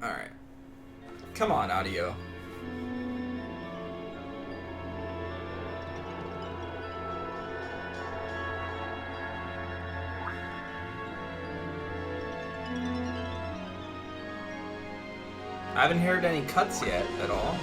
Alright. Come on, audio. I haven't heard any cuts yet at all.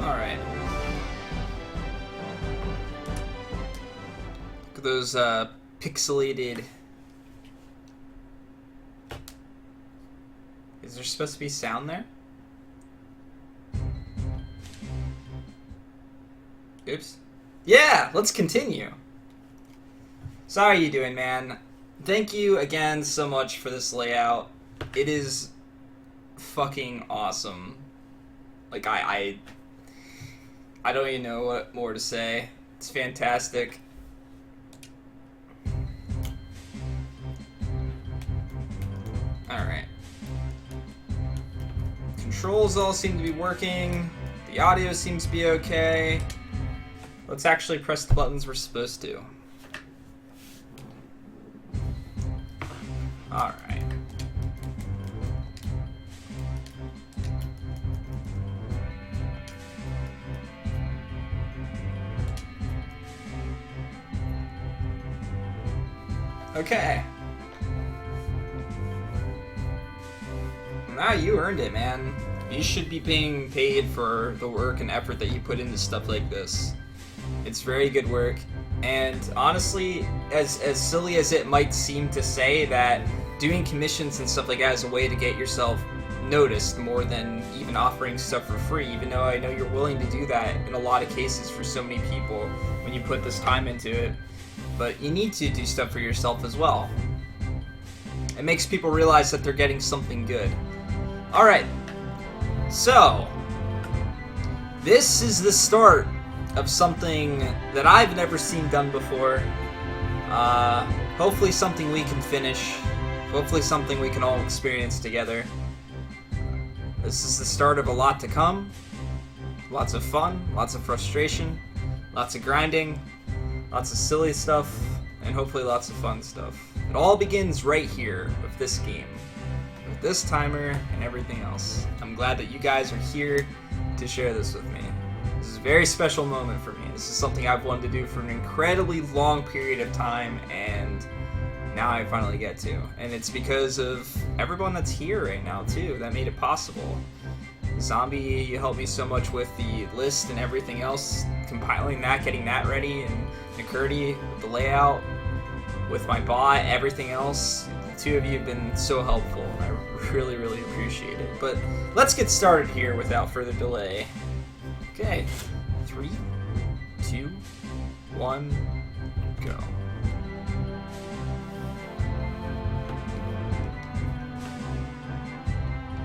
Alright. Look at those pixelated... Is there supposed to be sound there? Oops. Yeah, let's continue. So how are you doing, man? Thank you again so much for this layout. It is fucking awesome. Like, I don't even know what more to say. It's fantastic. Alright. Controls all seem to be working. The audio seems to be okay. Let's actually press the buttons we're supposed to. Alright. Okay. Now you earned it, man. You should be being paid for the work and effort that you put into stuff like this. It's very good work, and honestly, as silly as it might seem to say that doing commissions and stuff like that is a way to get yourself noticed more than even offering stuff for free, even though I know you're willing to do that in a lot of cases for so many people when you put this time into it. But you need to do stuff for yourself as well. It makes people realize that they're getting something good. Alright, so this is the start of something that I've never seen done before. Hopefully something we can finish. Hopefully something we can all experience together. This is the start of a lot to come. Lots of fun, lots of frustration, lots of grinding, lots of silly stuff, and hopefully lots of fun stuff. It all begins right here with this game, with this timer and everything else. I'm glad that you guys are here to share this with me. This is a very special moment for me. This is something I've wanted to do for an incredibly long period of time, and now I finally get to. And it's because of everyone that's here right now, too, that made it possible. Zombie, you helped me so much with the list and everything else, compiling that, getting that ready, and McCurdy with the layout, with my bot, everything else. The two of you have been so helpful. I really, really appreciate it. But let's get started here without further delay. Okay, 3, 2, 1, go.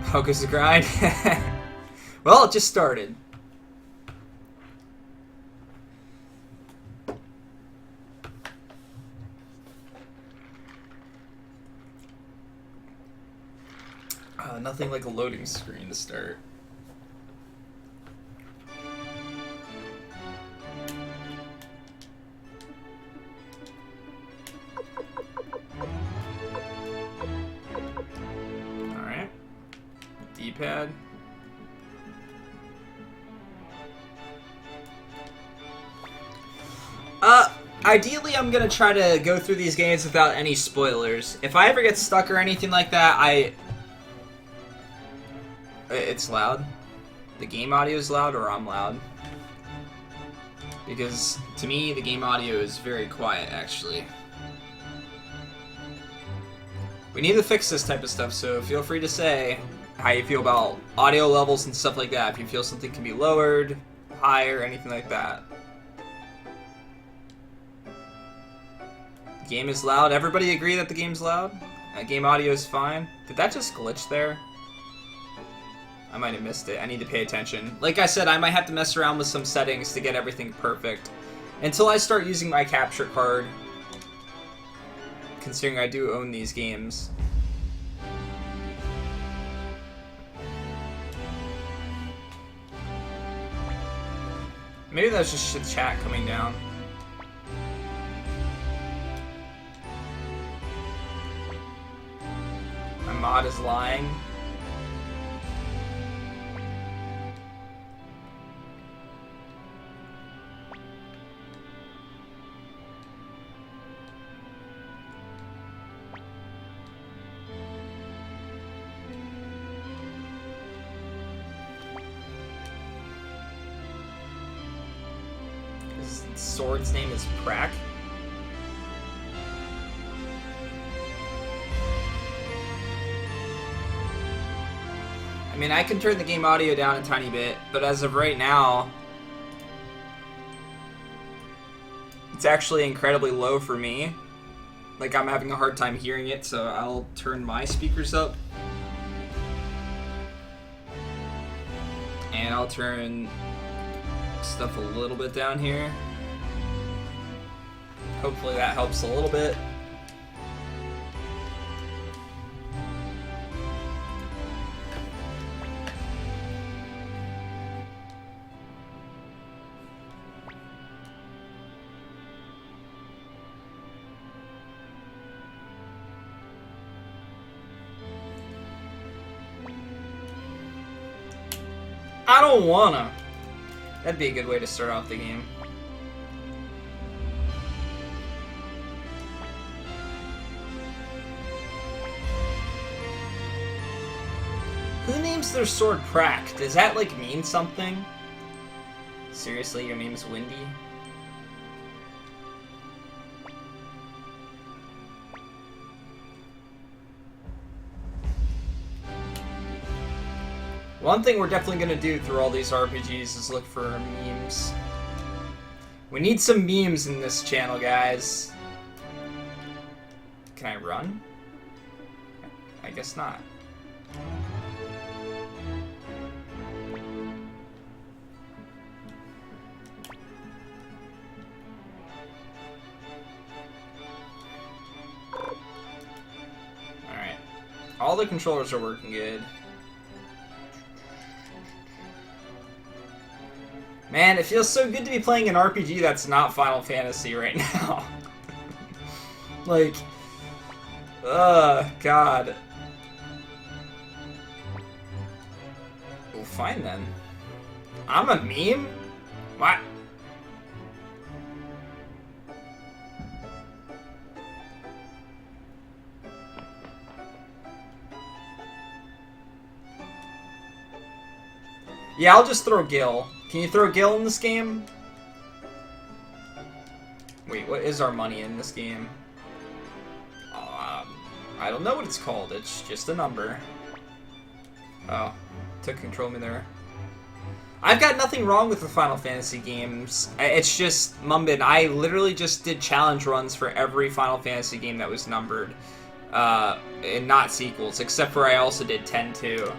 Focus the grind. Well, it just started. Nothing like a loading screen to start. Alright. D-pad. Ideally I'm gonna try to go through these games without any spoilers. If I ever get stuck or anything like that, It's loud. The game audio is loud, or I'm loud. Because, to me, the game audio is very quiet, actually. We need to fix this type of stuff, so feel free to say how you feel about audio levels and stuff like that. If you feel something can be lowered, higher, anything like that. The game is loud. Everybody agree that the game's loud? Game audio is fine. Did that just glitch there? I might have missed it. I need to pay attention. Like I said, I might have to mess around with some settings to get everything perfect. Until I start using my capture card. Considering I do own these games. Maybe that's just the chat coming down. My mod is lying. His sword's name is Prak. I mean, I can turn the game audio down a tiny bit, but as of right now, it's actually incredibly low for me. Like, I'm having a hard time hearing it, so I'll turn my speakers up. And I'll turn stuff a little bit down here. Hopefully that helps a little bit. I don't wanna. That'd be a good way to start off the game. Who names their sword Prak? Does that, like, mean something? Seriously, your name's Windy? One thing we're definitely going to do through all these RPGs is look for memes. We need some memes in this channel, guys. Can I run? I guess not. Alright. All the controllers are working good. Man, it feels so good to be playing an RPG that's not Final Fantasy right now. Like, God. Well, fine then. I'm a meme? What? Yeah, I'll just throw Gil. Can you throw Gil in this game? Wait, what is our money in this game? I don't know what it's called. It's just a number. Oh, took control of me there. I've got nothing wrong with the Final Fantasy games. It's just, Mumbin, I literally just did challenge runs for every Final Fantasy game that was numbered. And not sequels, except for I also did 10 too.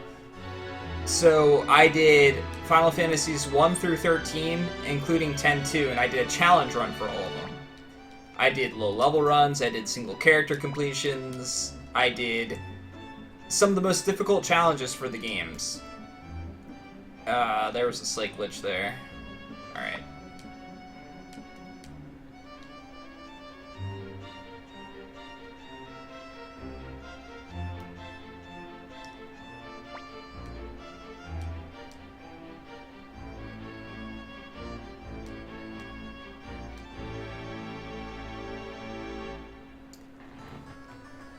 So I did Final Fantasies 1 through 13, including 10-2, and I did a challenge run for all of them. I did low-level runs, I did single character completions, I did some of the most difficult challenges for the games. There was a slight glitch there. Alright.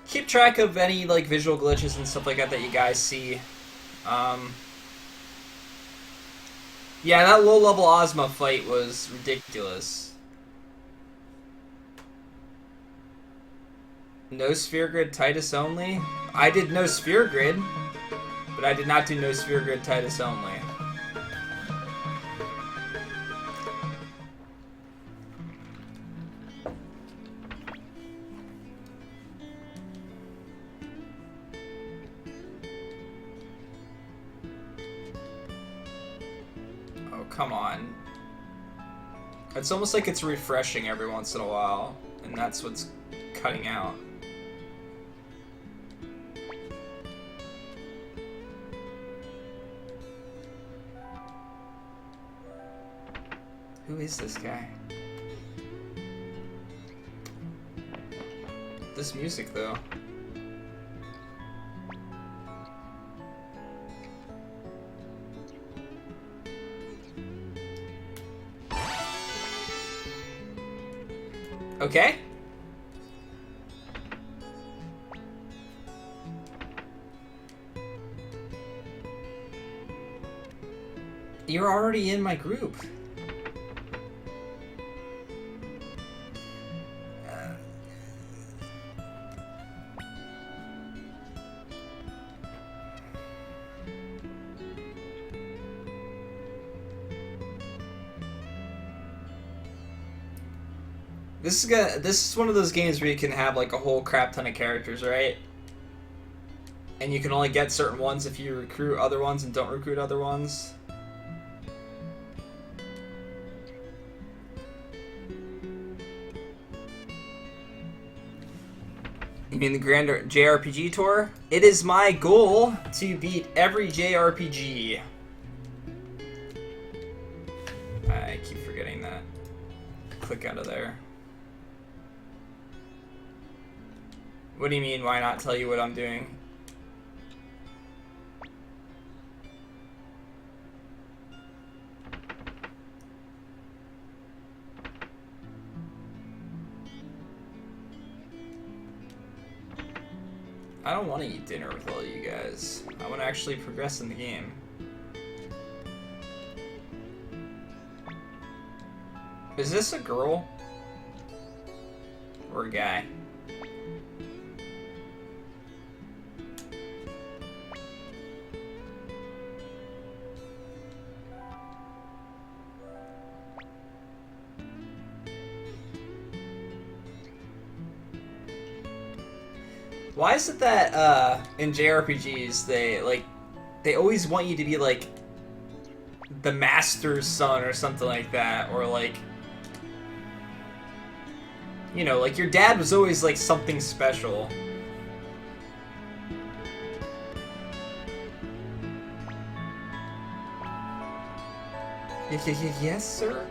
Keep track of any, like, visual glitches and stuff like that you guys see. Yeah, that low-level Ozma fight was ridiculous. No sphere grid Titus only? I did no sphere grid, but I did not do no sphere grid Titus only. come on. It's almost like it's refreshing every once in a while, and that's what's cutting out. Who is this guy? This music, though. Okay. You're already in my group. This is one of those games where you can have like a whole crap ton of characters, right? And you can only get certain ones if you recruit other ones and don't recruit other ones. You mean the Grand JRPG tour? It is my goal to beat every JRPG. I keep forgetting that. Click out of there. What do you mean, why not tell you what I'm doing? I don't want to eat dinner with all you guys. I want to actually progress in the game. Is this a girl? Or a guy? Why is it that in JRPGs they always want you to be like the master's son or something like that, or like, you know, like your dad was always like something special. Yes, sir.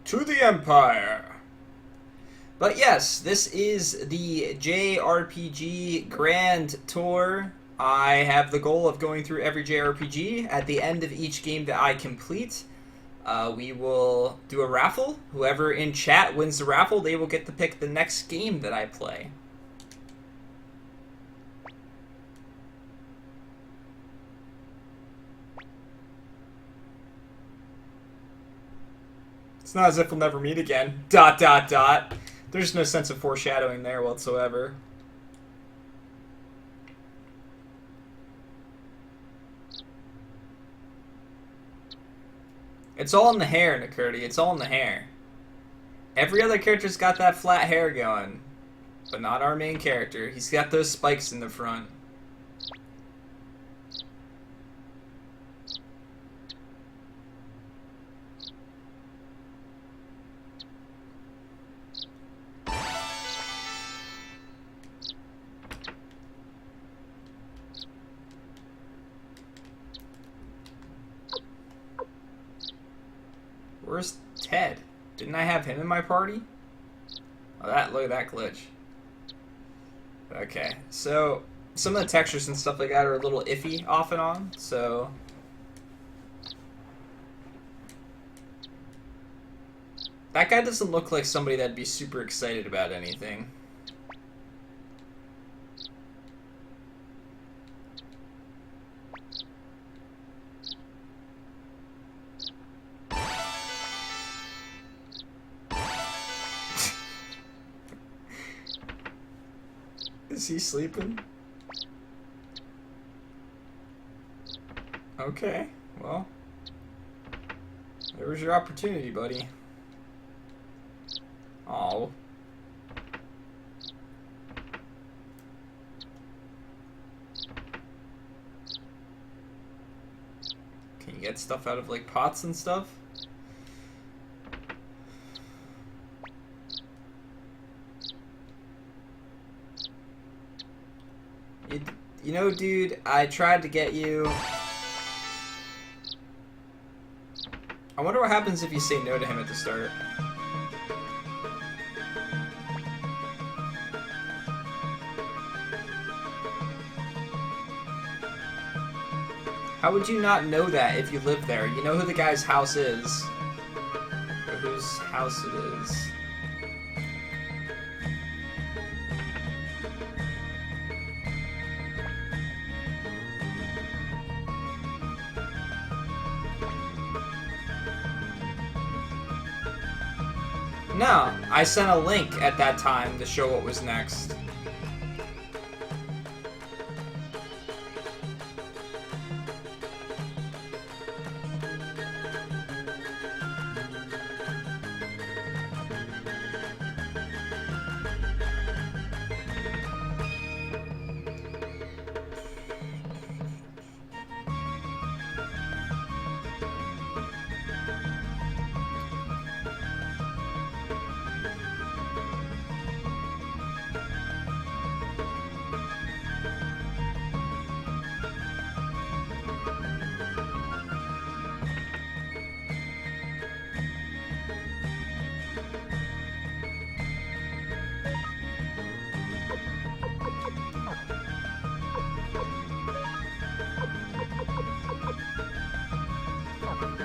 To the Empire! But yes, this is the JRPG Grand Tour. I have the goal of going through every JRPG. At the end of each game that I complete, we will do a raffle. Whoever in chat wins the raffle, they will get to pick the next game that I play. It's not as if we'll never meet again. ... There's no sense of foreshadowing there whatsoever. It's all in the hair, Nakurti. It's all in the hair. Every other character's got that flat hair going, but not our main character. He's got those spikes in the front. Where's Ted? Didn't I have him in my party? Oh, look at that glitch. Okay, so some of the textures and stuff like that are a little iffy off and on, so that guy doesn't look like somebody that'd be super excited about anything. Is he sleeping? Okay, well, there was your opportunity, buddy. Oh. Can you get stuff out of, like, pots and stuff? You know, dude, I tried to get you. I wonder what happens if you say no to him at the start. How would you not know that if you live there? You know who the guy's house is. Or whose house it is. No, I sent a link at that time to show what was next.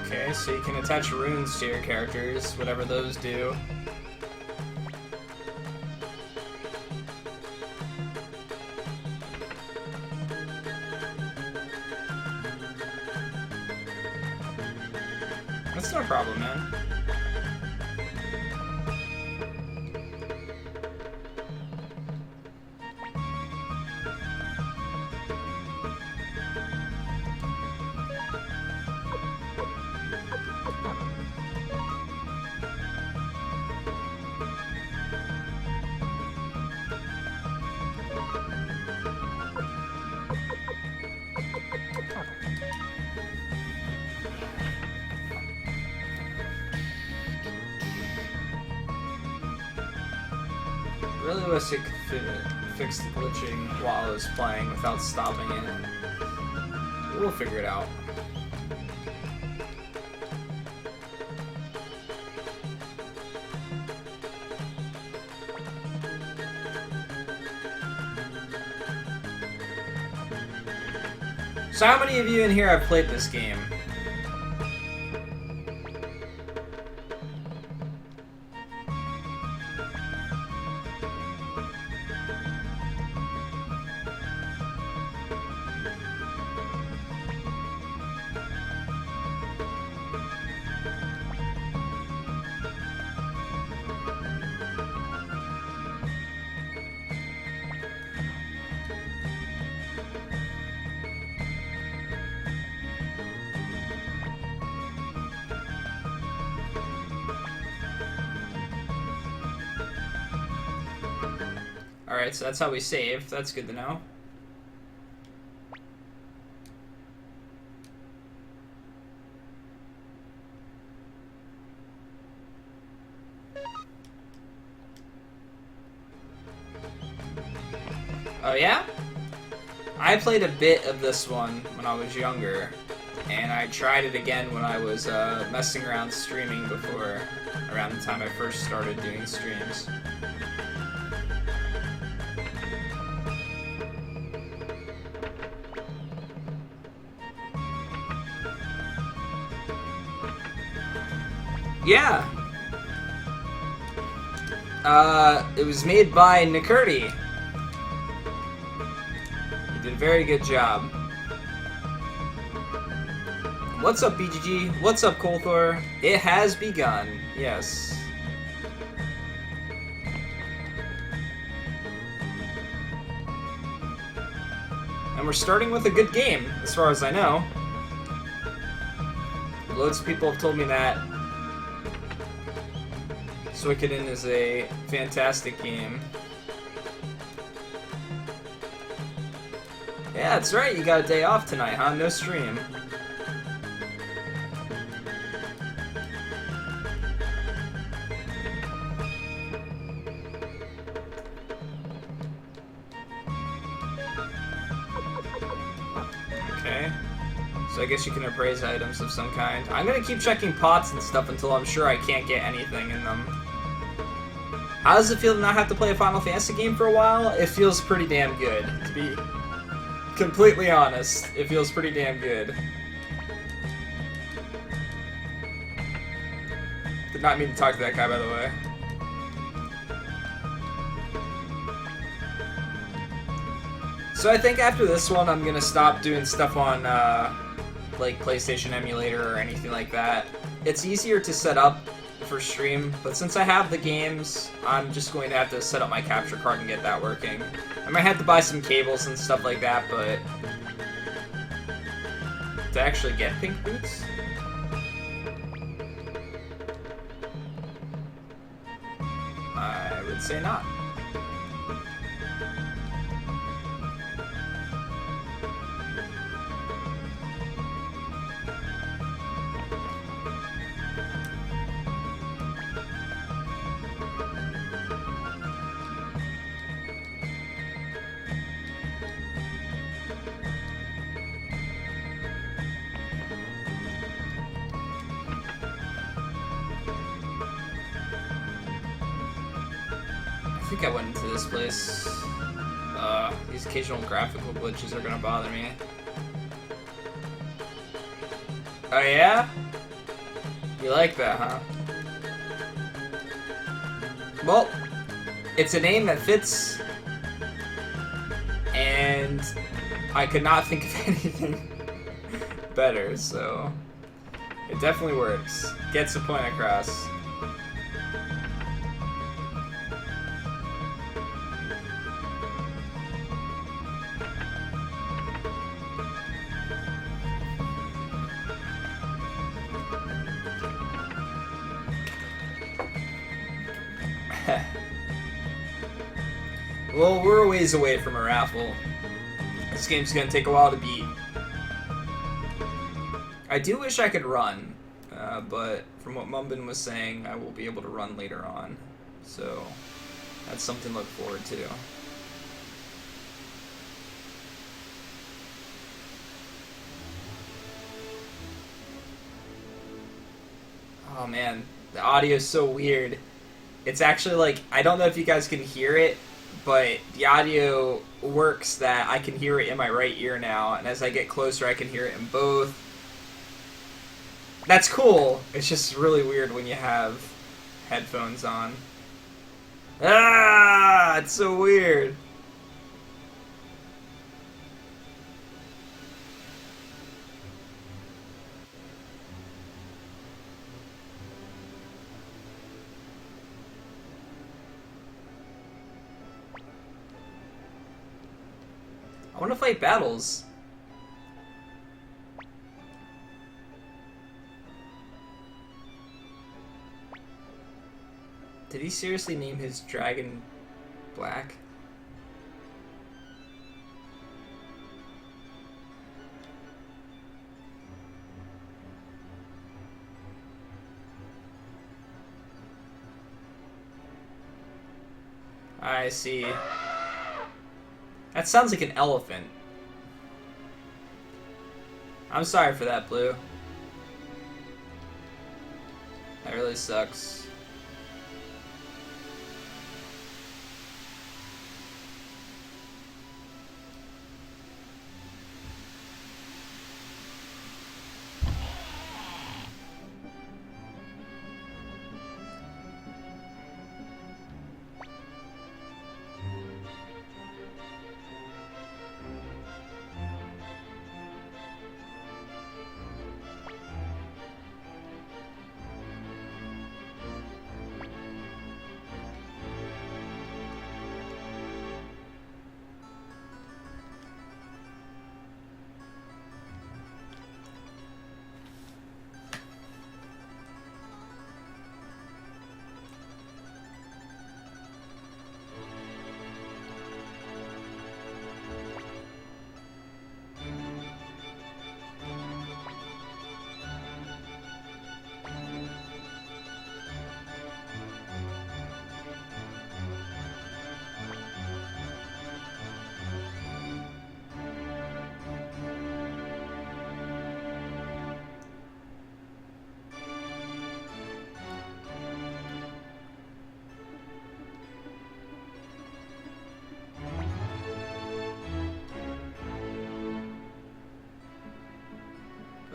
Okay, so you can attach runes to your characters, whatever those do. That's no problem, man. Really wish it could fix the glitching while I was playing without stopping it. We'll figure it out. So how many of you in here have played this game? Alright, so that's how we save. That's good to know. Oh yeah? I played a bit of this one when I was younger, and I tried it again when I was messing around streaming before, around the time I first started doing streams. Yeah. It was made by Nikurti. He did a very good job. What's up, BGG? What's up, Kolthor? It has begun. Yes. And we're starting with a good game, as far as I know. Loads of people have told me that. Suikoden is a fantastic game. Yeah, that's right, you got a day off tonight, huh? No stream. Okay. So I guess you can appraise items of some kind. I'm gonna keep checking pots and stuff until I'm sure I can't get anything in them. How does it feel to not have to play a Final Fantasy game for a while? It feels pretty damn good, to be completely honest. It feels pretty damn good. Did not mean to talk to that guy, by the way. So I think after this one, I'm gonna stop doing stuff on, like, PlayStation Emulator or anything like that. It's easier to set up for stream, but since I have the games, I'm just going to have to set up my capture card and get that working. I might have to buy some cables and stuff like that, but to actually get pink boots? I would say not. I think I went into this place. These occasional graphical glitches are gonna bother me. Oh yeah? You like that, huh? Well, it's a name that fits, and I could not think of anything better, so it definitely works. Gets the point across. Well, we're a ways away from a raffle. This game's gonna take a while to beat. I do wish I could run, but from what Mumbin was saying, I will be able to run later on. So, that's something to look forward to. Oh man, the audio is so weird. It's actually like, I don't know if you guys can hear it, but the audio works that I can hear it in my right ear now, and as I get closer I can hear it in both. That's cool. It's just really weird when you have headphones on. Ah, it's so weird. I want to fight battles. Did he seriously name his dragon Black? I see. That sounds like an elephant. I'm sorry for that, Blue. That really sucks.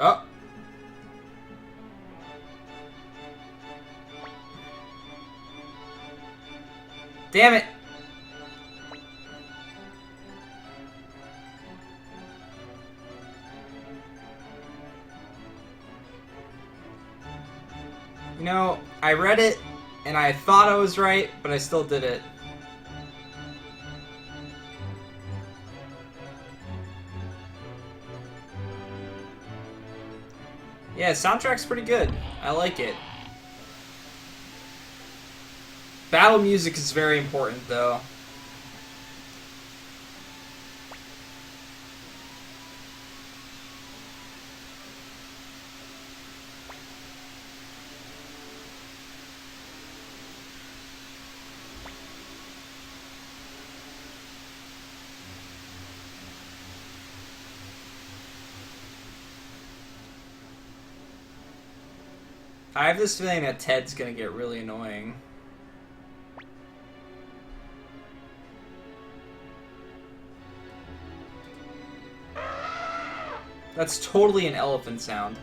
Oh. Damn it. You know, I read it, and I thought I was right, but I still did it. Yeah, soundtrack's pretty good. I like it. Battle music is very important, though. I have this feeling that Ted's gonna get really annoying. That's totally an elephant sound.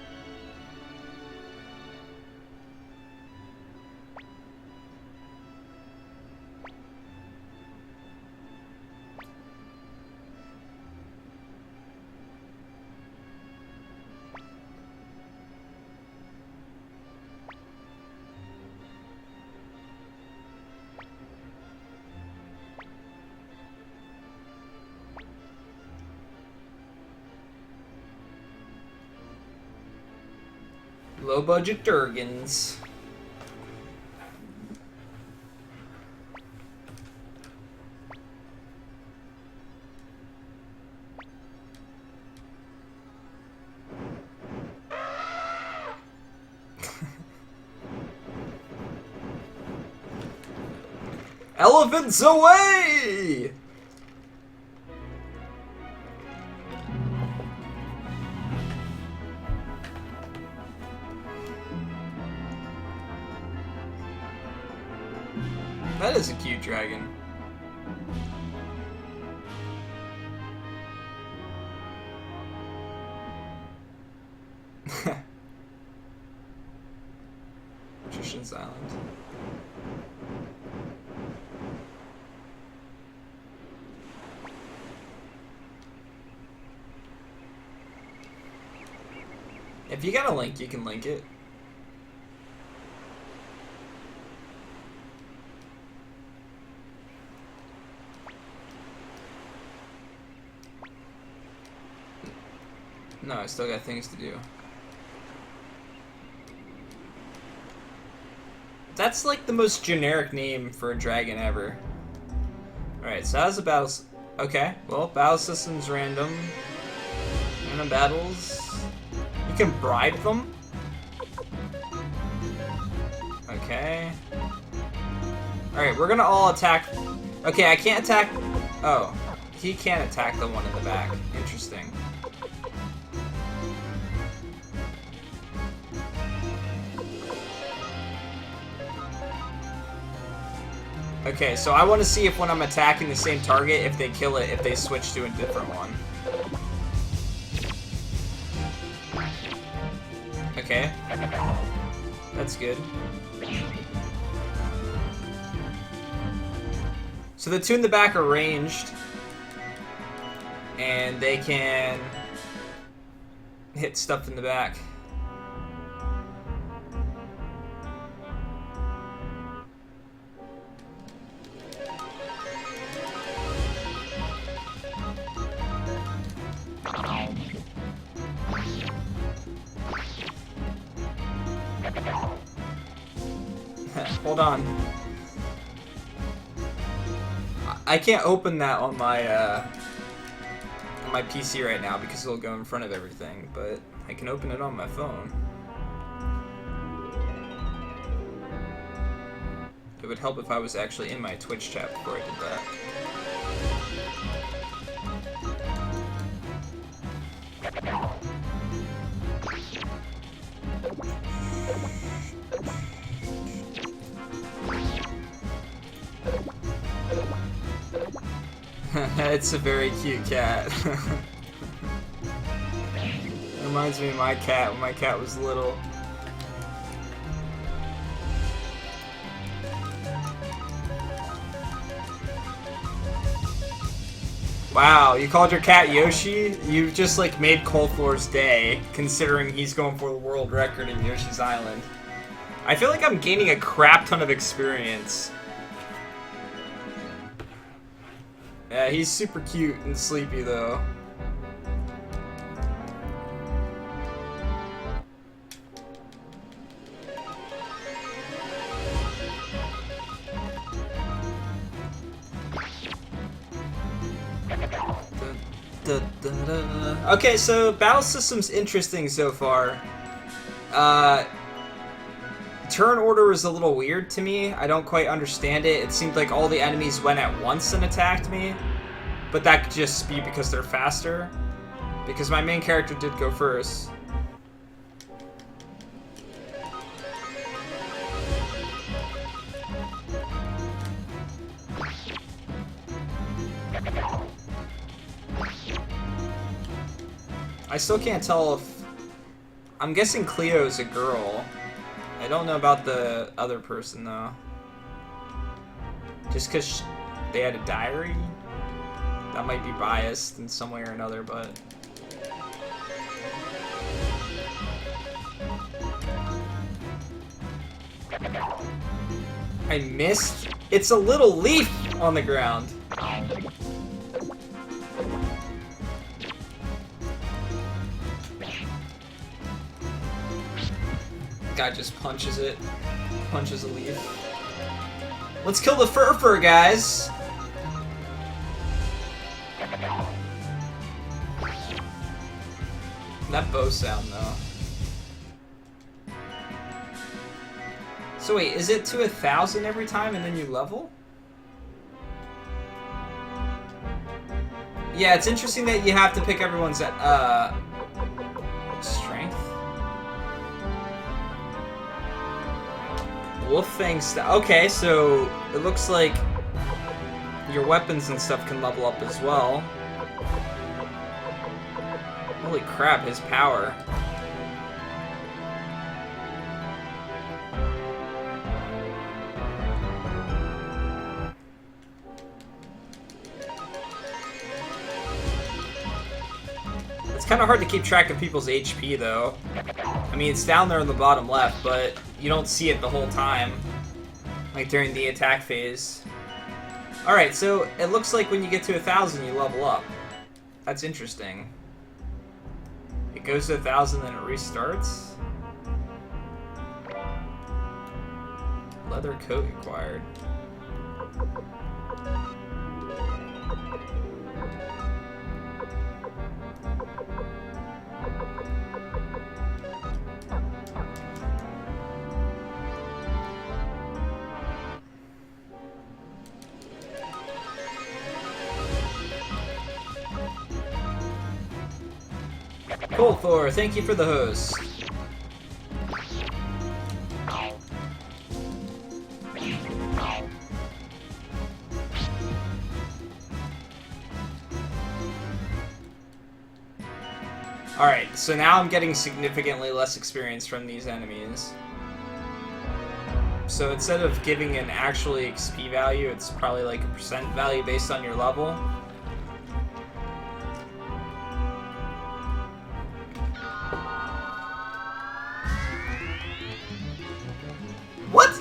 Low budget Durgans. Elephants away! That is a cute dragon. Magician's Island. If you got a link, you can link it. No, I still got things to do. That's like the most generic name for a dragon ever. Alright, so how's the battles? Okay, well, battle system's random. Random battles. You can bribe them? Okay. Alright, we're gonna all attack. Okay, I can't attack. Oh, he can't attack the one in the back. Interesting. Okay, so I want to see if when I'm attacking the same target, if they kill it, if they switch to a different one. Okay. That's good. So the two in the back are ranged. And they can hit stuff in the back. Hold on. I can't open that on my PC right now because it'll go in front of everything, but I can open it on my phone. It would help if I was actually in my Twitch chat before I did that. It's a very cute cat. Oh Reminds me of my cat when my cat was little. Wow, you called your cat Yoshi? You've just like made Coldfloor's day, considering he's going for the world record in Yoshi's Island. I feel like I'm gaining a crap ton of experience. Yeah, he's super cute and sleepy though. Okay, so battle system's interesting so far. Turn order was a little weird to me. I don't quite understand it. It seemed like all the enemies went at once and attacked me. But that could just be because they're faster. Because my main character did go first. I still can't tell if... I'm guessing Cleo's a girl. I don't know about the other person, though. Just because they had a diary? That might be biased in some way or another, but... I missed? It's a little leaf on the ground. Guy just punches it. Punches a leaf. Let's kill the fur guys! That bow sound, though. So wait, is it to 1,000 every time and then you level? Yeah, it's interesting that you have to pick everyone's strength. Wolffang stuff. Okay, so it looks like your weapons and stuff can level up as well. Holy crap, his power. It's kind of hard to keep track of people's HP, though. I mean, it's down there in the bottom left, but you don't see it the whole time. Like during the attack phase. Alright, so it looks like when you get to 1,000, you level up. That's interesting. It goes to 1,000, then it restarts? Leather coat acquired. Cool, Thor, thank you for the host. Alright, so now I'm getting significantly less experience from these enemies. So instead of giving an actual XP value, it's probably like a percent value based on your level. What?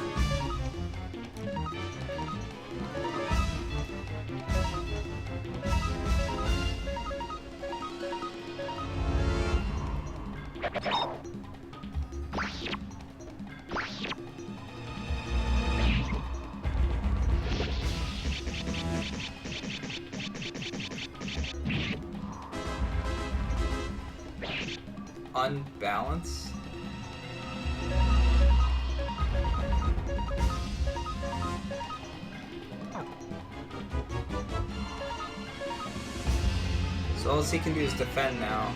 Unbalance? So all he can do is defend now.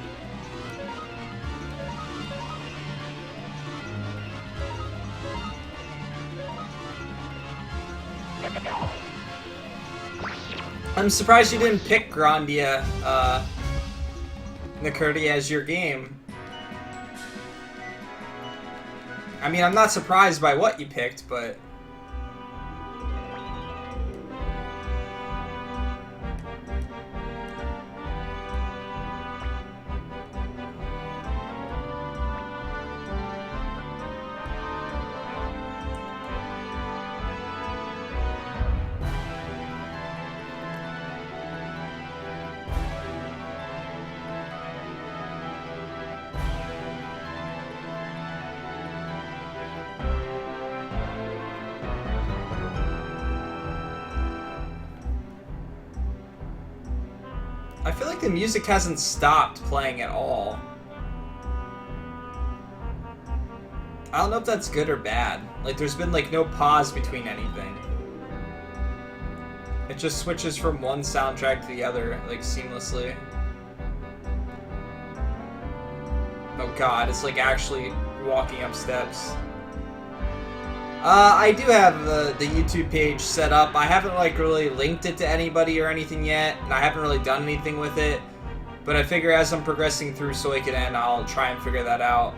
I'm surprised you didn't pick Grandia, Nakurdi as your game. I mean, I'm not surprised by what you picked, but... I feel like the music hasn't stopped playing at all. I don't know if that's good or bad. Like, there's been, like, no pause between anything. It just switches from one soundtrack to the other, like, seamlessly. Oh god, it's like actually walking up steps. I do have the YouTube page set up. I haven't like really linked it to anybody or anything yet, and I haven't really done anything with it. But I figure as I'm progressing through Suikoden, I'll try and figure that out.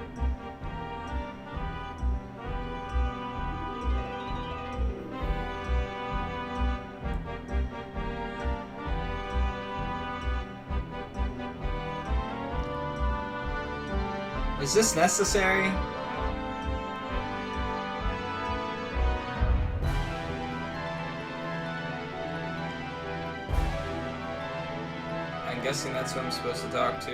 Is this necessary? I'm guessing that's who I'm supposed to talk to.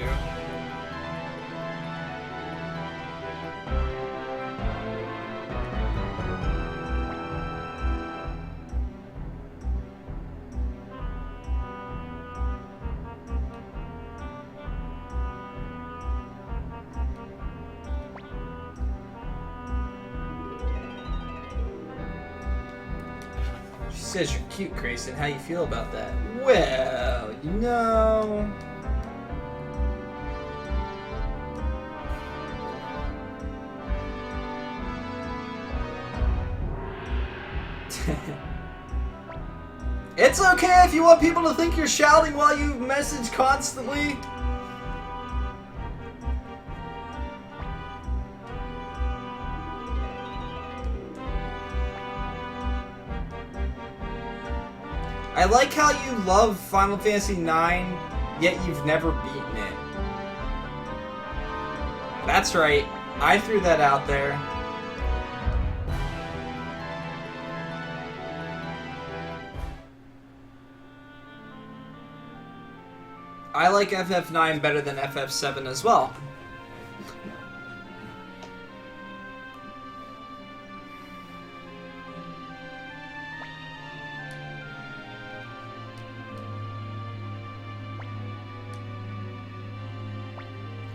She says you're cute, Grayson. How you feel about that? Well, you know... It's okay if you want people to think you're shouting while you message constantly. I like how you love Final Fantasy IX, yet you've never beaten it. That's right. I threw that out there. I like FF9 better than FF7 as well.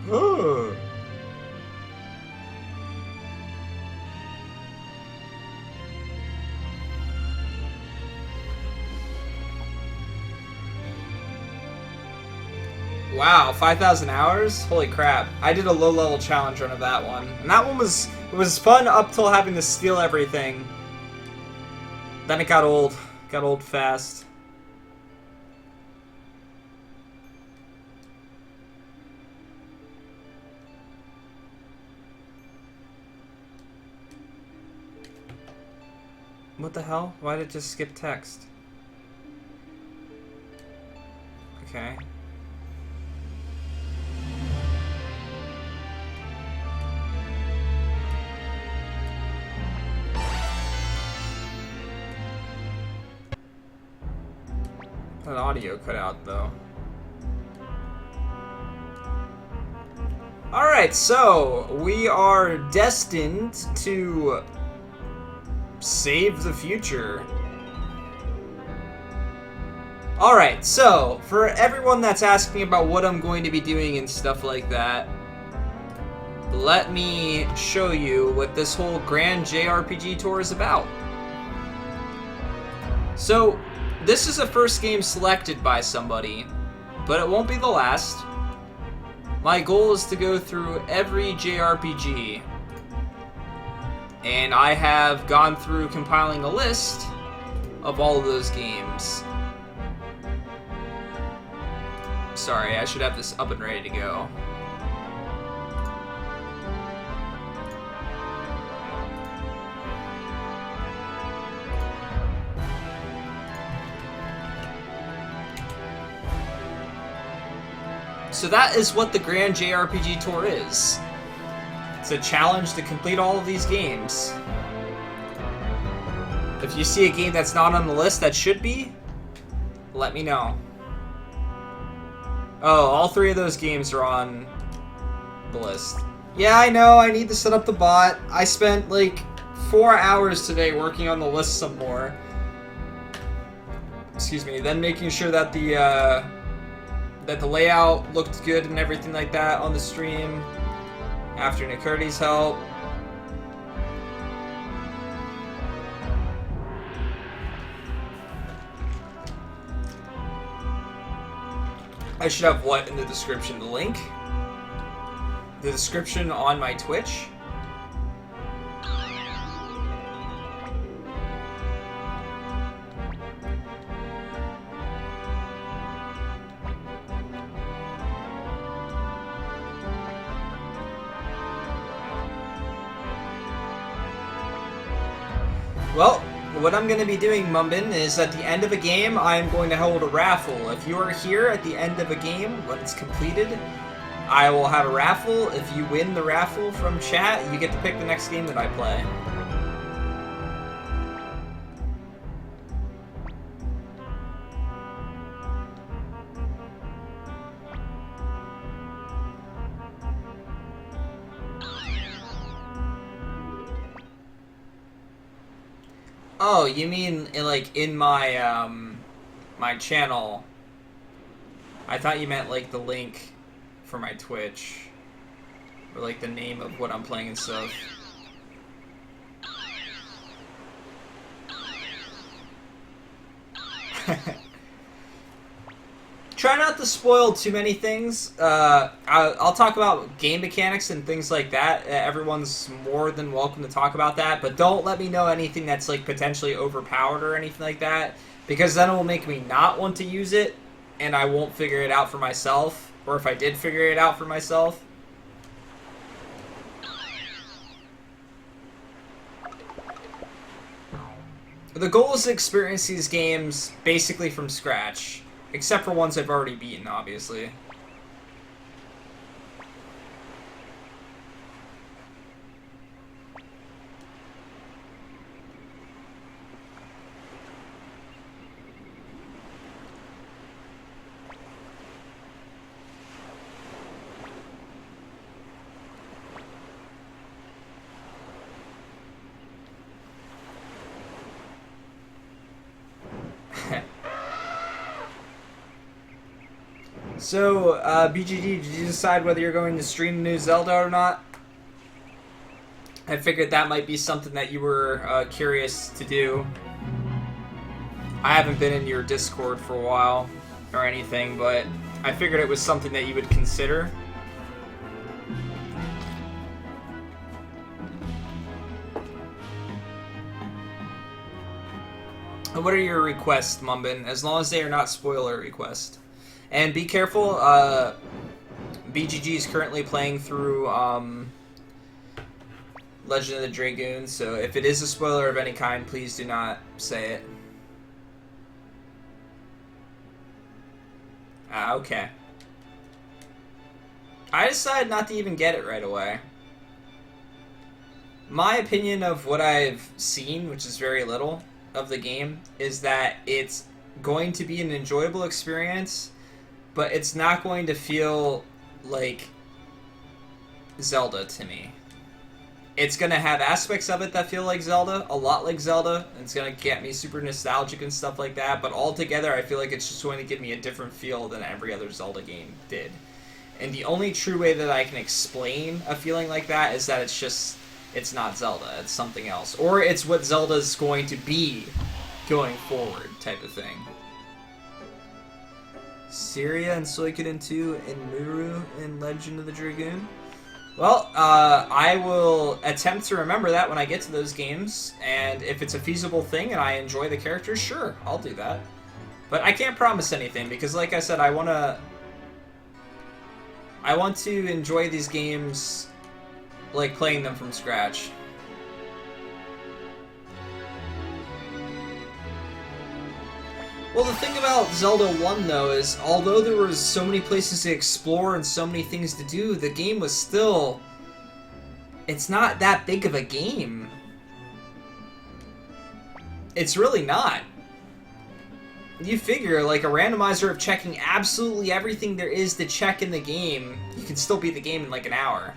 Ooh. Wow, 5,000 hours? Holy crap. I did a low-level challenge run of that one. And that one was fun up till having to steal everything. Then it got old. Got old fast. What the hell? Why did it just skip text? Okay. That audio cut out, though. Alright, so we are destined to save the future. Alright, so for everyone that's asking about what I'm going to be doing and stuff like that, let me show you what this whole grand JRPG tour is about. So, this is a first game selected by somebody, but it won't be the last. My goal is to go through every JRPG, and I have gone through compiling a list of all of those games. Sorry, I should have this up and ready to go. So that is what the Grand JRPG Tour is. It's a challenge to complete all of these games. If you see a game that's not on the list that should be, let me know. Oh, all 3 of those games are on the list. Yeah, I know, I need to set up the bot. I spent like 4 hours today working on the list some more. Excuse me, then making sure that the layout looked good and everything like that on the stream. After Nikurti's help. I should have what in the description? The link? The description on my Twitch? Well, what I'm going to be doing, Mumbin, is at the end of a game, I'm going to hold a raffle. If you are here at the end of a game, when it's completed, I will have a raffle. If you win the raffle from chat, you get to pick the next game that I play. Oh, you mean in my my channel? I thought you meant like the link for my Twitch, or like the name of what I'm playing and stuff. Try not to spoil too many things. I'll talk about game mechanics and things like that. Everyone's more than welcome to talk about that, but don't let me know anything that's like potentially overpowered or anything like that, because then it will make me not want to use it, and I won't figure it out for myself, or if I did figure it out for myself. The goal is to experience these games basically from scratch. Except for ones I've already beaten, obviously. So, BGG, did you decide whether you're going to stream the new Zelda or not? I figured that might be something that you were curious to do. I haven't been in your Discord for a while or anything, but I figured it was something that you would consider. What are your requests, Mumbin? As long as they are not spoiler requests. And be careful, BGG is currently playing through Legend of the Dragoon, so if it is a spoiler of any kind, please do not say it. Okay. I decided not to even get it right away. My opinion of what I've seen, which is very little of the game, is that it's going to be an enjoyable experience, but it's not going to feel like Zelda to me. It's going to have aspects of it that feel like Zelda, a lot like Zelda, and it's going to get me super nostalgic and stuff like that, but altogether I feel like it's just going to give me a different feel than every other Zelda game did. And the only true way that I can explain a feeling like that is that it's not Zelda, it's something else. Or it's what Zelda's going to be going forward type of thing. Syria and Suikoden 2 and Muru in Legend of the Dragoon. Well, I will attempt to remember that when I get to those games, and if it's a feasible thing and I enjoy the characters, sure, I'll do that. But I can't promise anything, because like I said, I want to enjoy these games like playing them from scratch. Well, the thing about Zelda 1, though, is although there was so many places to explore and so many things to do, the game was still... It's not that big of a game. It's really not. You figure, like, a randomizer of checking absolutely everything there is to check in the game, you can still beat the game in, like, an hour.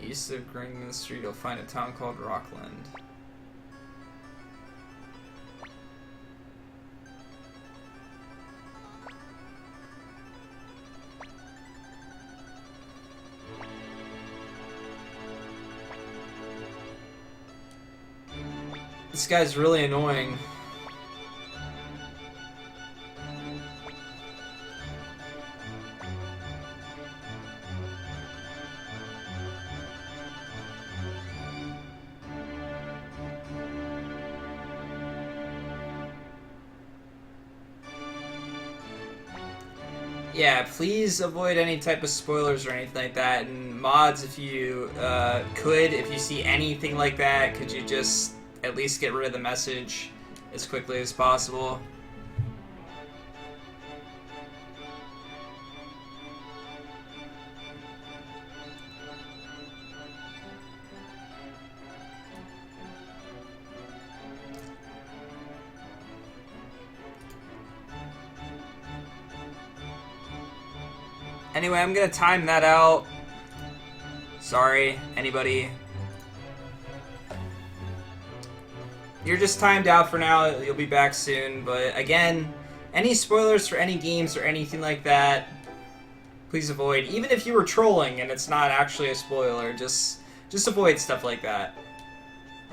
East of Green Street, you'll find a town called Rockland. This guy's really annoying. Yeah, please avoid any type of spoilers or anything like that. And mods, if you if you see anything like that, could you just at least get rid of the message as quickly as possible? Anyway, I'm gonna time that out. Sorry, anybody. You're just timed out for now. You'll be back soon. But again, any spoilers for any games or anything like that, please avoid. Even if you were trolling and it's not actually a spoiler, just avoid stuff like that.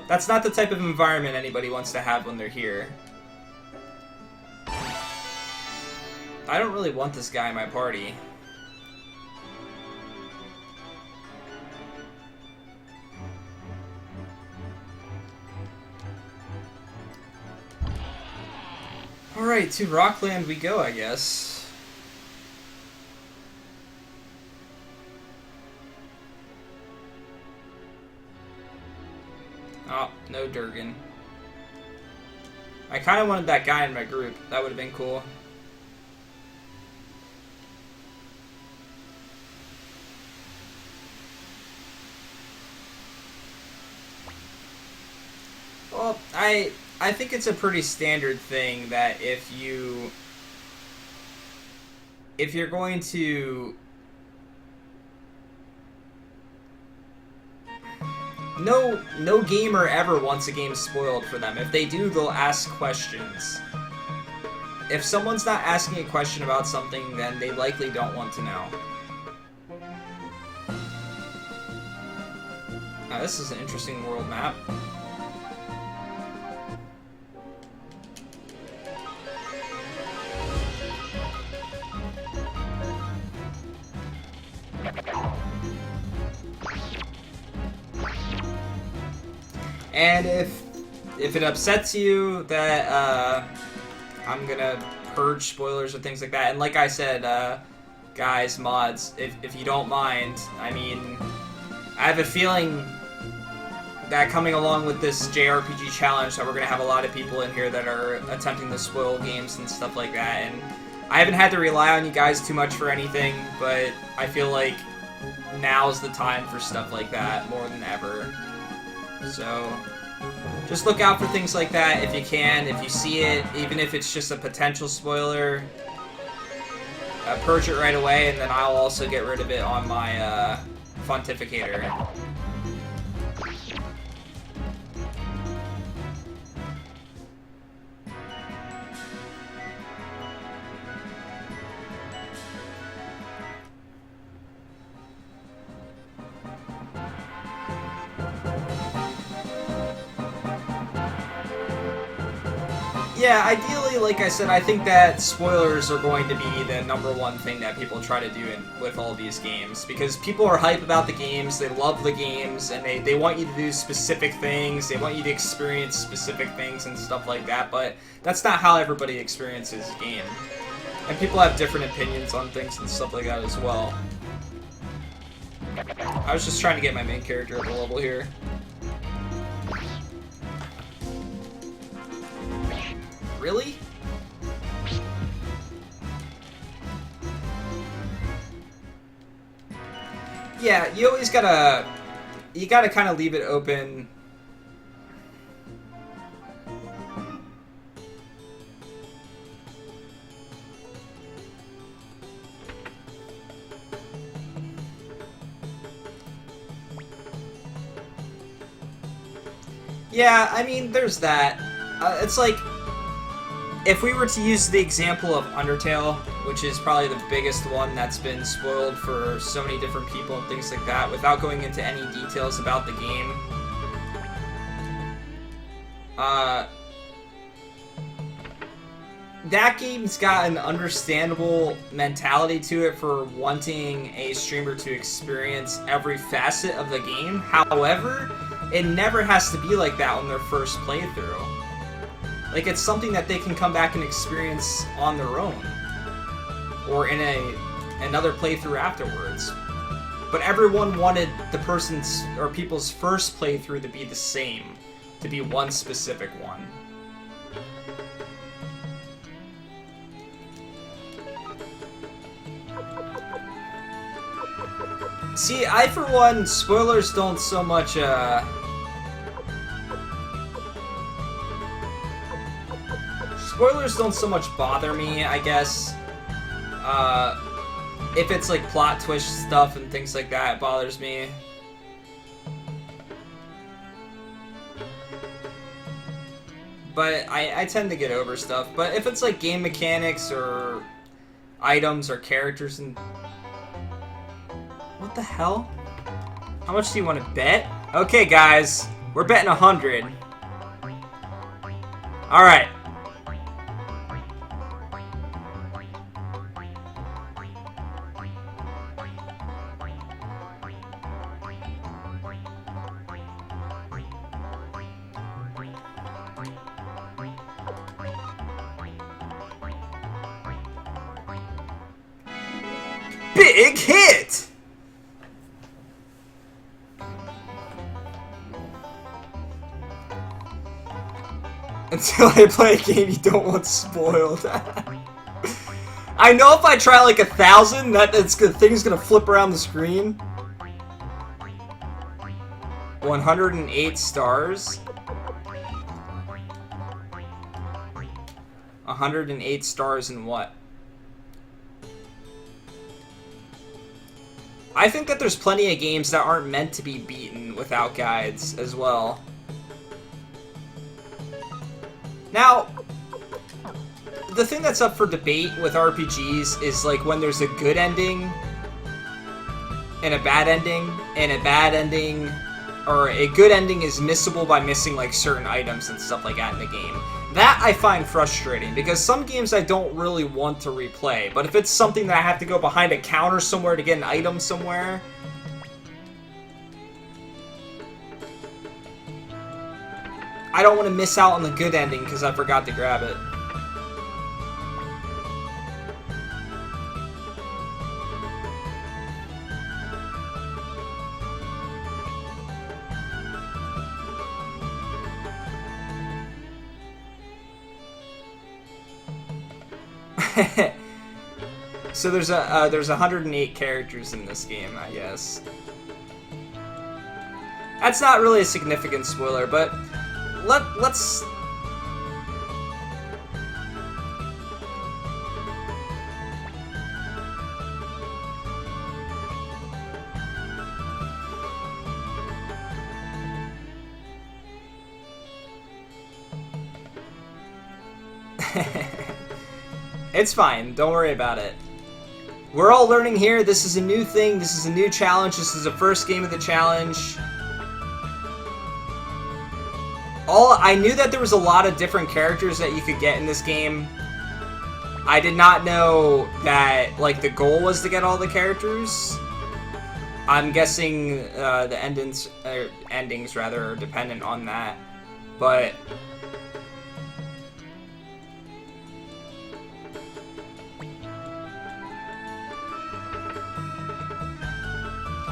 That's not the type of environment anybody wants to have when they're here. I don't really want this guy in my party. Alright, to Rockland we go, I guess. Oh, no Durgan. I kind of wanted that guy in my group. That would have been cool. Well, I think it's a pretty standard thing that if you're going to... No gamer ever wants a game spoiled for them. If they do, they'll ask questions. If someone's not asking a question about something, then they likely don't want to know. Now, this is an interesting world map. And if it upsets you that I'm gonna purge spoilers or things like that, and like I said, guys, mods, if you don't mind, I mean, I have a feeling that coming along with this JRPG challenge that we're gonna have a lot of people in here that are attempting to spoil games and stuff like that, and I haven't had to rely on you guys too much for anything, but I feel like now's the time for stuff like that more than ever. So, just look out for things like that if you can. If you see it, even if it's just a potential spoiler, purge it right away, and then I'll also get rid of it on my Pontificator. Yeah, ideally, like I said, I think that spoilers are going to be the #1 thing that people try to do with all these games. Because people are hype about the games, they love the games, and they want you to do specific things, they want you to experience specific things and stuff like that, but that's not how everybody experiences a game. And people have different opinions on things and stuff like that as well. I was just trying to get my main character at the level here. Really? Yeah, you always gotta... You gotta kind of leave it open. Yeah, I mean, there's that. It's like, if we were to use the example of Undertale, which is probably the biggest one that's been spoiled for so many different people and things like that, without going into any details about the game, that game's got an understandable mentality to it for wanting a streamer to experience every facet of the game. However, it never has to be like that on their first playthrough. Like, it's something that they can come back and experience on their own, or in another playthrough afterwards. But everyone wanted the person's or people's first playthrough to be the same, to be one specific one. See, I for one, spoilers don't so much spoilers don't so much bother me, I guess. If it's like plot twist stuff and things like that, it bothers me. But I tend to get over stuff. But if it's like game mechanics or items or characters and... What the hell? How much do you want to bet? Okay, guys. We're betting 100. Alright. Big hit! Until I play a game you don't want spoiled. I know if I try like 1,000, the thing's gonna flip around the screen. 108 stars. 108 stars in what? I think that there's plenty of games that aren't meant to be beaten without guides as well. Now, the thing that's up for debate with RPGs is like when there's a good ending and a bad ending, or a good ending is missable by missing like certain items and stuff like that in the game. That I find frustrating, because some games I don't really want to replay, but if it's something that I have to go behind a counter somewhere to get an item somewhere, I don't want to miss out on the good ending because I forgot to grab it. So there's 108 characters in this game, I guess. That's not really a significant spoiler, but let's It's fine, don't worry about it. We're all learning here. This is a new thing. This is a new challenge. This is the first game of the challenge. I knew that there was a lot of different characters that you could get in this game. I did not know that, like, the goal was to get all the characters. I'm guessing the endings rather are dependent on that. But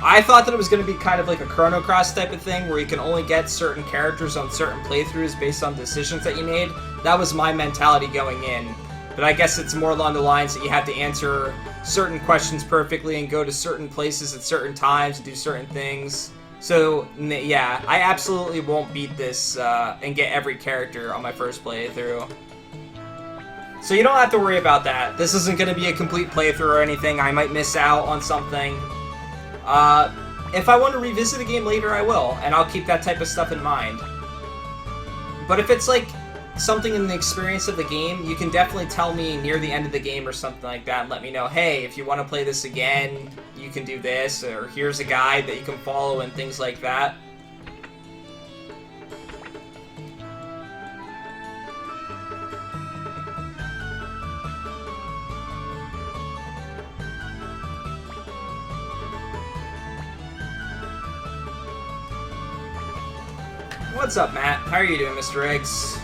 I thought that it was going to be kind of like a Chrono Cross type of thing, where you can only get certain characters on certain playthroughs based on decisions that you made. That was my mentality going in. But I guess it's more along the lines that you have to answer certain questions perfectly and go to certain places at certain times and do certain things. So, yeah, I absolutely won't beat this and get every character on my first playthrough. So you don't have to worry about that. This isn't going to be a complete playthrough or anything. I might miss out on something. If I want to revisit a game later, I will, and I'll keep that type of stuff in mind. But if it's like something in the experience of the game, you can definitely tell me near the end of the game or something like that and let me know, hey, if you want to play this again, you can do this, or here's a guide that you can follow and things like that. What's up, Matt? How are you doing, Mr. Eggs?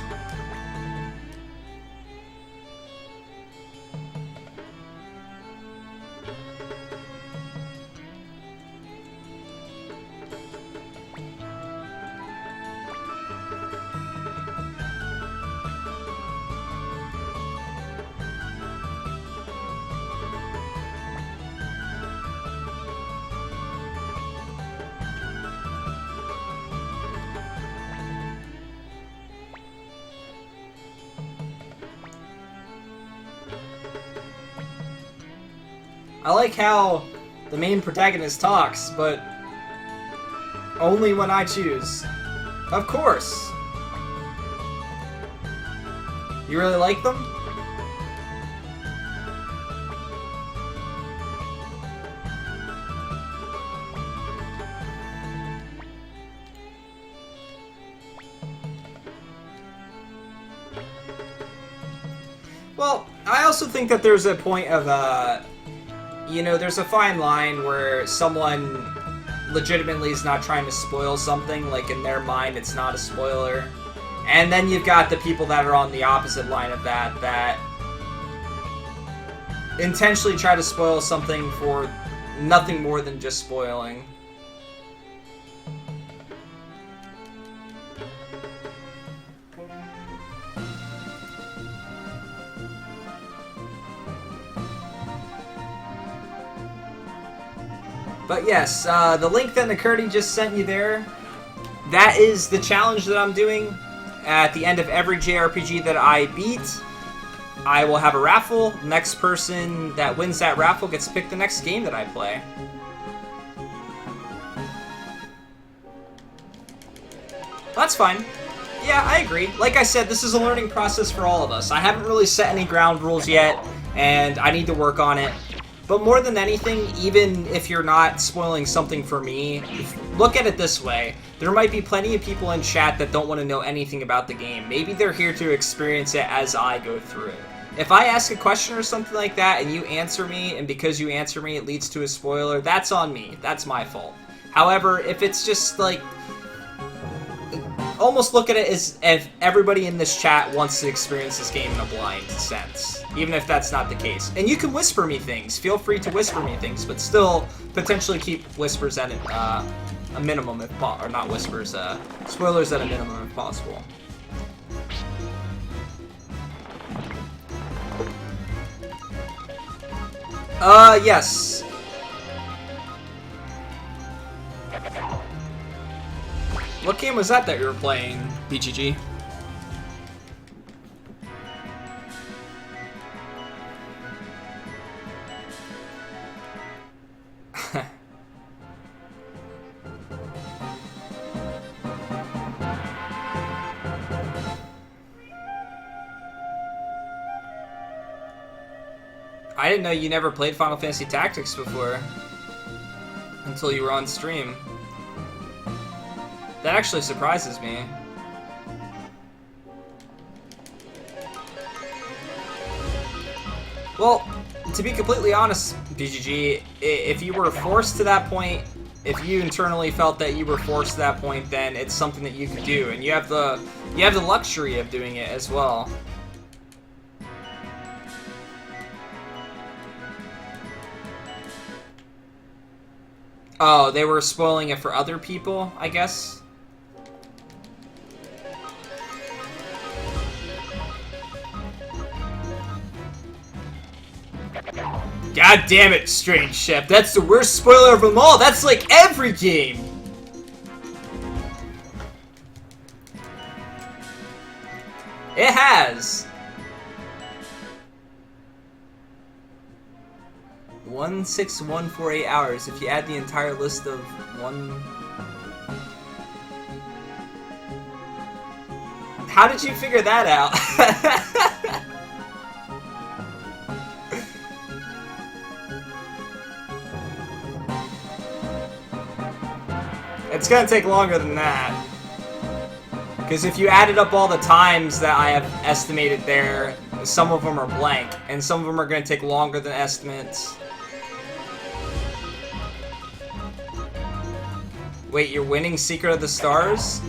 I like how the main protagonist talks, but only when I choose. Of course. You really like them? Well, I also think that there's a point of, you know, there's a fine line where someone legitimately is not trying to spoil something, like in their mind it's not a spoiler. And then you've got the people that are on the opposite line of that, that intentionally try to spoil something for nothing more than just spoiling. But yes, the link that Nakurdi just sent you there, that is the challenge that I'm doing. At the end of every JRPG that I beat, I will have a raffle. Next person that wins that raffle gets to pick the next game that I play. That's fine. Yeah, I agree. Like I said, this is a learning process for all of us. I haven't really set any ground rules yet, and I need to work on it. But more than anything, even if you're not spoiling something for me, look at it this way. There might be plenty of people in chat that don't want to know anything about the game. Maybe they're here to experience it as I go through it. If I ask a question or something like that and you answer me, and because you answer me it leads to a spoiler, that's on me. That's my fault. However, if it's just like... almost look at it as if everybody in this chat wants to experience this game in a blind sense, even if that's not the case. And you can whisper me things. Feel free to whisper me things, but still potentially keep whispers at a minimum, if or not whispers, spoilers at a minimum if possible. Yes. What game was that you were playing, BGG? I didn't know you never played Final Fantasy Tactics before. Until you were on stream. That actually surprises me. Well, to be completely honest, BGG, if you were forced to that point, if you internally felt that you were forced to that point, then it's something that you could do, and you have the luxury of doing it as well. Oh, they were spoiling it for other people, I guess? God damn it, Strange Chef. That's the worst spoiler of them all. That's like every game. It has. 16148 hours. If you add the entire list of one... How did you figure that out? It's gonna take longer than that. Because if you added up all the times that I have estimated there, some of them are blank, and some of them are gonna take longer than estimates. Wait, you're winning Secret of the Stars?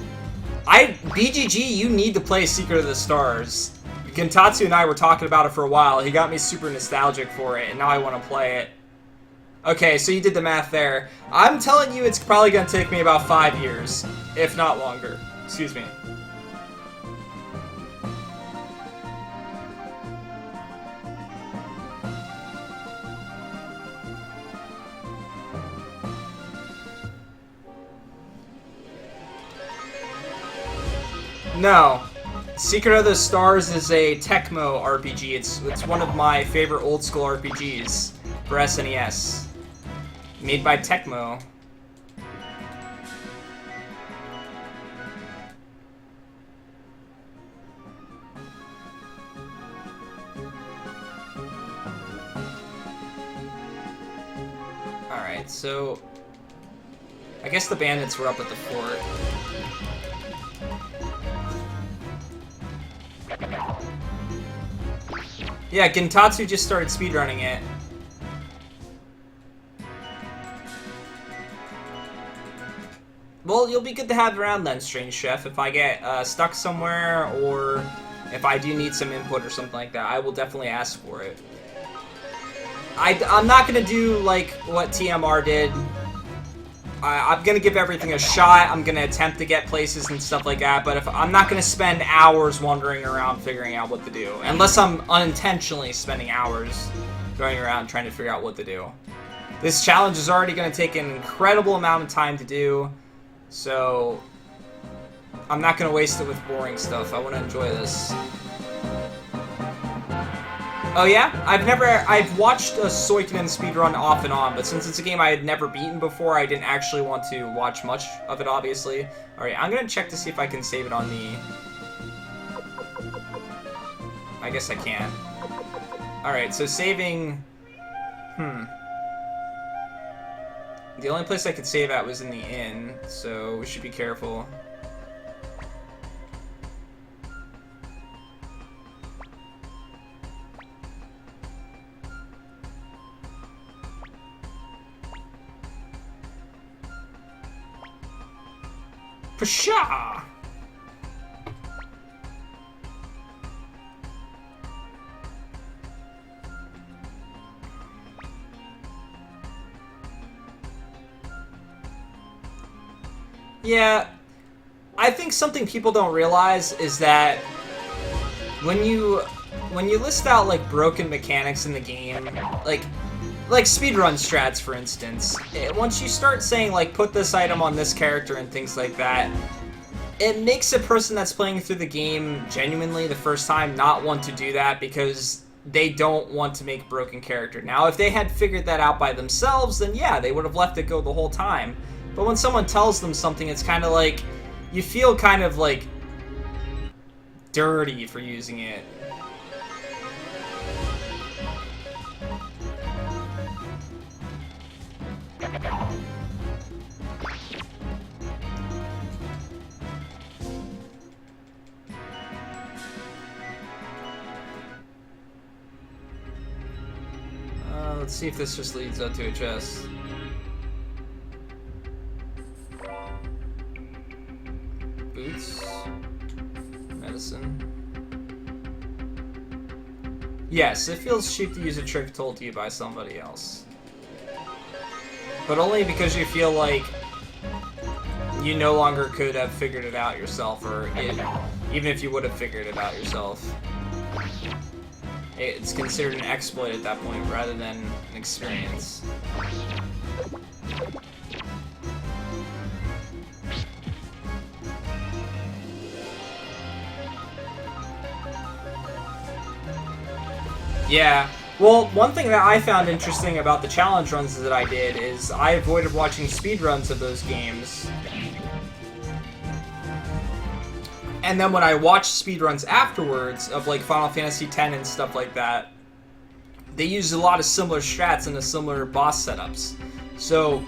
BGG, you need to play Secret of the Stars. Gentatsu and I were talking about it for a while. He got me super nostalgic for it, and now I want to play it. Okay, so you did the math there. I'm telling you it's probably going to take me about 5 years, if not longer. Excuse me. No. Secret of the Stars is a Tecmo RPG. It's one of my favorite old school RPGs for SNES. Made by Tecmo. Alright, so... I guess the bandits were up at the fort. Yeah, Gentatsu just started speedrunning it. Well, you'll be good to have around then, Strange Chef. If I get stuck somewhere, or if I do need some input or something like that, I will definitely ask for it. I'm not going to do, like, what TMR did. I'm going to give everything a shot. I'm going to attempt to get places and stuff like that, but I'm not going to spend hours wandering around figuring out what to do. Unless I'm unintentionally spending hours going around trying to figure out what to do. This challenge is already going to take an incredible amount of time to do, so I'm not going to waste it with boring stuff. I want to enjoy this. Oh yeah? I've watched a Suikoden speedrun off and on, but since it's a game I had never beaten before, I didn't actually want to watch much of it, obviously. Alright, I'm gonna check to see if I can save it on the... I guess I can. Alright, so saving... The only place I could save at was in the inn, so we should be careful. Pshaw! Yeah, I think something people don't realize is that when you list out like broken mechanics in the game, like speedrun strats, for instance, once you start saying, like, put this item on this character and things like that, it makes a person that's playing through the game genuinely the first time not want to do that because they don't want to make broken character. Now, if they had figured that out by themselves, then yeah, they would have left it go the whole time. But when someone tells them something, it's kind of like, you feel kind of, like, dirty for using it. Let's see if this just leads up to a chest. Boots. Medicine. Yes, it feels cheap to use a trick told to you by somebody else. But only because you feel like you no longer could have figured it out yourself, or even if you would have figured it out yourself. It's considered an exploit at that point rather than an experience. Yeah. Well, one thing that I found interesting about the challenge runs that I did is I avoided watching speedruns of those games. And then when I watched speedruns afterwards of like Final Fantasy X and stuff like that, they used a lot of similar strats and the similar boss setups. So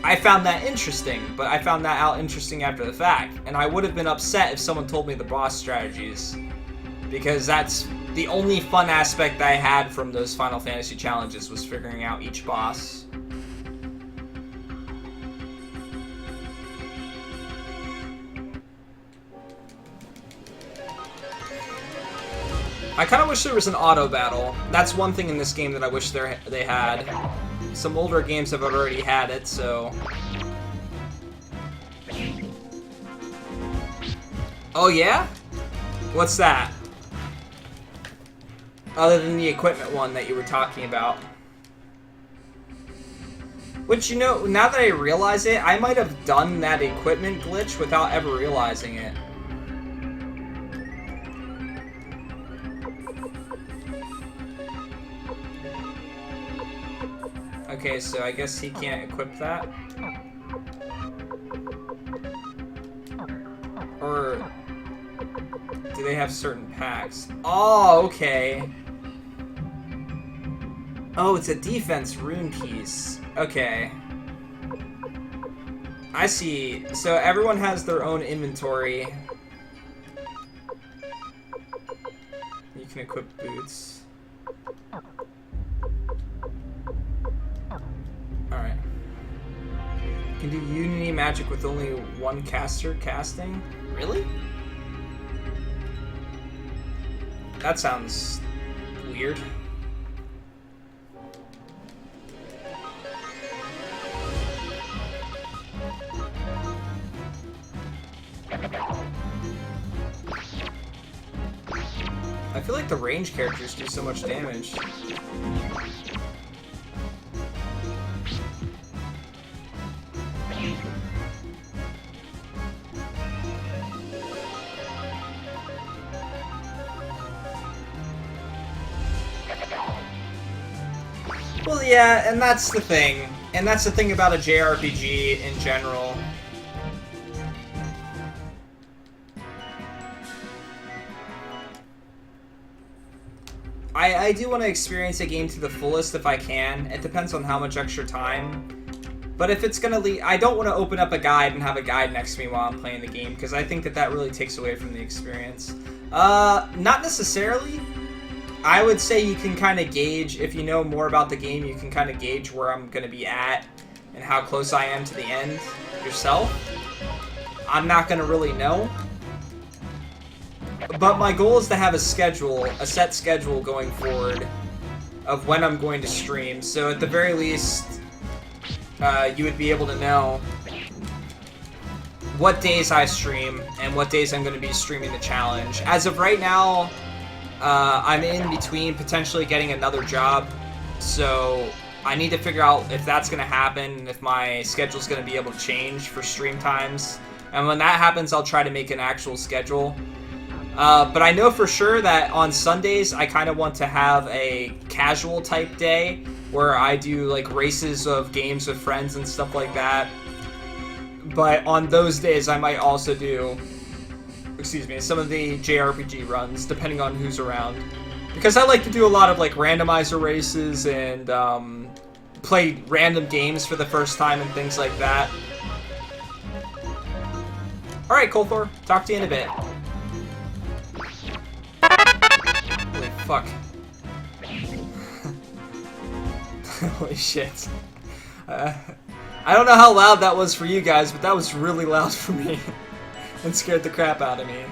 I found that interesting, but I found that out interesting after the fact. And I would have been upset if someone told me the boss strategies, because that's the only fun aspect I had from those Final Fantasy challenges was figuring out each boss. I kind of wish there was an auto battle. That's one thing in this game that I wish they had. Some older games have already had it, so... Oh yeah? What's that? Other than the equipment one that you were talking about. Which, you know, now that I realize it, I might have done that equipment glitch without ever realizing it. Okay, so I guess he can't equip that. Or do they have certain packs? Oh, okay. Oh, it's a defense rune piece. Okay. I see. So everyone has their own inventory. You can equip boots. Alright. You can do Unity magic with only one caster casting? Really? That sounds weird. I feel like the range characters do so much damage. Well, yeah, and that's the thing. And that's the thing about a JRPG in general. I do want to experience a game to the fullest if I can. It depends on how much extra time. But if it's going to lead... I don't want to open up a guide and have a guide next to me while I'm playing the game, because I think that that really takes away from the experience. Not necessarily. I would say you can kind of gauge, if you know more about the game, you can kind of gauge where I'm going to be at and how close I am to the end yourself. I'm not going to really know. But my goal is to have a schedule, a set schedule going forward of when I'm going to stream. So at the very least, you would be able to know what days I stream and what days I'm going to be streaming the challenge. As of right now, I'm in between potentially getting another job, so I need to figure out if that's going to happen and if my schedule's going to be able to change for stream times. And when that happens, I'll try to make an actual schedule. But I know for sure that on Sundays, I kind of want to have a casual type day where I do like races of games with friends and stuff like that. But on those days, I might also do, excuse me, some of the JRPG runs, depending on who's around. Because I like to do a lot of like randomizer races and play random games for the first time and things like that. Alright, Kolthor, talk to you in a bit. Holy fuck. Holy shit. I don't know how loud that was for you guys, but that was really loud for me. And scared the crap out of me.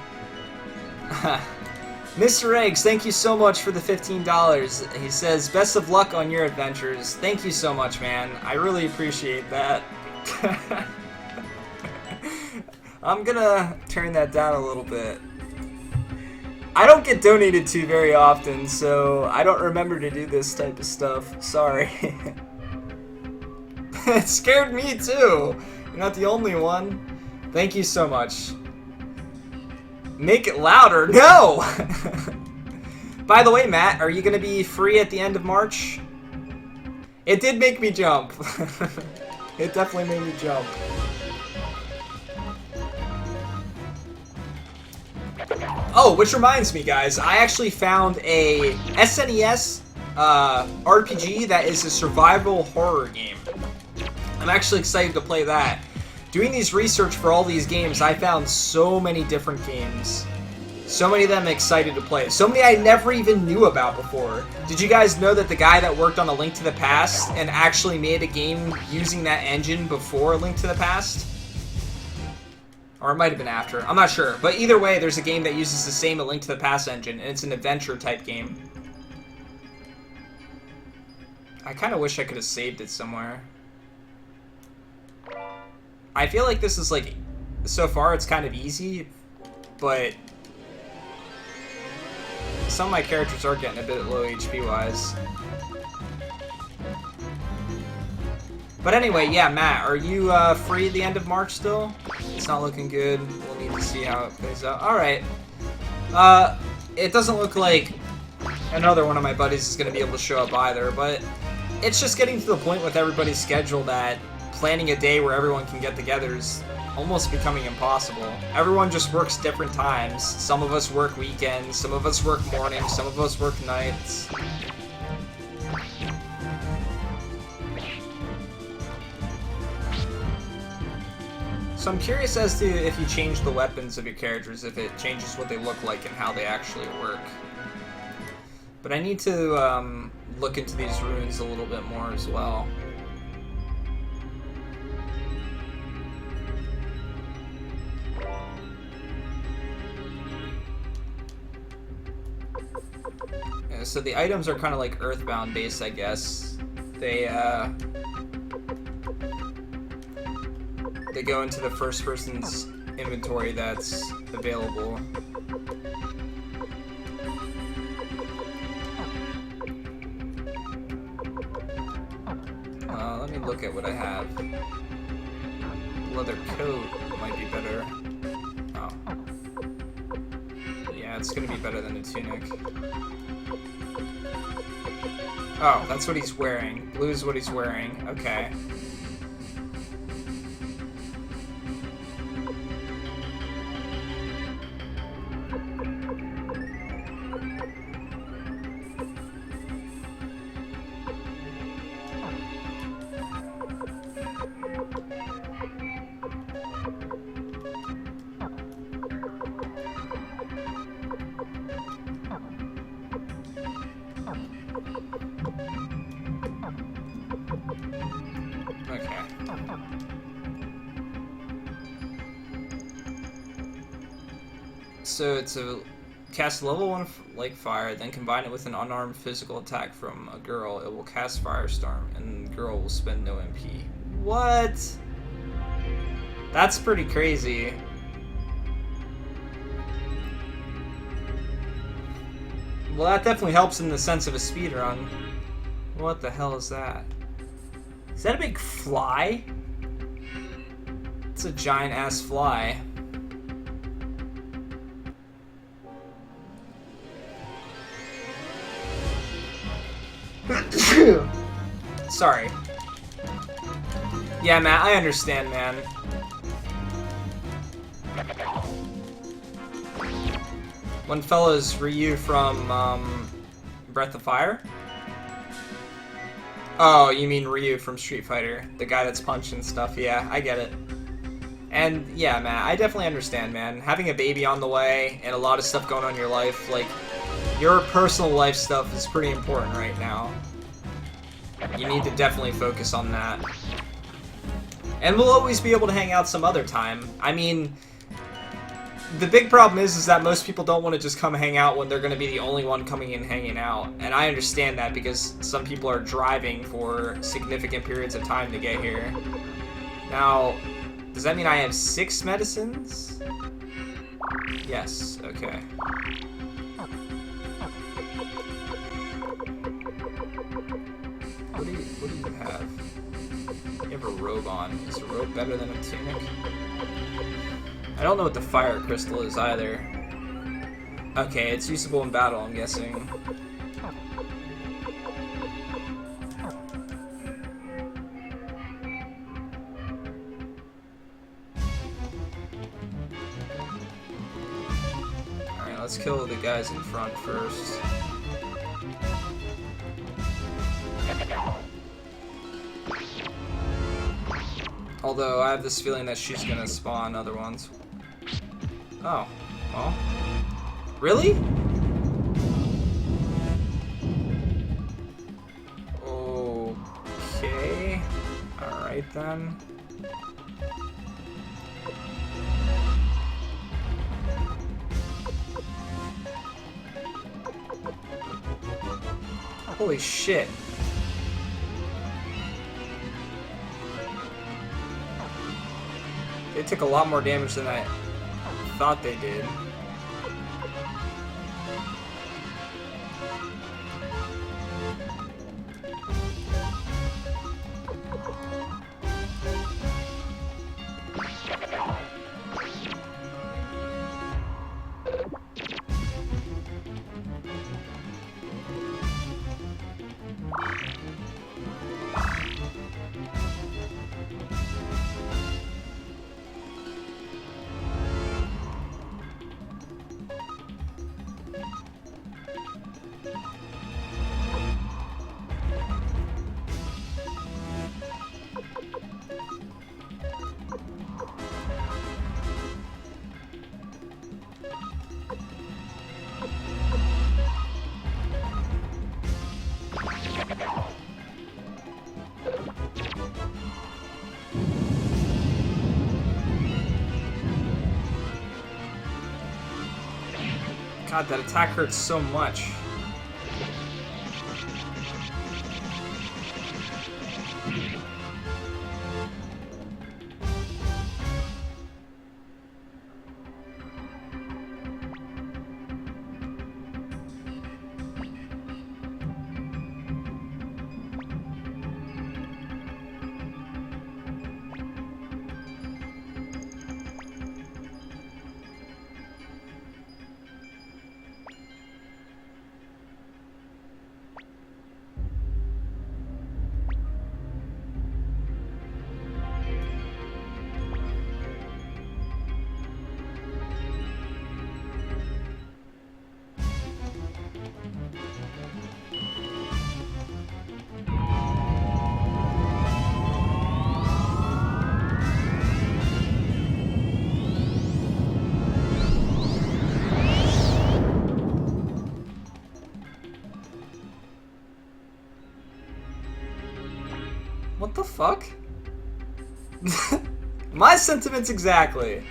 Mr. Eggs, thank you so much for the $15. He says, best of luck on your adventures. Thank you so much, man. I really appreciate that. I'm gonna turn that down a little bit. I don't get donated to very often, so I don't remember to do this type of stuff. Sorry. It scared me too. You're not the only one. Thank you so much. Make it louder. No! By the way, Matt, are you going to be free at the end of March? It did make me jump. It definitely made me jump. Oh, which reminds me, guys, I actually found a SNES RPG that is a survival horror game. I'm actually excited to play that. Doing these research for all these games, I found so many different games. So many of them I'm excited to play. So many I never even knew about before. Did you guys know that the guy that worked on A Link to the Past and actually made a game using that engine before A Link to the Past? Or it might have been after. I'm not sure. But either way, there's a game that uses the same A Link to the Past engine, and it's an adventure type game. I kind of wish I could have saved it somewhere. I feel like this is like, so far it's kind of easy, but some of my characters are getting a bit low HP wise. But anyway, yeah, Matt, are you free at the end of March still? It's not looking good. We'll need to see how it plays out. Alright. It doesn't look like another one of my buddies is going to be able to show up either, but it's just getting to the point with everybody's schedule that planning a day where everyone can get together is almost becoming impossible. Everyone just works different times. Some of us work weekends, some of us work mornings, some of us work nights. So I'm curious as to if you change the weapons of your characters, if it changes what they look like and how they actually work. But I need to look into these runes a little bit more as well. Yeah, so the items are kind of like Earthbound based, I guess. They go into the first person's inventory that's available. Let me look at what I have. Leather coat might be better. Oh. Yeah, it's gonna be better than a tunic. Oh, that's what he's wearing. Blue is what he's wearing. Okay. So it's a cast level 1 like fire, then combine it with an unarmed physical attack from a girl. It will cast Firestorm, and the girl will spend no MP. What? That's pretty crazy. Well, that definitely helps in the sense of a speedrun. What the hell is that? Is that a big fly? It's a giant ass fly. Sorry. Yeah, Matt, I understand, man. One fella's Ryu from, Breath of Fire? Oh, you mean Ryu from Street Fighter. The guy that's punching stuff. Yeah, I get it. And, yeah, Matt, I definitely understand, man. Having a baby on the way and a lot of stuff going on in your life, like, your personal life stuff is pretty important right now. You need to definitely focus on that. And we'll always be able to hang out some other time. I mean, the big problem is that most people don't want to just come hang out when they're going to be the only one coming in hanging out. And I understand that because some people are driving for significant periods of time to get here. Now, does that mean I have 6 medicines? Yes, okay. What do you have? You have a robe on. Is a robe better than a tunic? I don't know what the fire crystal is either. Okay, it's usable in battle, I'm guessing. Alright, let's kill the guys in front first. Although, I have this feeling that she's gonna spawn other ones. Oh. Well. Really? Okay. Alright then. Holy shit. They took a lot more damage than I thought they did. God, that attack hurts so much. What the fuck? My sentiments exactly.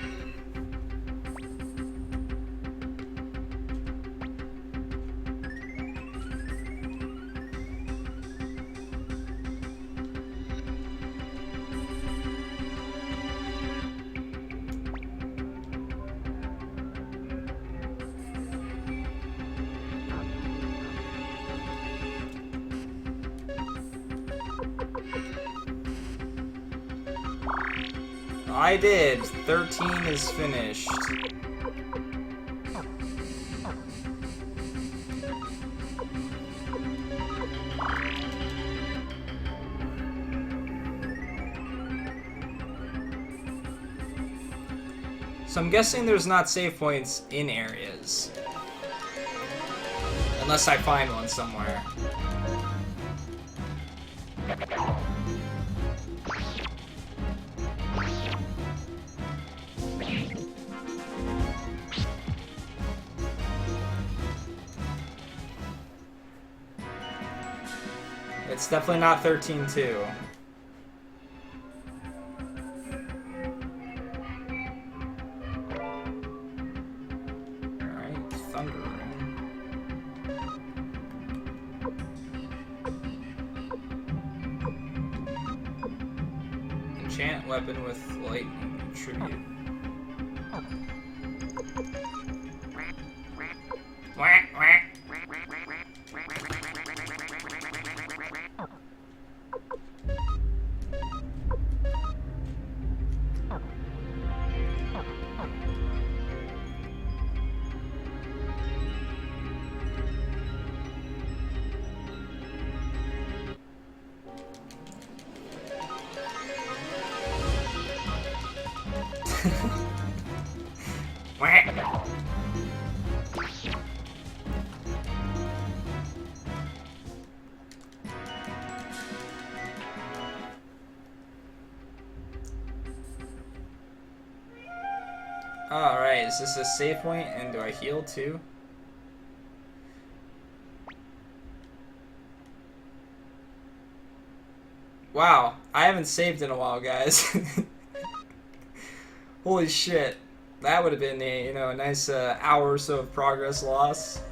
I did. 13 is finished. So I'm guessing there's not save points in areas. Unless I find one somewhere. It's definitely not 13-2. Thunder Ring. Enchant weapon with lightning tribute. Whack, whack. Alright, is this a save point, and do I heal too? Wow, I haven't saved in a while, guys. Holy shit. That would have been a, a nice hour or so of progress loss.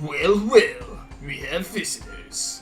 Well, well, we have visitors.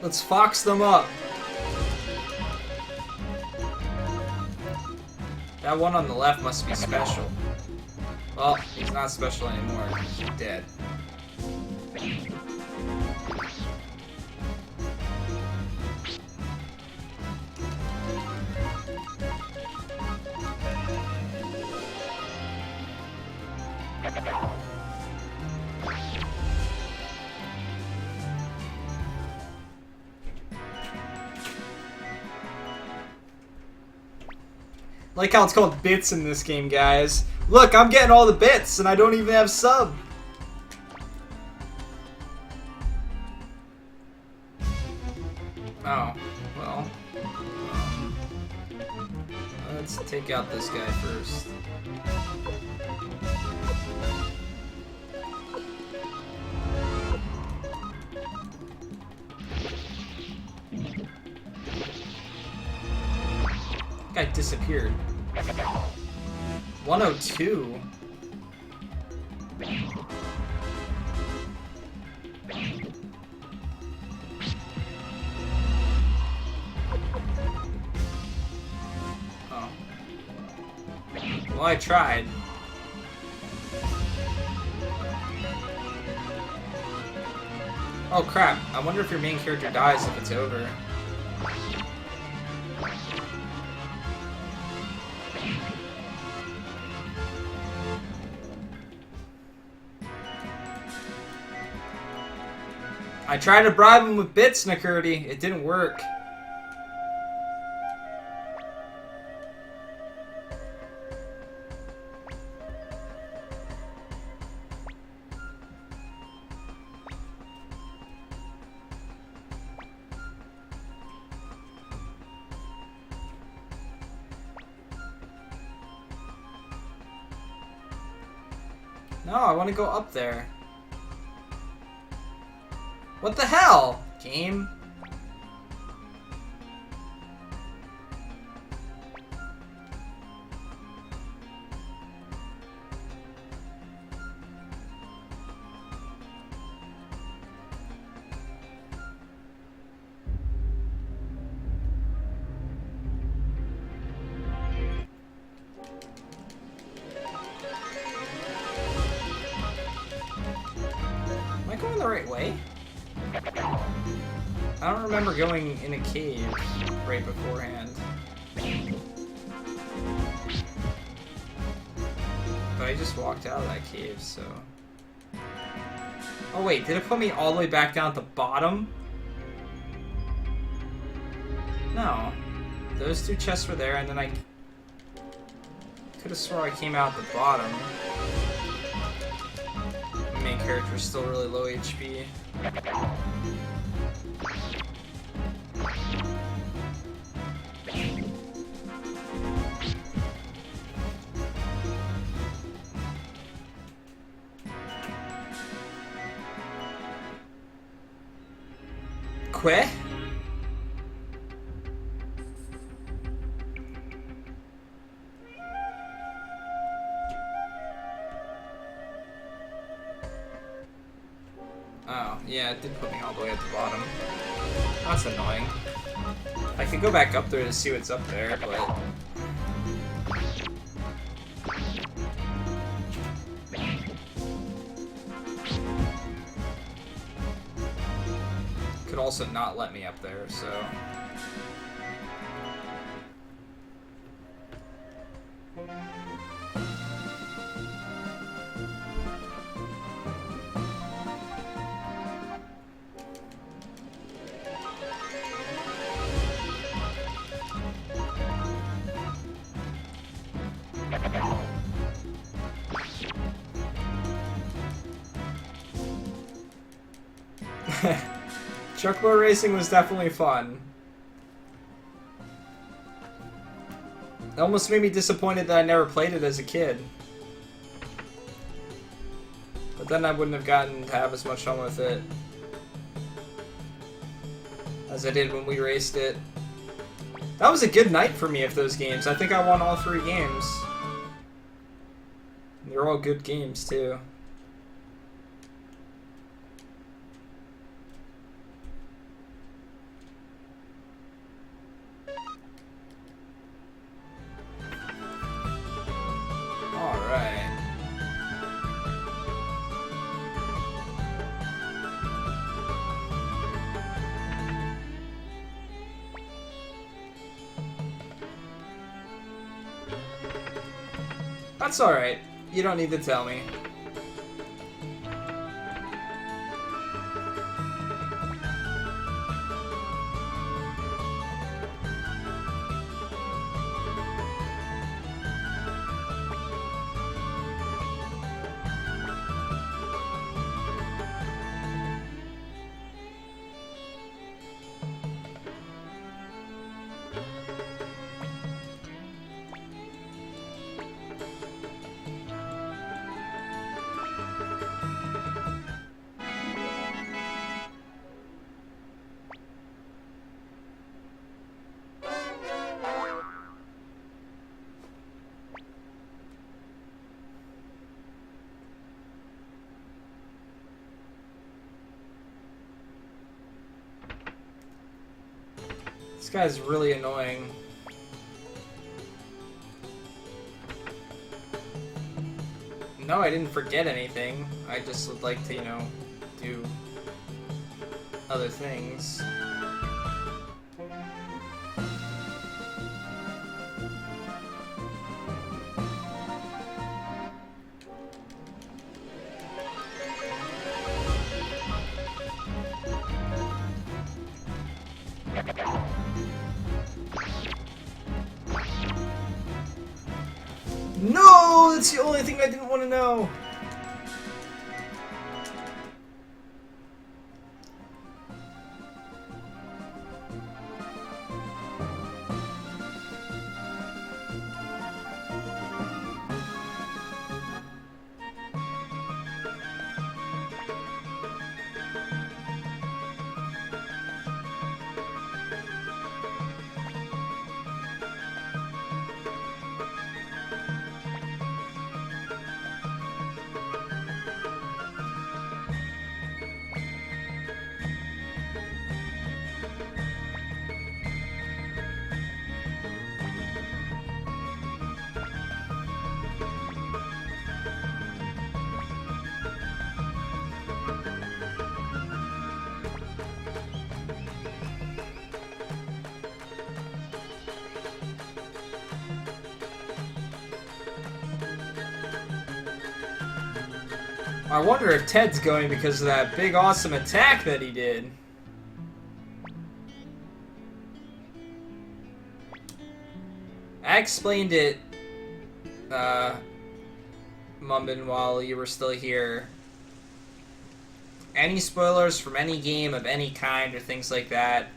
Let's fox them up. That one on the left must be special. Well, he's not special anymore. He's dead. Like how it's called bits in this game, guys. Look, I'm getting all the bits, and I don't even have sub. Oh, well. Let's take out this guy first. Guy disappeared. 102. Oh. Well, I tried. Oh crap, I wonder if your main character dies if it's over. I tried to bribe him with bits, Nakurti. It didn't work. No, I want to go up there. What the hell, game? Am I going the right way? I don't remember going in a cave right beforehand. But I just walked out of that cave, so... Oh wait, did it put me all the way back down at the bottom? No. Those two chests were there, and then I... could have swore I came out at the bottom. The main character's still really low HP. Que? Oh, yeah, it did put me all the way at the bottom. That's annoying. I could go back up there to see what's up there, but... could also not let me up there, so... Chocobo racing was definitely fun. It almost made me disappointed that I never played it as a kid. But then I wouldn't have gotten to have as much fun with it as I did when we raced it. That was a good night for me of those games. I think I won all 3 games. They're all good games, too. That's alright. You don't need to tell me. This guy's really annoying. No, I didn't forget anything. I just would like to, you know, do other things. No! That's the only thing I didn't want to know! I wonder if Ted's going because of that big awesome attack that he did. I explained it, Mumbin, while you were still here. Any spoilers from any game of any kind or things like that,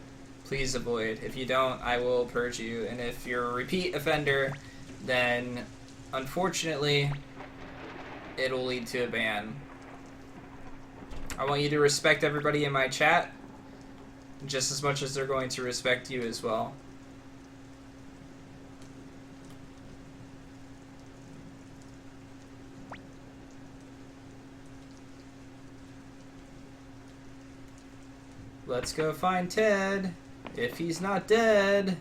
please avoid. If you don't, I will purge you. And if you're a repeat offender, then unfortunately, it'll lead to a ban. I want you to respect everybody in my chat just as much as they're going to respect you as well. Let's go find Ted, if he's not dead.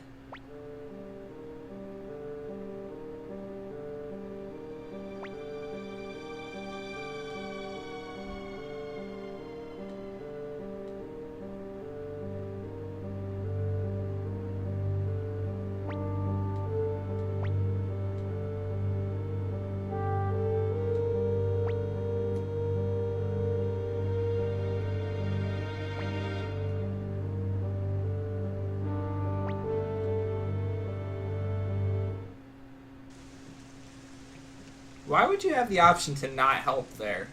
Why would you have the option to not help there?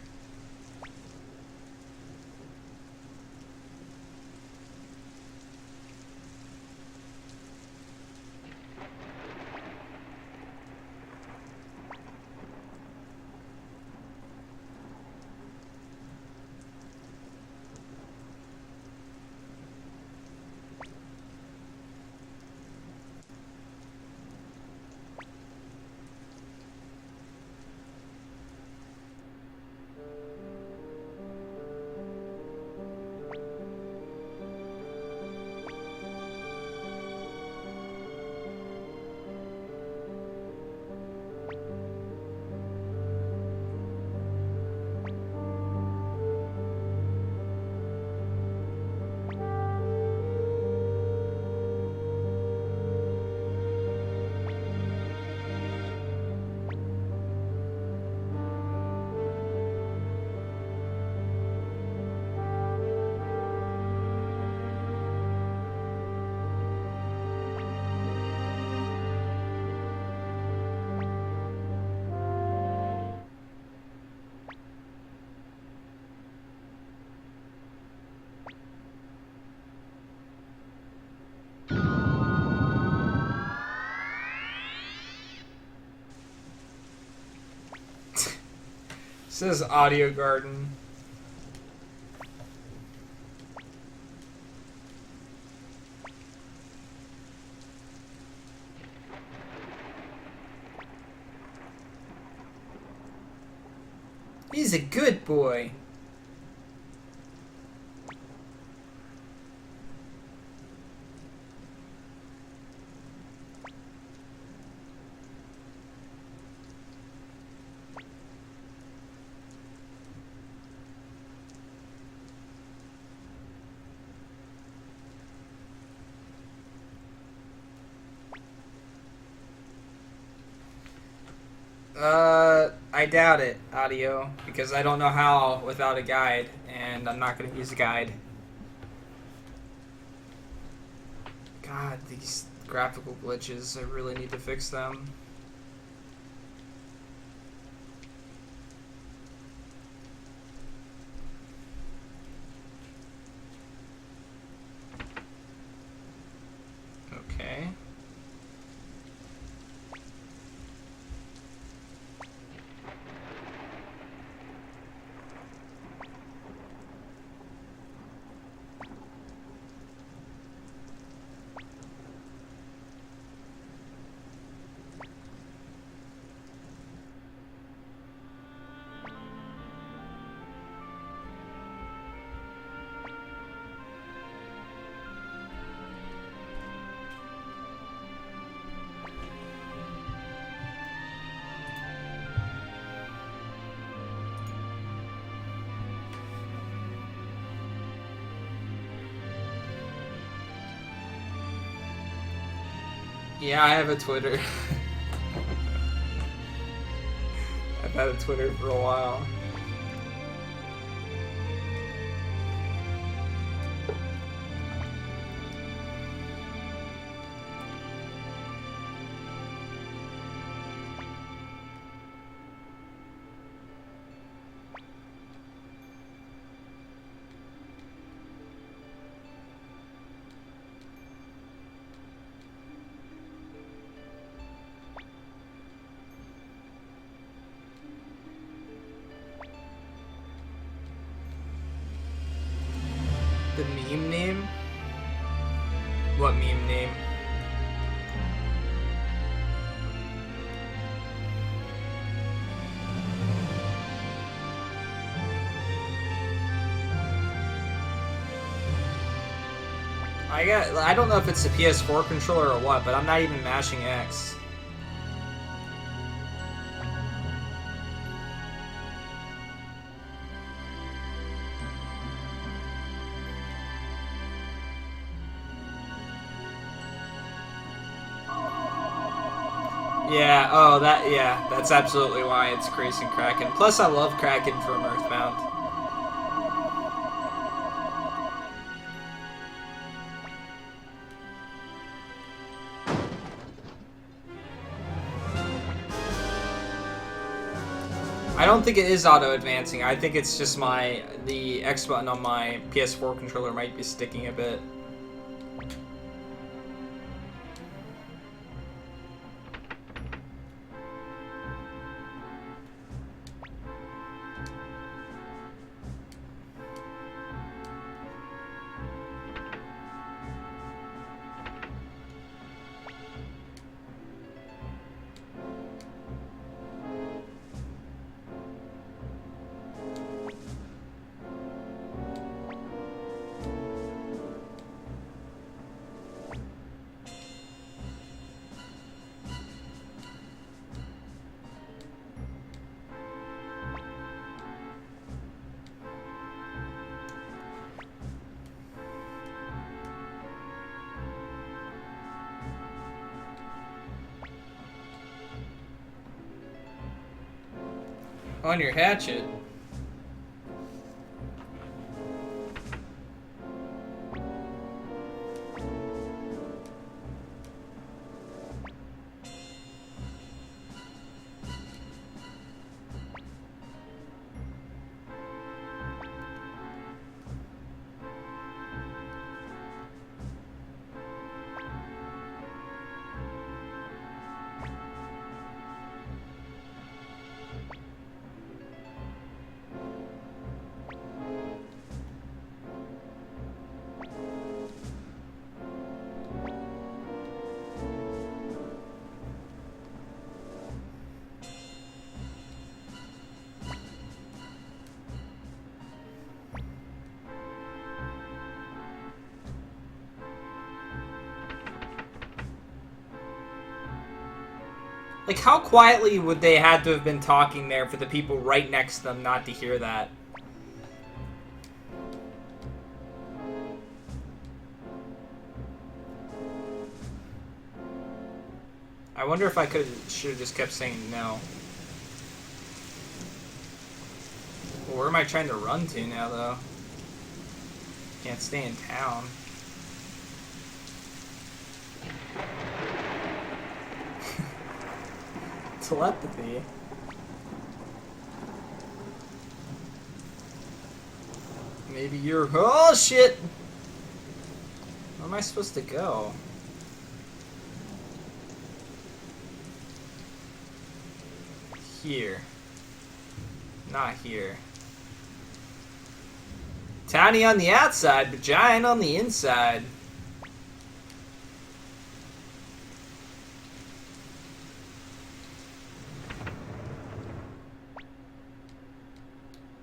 Says Audio Garden. He's a good boy. I doubt it, Audio, because I don't know how without a guide, and I'm not going to use a guide. God, these graphical glitches, I really need to fix them. Okay. Yeah, I have a Twitter. I've had a Twitter for a while. I don't know if it's a PS4 controller or what, but I'm not even mashing X. Yeah, that's absolutely why it's Krasen Kraken. Plus, I love Kraken from Earthbound. I don't think it is auto-advancing. I think it's just the X button on my PS4 controller might be sticking a bit. On your hatchet. Like, how quietly would they had to have been talking there for the people right next to them not to hear that? I wonder if I should have just kept saying no. Well, where am I trying to run to now, though? Can't stay in town. Telepathy. Maybe you're... Oh, shit! Where am I supposed to go? Here. Not here. Tiny on the outside, but giant on the inside.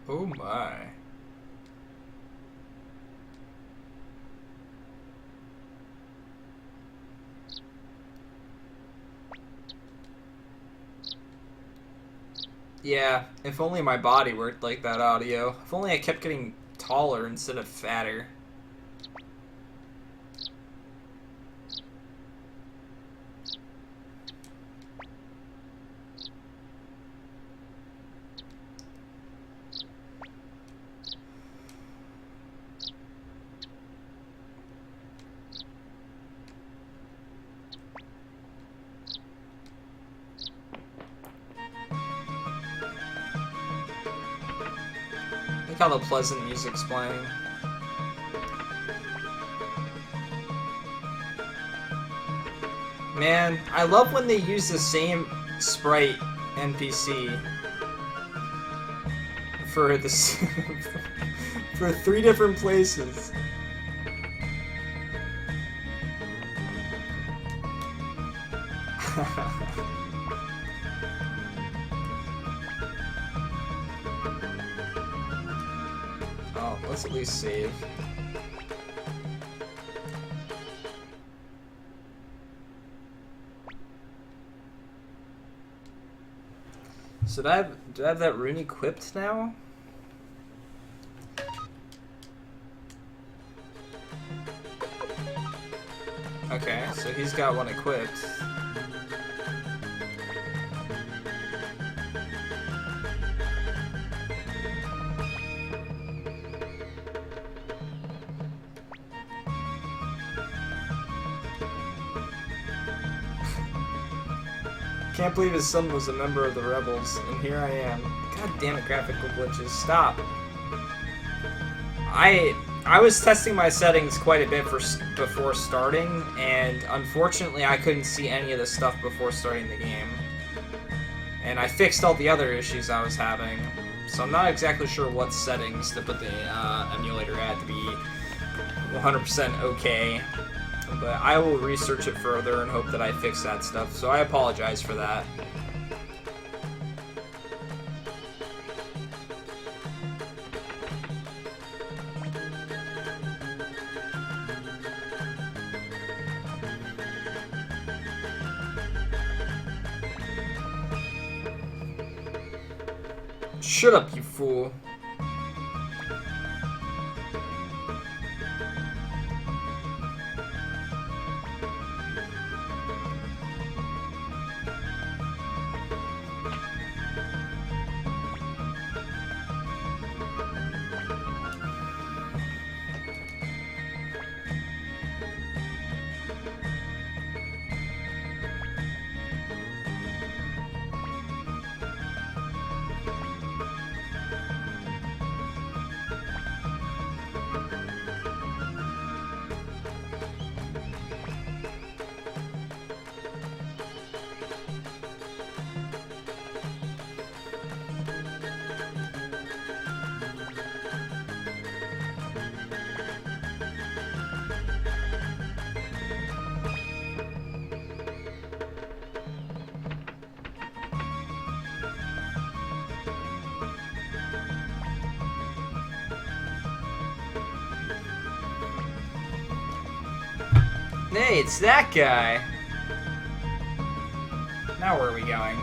Oh my. Yeah, if only my body worked like that audio. If only I kept getting taller instead of fatter. Look how the pleasant music's playing. Man, I love when they use the same sprite NPC for this for 3 different places. Oh, let's at least save. So do I have that rune equipped now? Okay, so he's got one equipped. Can't believe his son was a member of the rebels, and here I am. God damn it, graphical glitches. Stop. I was testing my settings quite a bit before starting, and unfortunately I couldn't see any of the stuff before starting the game. And I fixed all the other issues I was having, so I'm not exactly sure what settings to put the emulator at to be 100% okay. But I will research it further and hope that I fix that stuff, so I apologize for that. Shut up, you fool. Hey, it's that guy. Now where are we going?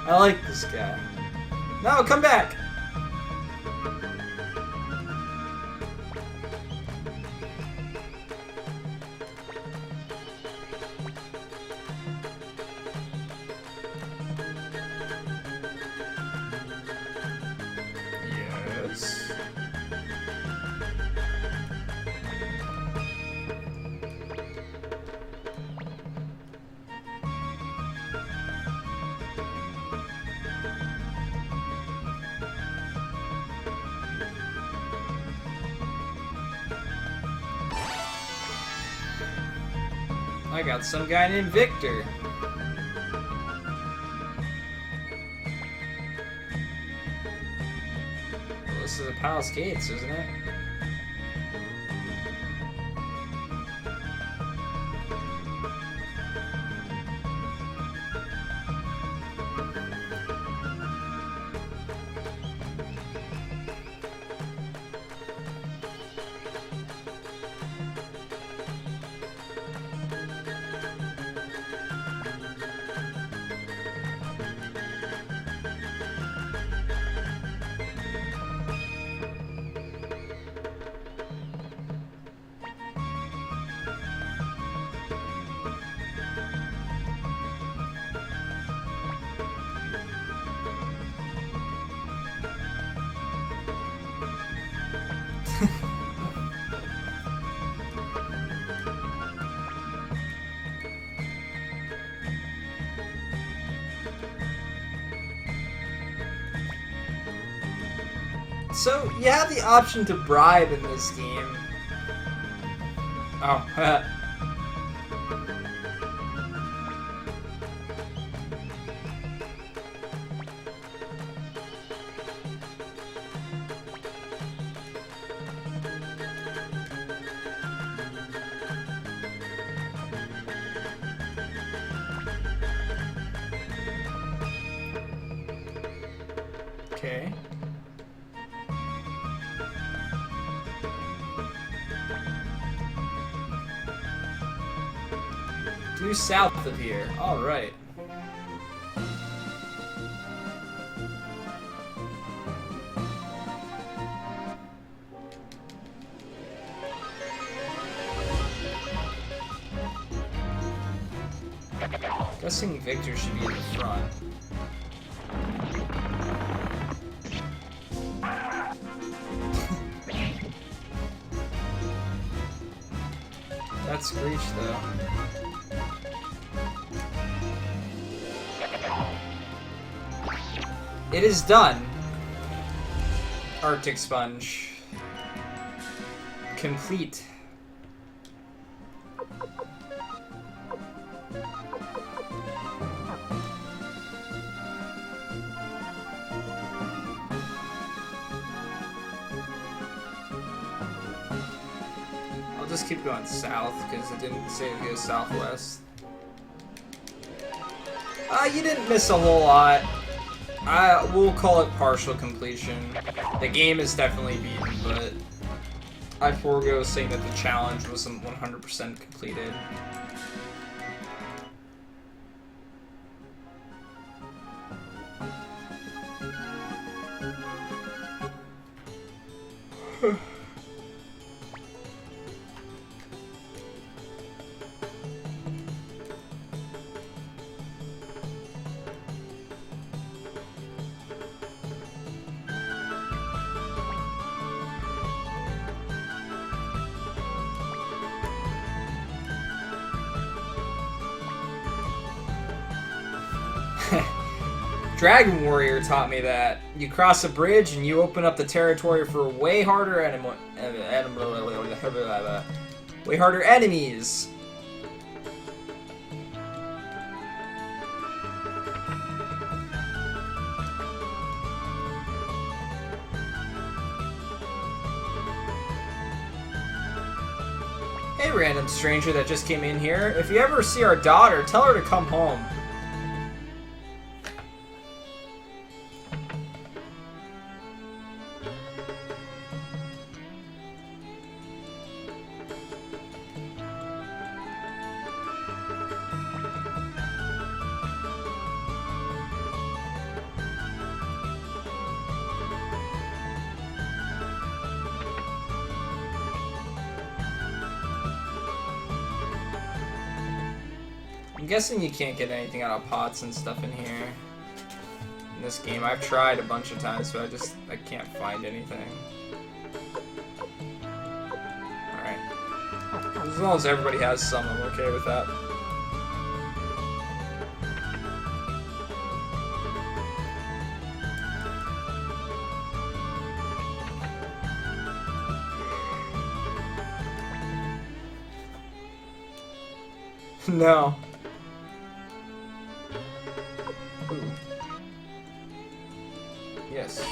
I like this guy. No, come back! Yes. I got some guy named Victor. Well, this is a Palace Gates, isn't it? So, you have the option to bribe in this game. Oh, okay. Due south of here. Alright. Guessing Victor should be in the front. That's Screech, though. It is done. Arctic Sponge. Complete. I'll just keep going south because it didn't say to go southwest. You didn't miss a whole lot. We'll call it partial completion. The game is definitely beaten, but I forego saying that the challenge wasn't 100% completed. Dragon Warrior taught me that. You cross a bridge and you open up the territory for way harder way harder enemies. Hey, random stranger that just came in here. If you ever see our daughter, tell her to come home. I'm guessing you can't get anything out of pots and stuff in here. In this game, I've tried a bunch of times, but I can't find anything. Alright. As long as everybody has some, I'm okay with that. No. Ooh. Yes.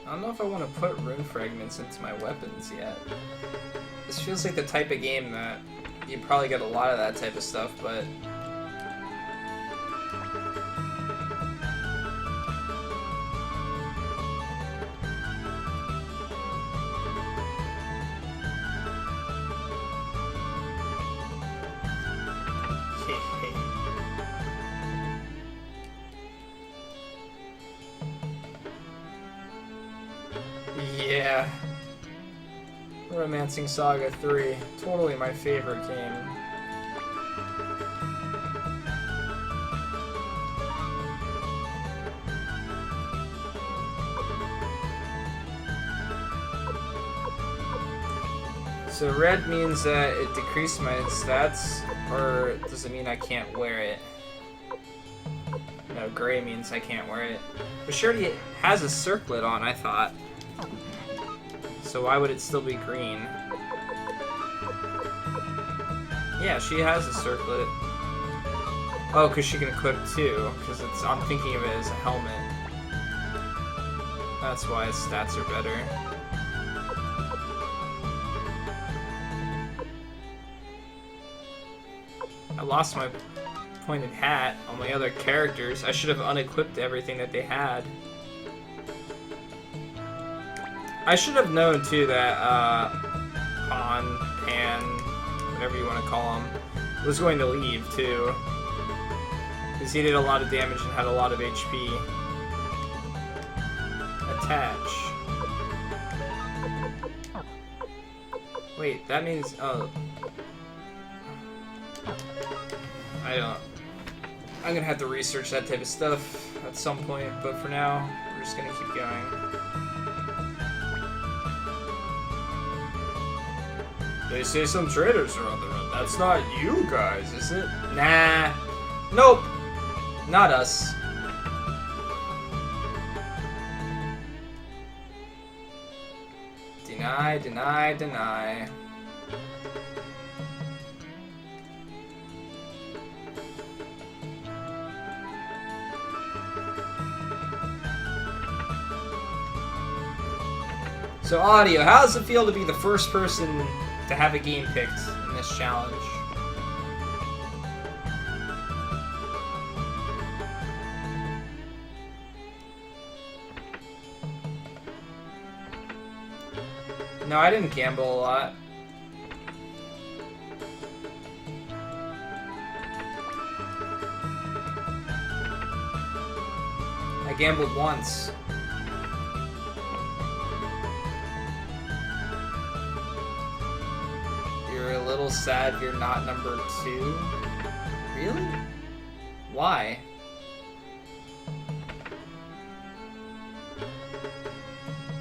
I don't know if I want to put rune fragments into my weapons yet. This feels like the type of game that you probably get a lot of that type of stuff, but yeah. Romancing Saga 3, totally my favorite game. So red means that it decreased my stats, or does it mean I can't wear it? No, gray means I can't wear it. But she already has a circlet on, I thought. So why would it still be green? Yeah, she has a circlet. Oh, because she can equip two. Because I'm thinking of it as a helmet. That's why his stats are better. I lost my pointed hat on my other characters. I should have unequipped everything that they had. I should have known too that Pan, whatever you want to call him, was going to leave too. Because he did a lot of damage and had a lot of HP. Attach. Wait, that means... oh. I'm gonna have to research that type of stuff at some point, but for now, we're just gonna keep going. They say some traitors are on the run. That's not you guys, is it? Nah. Nope. Not us. Deny, deny, deny. So, Audio, how does it feel to be the first person to have a game picked in this challenge? No, I didn't gamble a lot. I gambled once. You're a little sad you're not number 2? Really? Why?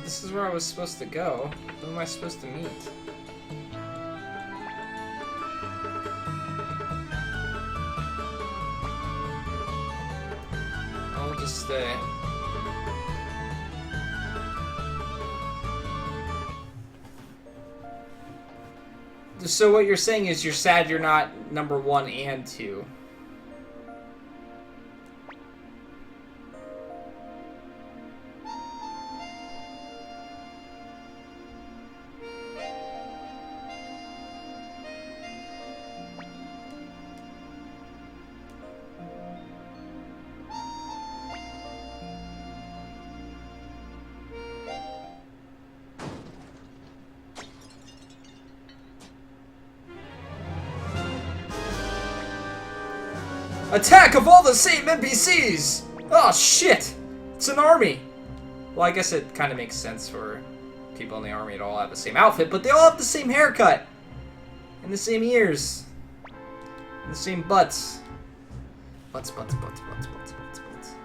This is where I was supposed to go. Who am I supposed to meet? I'll just stay. So what you're saying is you're sad you're not number 1 and 2. Attack of all the same NPCs! Oh shit! It's an army! Well, I guess it kind of makes sense for people in the army to all have the same outfit, but they all have the same haircut! And the same ears. And the same butts. Butts, butts, butts, butts, butts, butts, butts.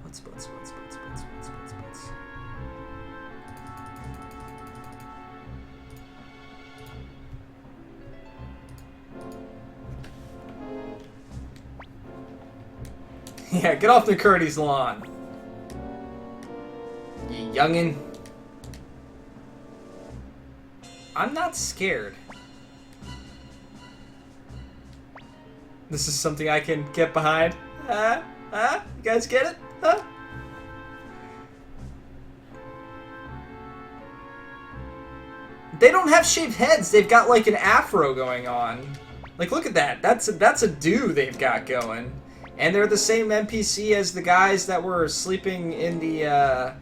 Butts, butts, butts, butts, butts, butts, butts, butts. Yeah, get off the Curdy's lawn. You youngin'. I'm not scared. This is something I can get behind. You guys get it? Huh? They don't have shaved heads. They've got like an afro going on. Like, look at that. That's a do they've got going. And they're the same NPC as the guys that were sleeping in the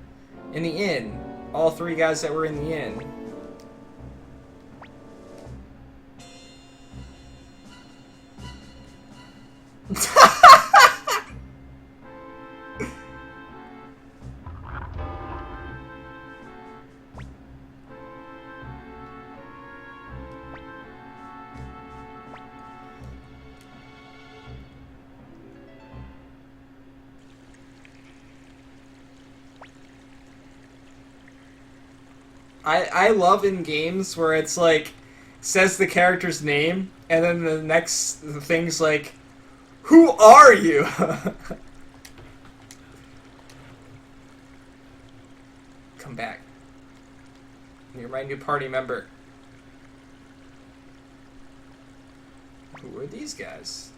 inn. All 3 guys that were in the inn. I love in games where it's like, says the character's name, and then the next thing's like, who are you? Come back. You're my new party member. Who are these guys?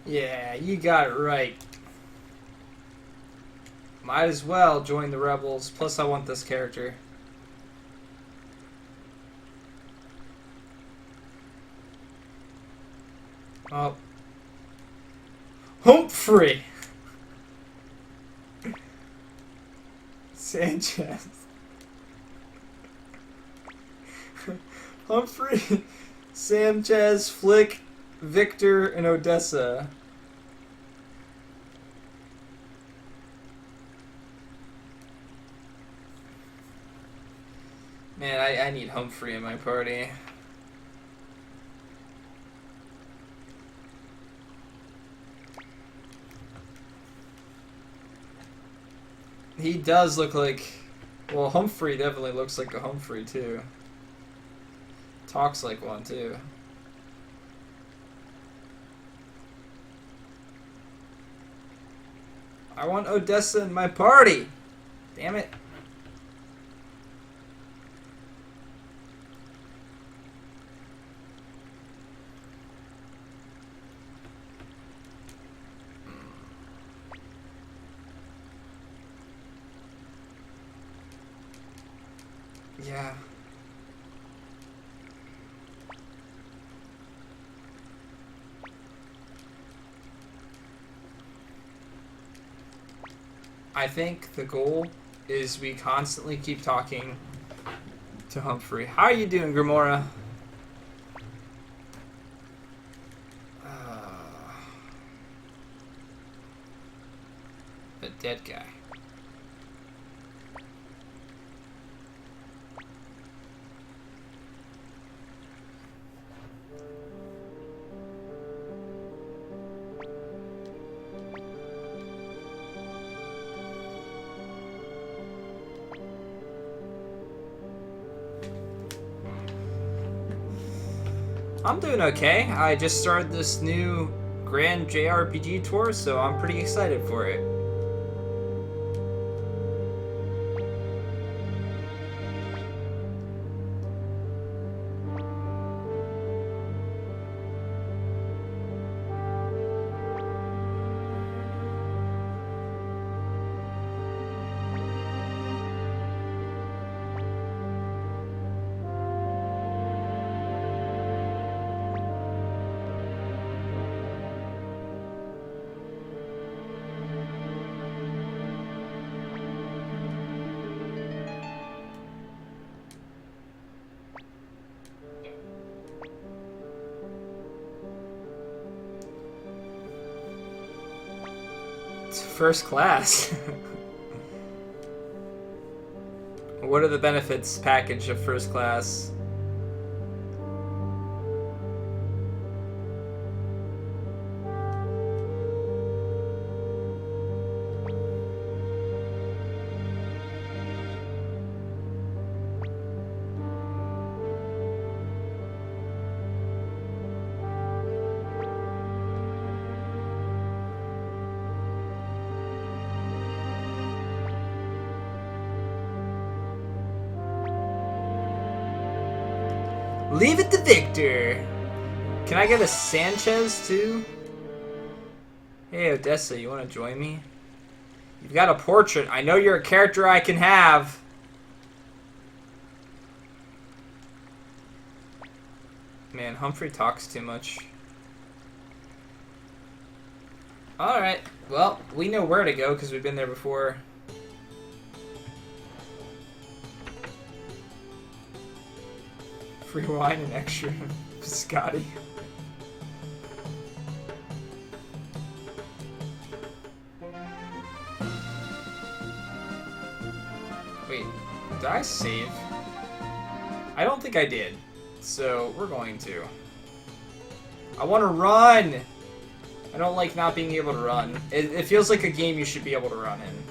Yeah, you got it right. Might as well join the rebels. Plus, I want this character. Oh. Humphrey! Sanchez. Humphrey, Sanchez, Flick, Victor, and Odessa. Man, I need Humphrey in my party. He does look like... Well, Humphrey definitely looks like a Humphrey, too. Talks like one, too. I want Odessa in my party! Damn it. Yeah. I think the goal is we constantly keep talking to Humphrey. How are you doing, Grimora? The dead guy. I'm doing okay. I just started this new Grand JRPG tour, so I'm pretty excited for it. First class. What are the benefits package of first class? Leave it to Victor. Can I get a Sanchez too? Hey Odessa, you want to join me? You've got a portrait. I know you're a character I can have. Man, Humphrey talks too much. Alright, well, we know where to go because we've been there before. Free wine and extra biscotti. Wait, did I save? I don't think I did. So, we're going to. I want to run! I don't like not being able to run. It feels like a game you should be able to run in.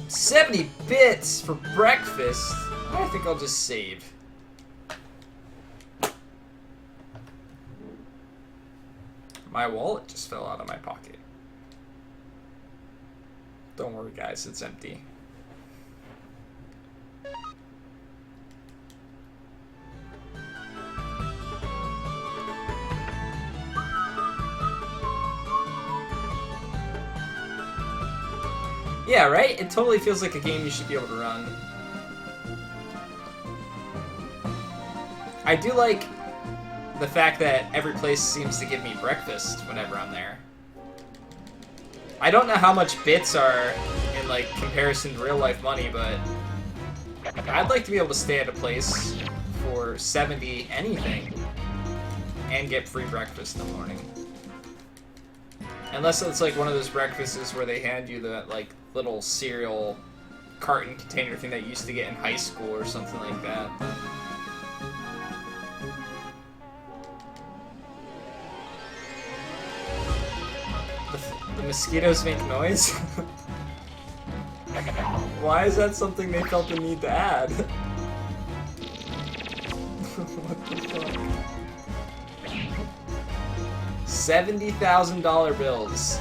70 bits for breakfast! I think I'll just save. My wallet just fell out of my pocket. Don't worry guys, it's empty. Yeah, right? It totally feels like a game you should be able to run. I do like the fact that every place seems to give me breakfast whenever I'm there. I don't know how much bits are in, like, comparison to real-life money, but I'd like to be able to stay at a place for 70 anything and get free breakfast in the morning. Unless it's like one of those breakfasts where they hand you the, like, little cereal carton container thing that you used to get in high school or something like that. The mosquitoes make noise? Why is that something they felt the need to add? What the fuck? $70,000 bills.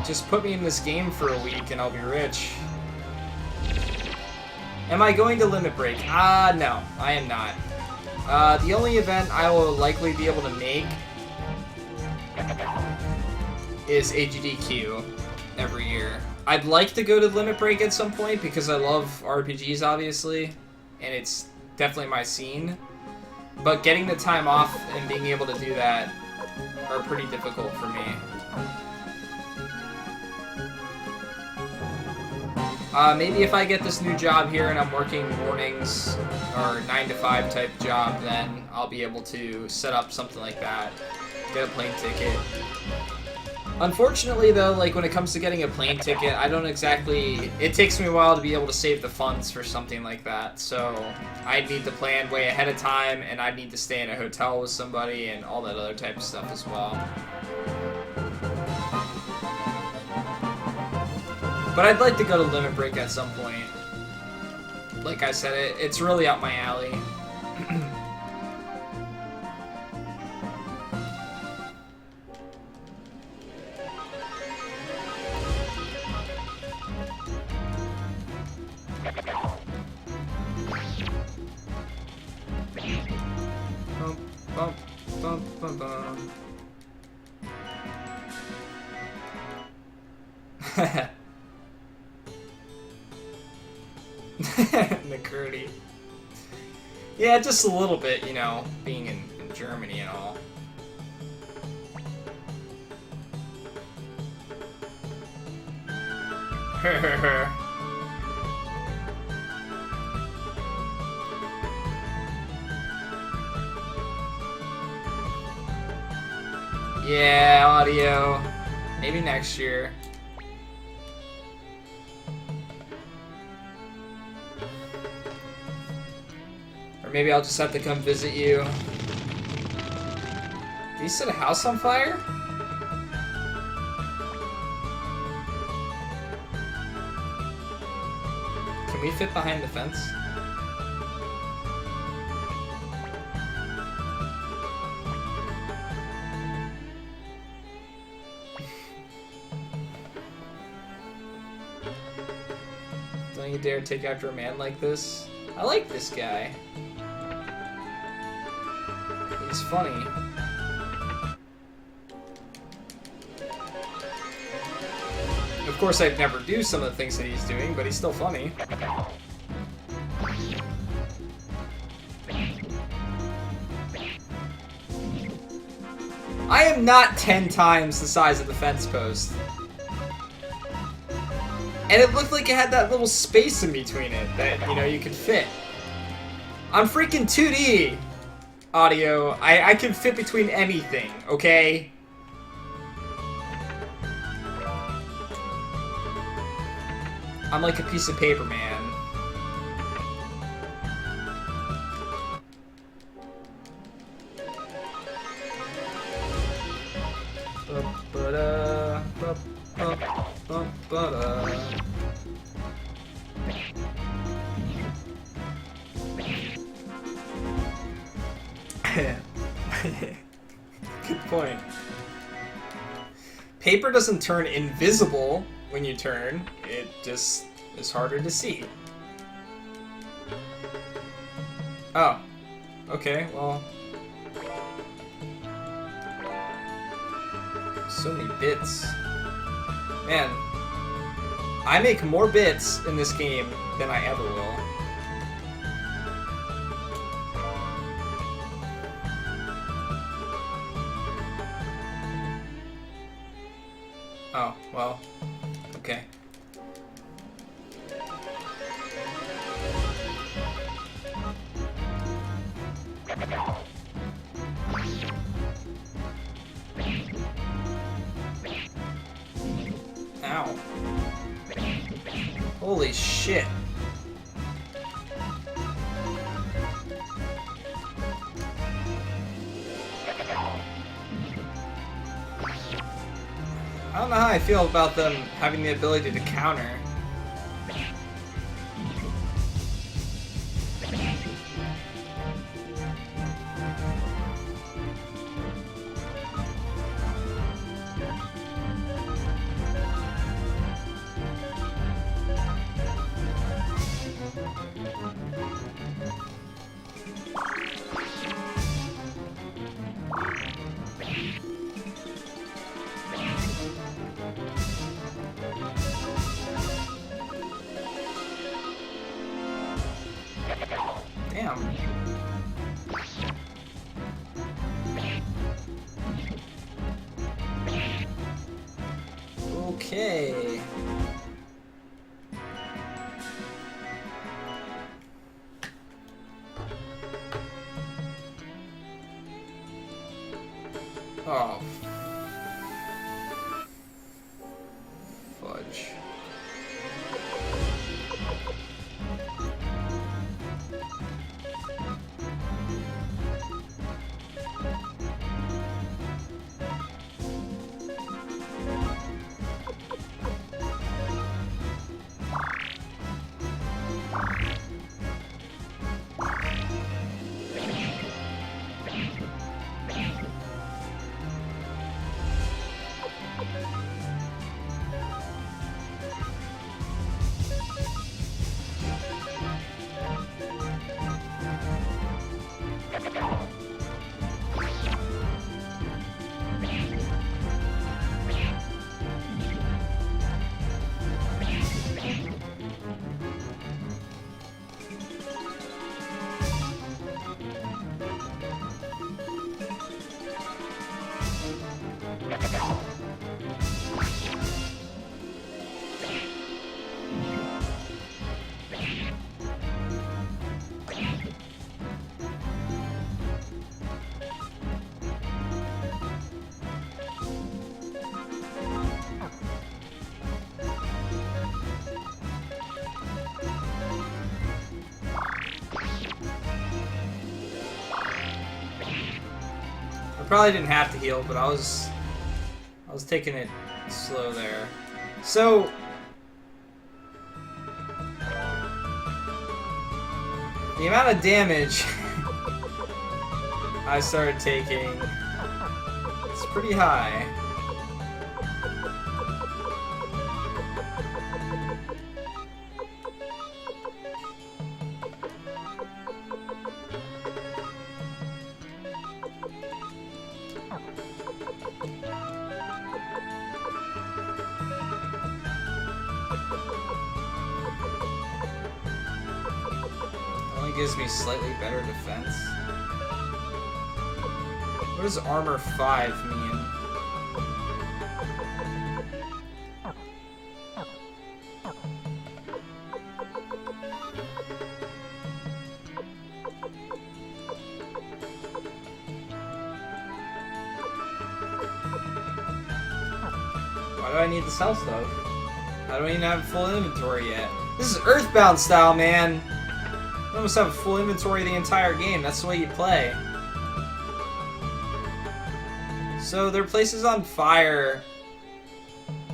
Just put me in this game for a week and I'll be rich. Am I going to Limit Break? No, I am not. The only event I will likely be able to make is AGDQ every year. I'd like to go to Limit Break at some point because I love RPGs, obviously, and it's definitely my scene. But getting the time off and being able to do that are pretty difficult for me. Maybe if I get this new job here and I'm working mornings or 9 to 5 type job, then I'll be able to set up something like that. Get a plane ticket. Unfortunately, though, like when it comes to getting a plane ticket, I don't exactly... It takes me a while to be able to save the funds for something like that. So I'd need to plan way ahead of time, and I'd need to stay in a hotel with somebody and all that other type of stuff as well. But I'd like to go to Limit Break at some point. Like I said, it's really up my alley. Bum, bum, bum, bum, bum. McCurdy. Yeah, just a little bit, you know, being in Germany and all. Yeah, audio. Maybe next year. Or maybe I'll just have to come visit you. Did you set a house on fire? Can we fit behind the fence? Don't you dare take after a man like this. I like this guy. He's funny. Of course, I'd never do some of the things that he's doing, but he's still funny. I am not 10 times the size of the fence post. And it looked like it had that little space in between it that, you know, you could fit. I'm freaking 2D audio. I can fit between anything, okay? I'm like a piece of paper, man. Good point. Paper doesn't turn invisible when you turn. It just is harder to see. Oh. Okay, well. So many bits. Man, I make more bits in this game than I ever will. Oh, well, okay. Ow. Holy shit. I don't know how I feel about them having the ability to counter. Damn. Okay. Oh. Fudge. I probably didn't have to heal, but I was taking it slow there. So the amount of damage I started taking is pretty high. Gives me slightly better defense. What does armor 5 mean? Why do I need this health stuff? I don't even have full inventory yet. This is Earthbound style, man! You almost have a full inventory the entire game. That's the way you play. So their place is on fire.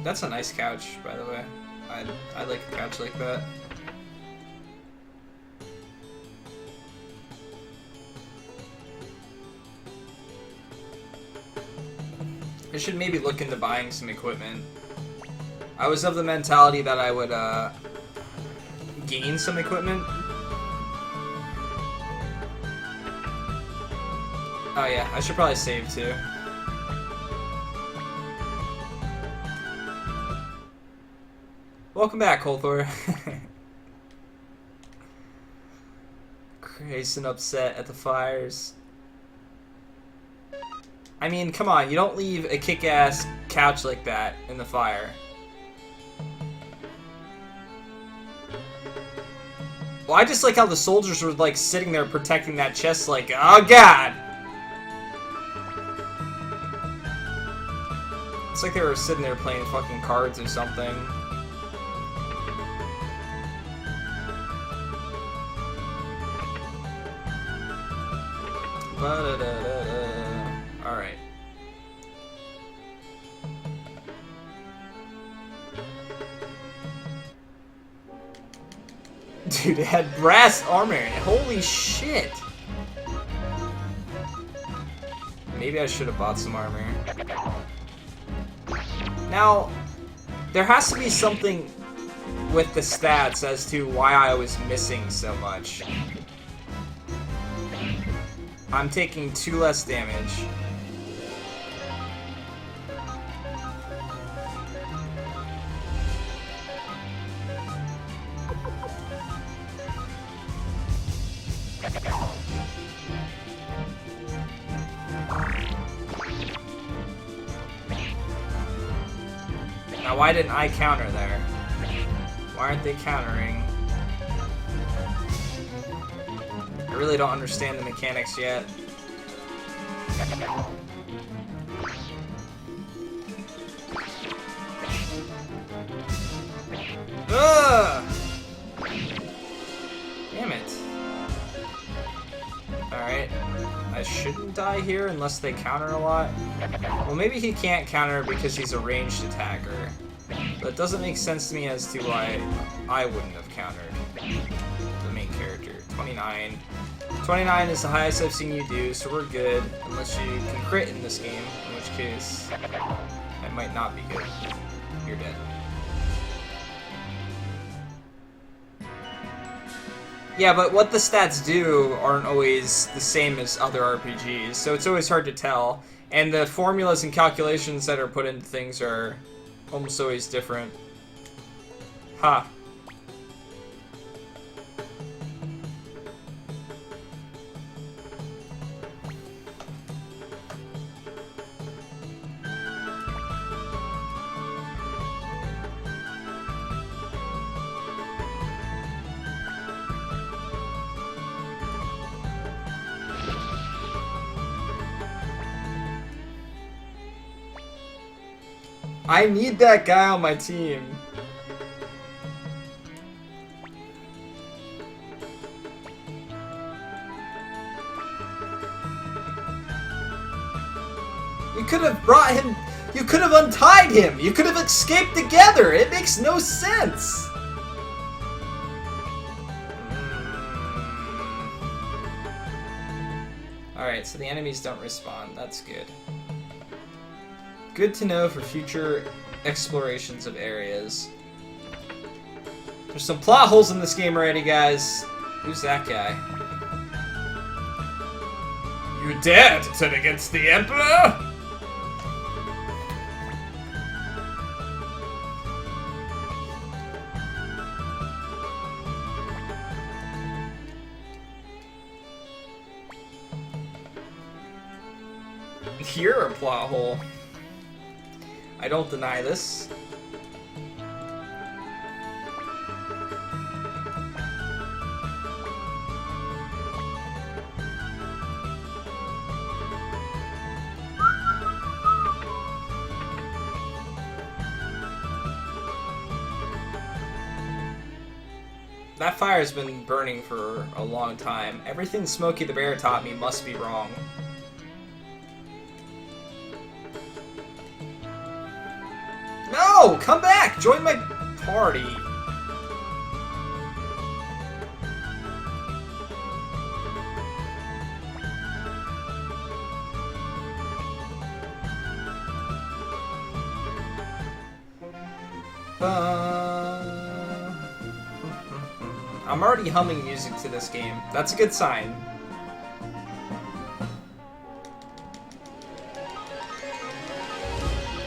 That's a nice couch, by the way. I like a couch like that. I should maybe look into buying some equipment. I was of the mentality that I would gain some equipment. Oh yeah, I should probably save too. Welcome back, Kolthor. Grayson upset at the fires. I mean, come on, you don't leave a kick-ass couch like that in the fire. Well, I just like how the soldiers were, like, sitting there protecting that chest like, oh god! It's like they were sitting there playing fucking cards or something. Alright. Dude, it had brass armor in it. Holy shit! Maybe I should have bought some armor. Now, there has to be something with the stats as to why I was missing so much. I'm taking 2 less damage. Now, why didn't I counter there? Why aren't they countering? I really don't understand the mechanics yet. Ugh! Damn it. Alright. I shouldn't die here unless they counter a lot. Well, maybe he can't counter because he's a ranged attacker. But it doesn't make sense to me as to why I wouldn't have countered the main character. 29. 29 is the highest I've seen you do, so we're good. Unless you can crit in this game, in which case I might not be good. You're dead. Yeah, but what the stats do aren't always the same as other RPGs, so it's always hard to tell. And the formulas and calculations that are put into things are almost always different. Ha. I need that guy on my team. You could have brought him. You could have untied him. You could have escaped together. It makes no sense. Alright, so the enemies don't respawn. That's good. Good to know for future explorations of areas. There's some plot holes in this game already, guys. Who's that guy? You dare to turn against the Emperor? You're a plot hole. I don't deny this. That fire's been burning for a long time. Everything Smokey the Bear taught me must be wrong. No! Come back! Join my party! I'm already humming music to this game. That's a good sign.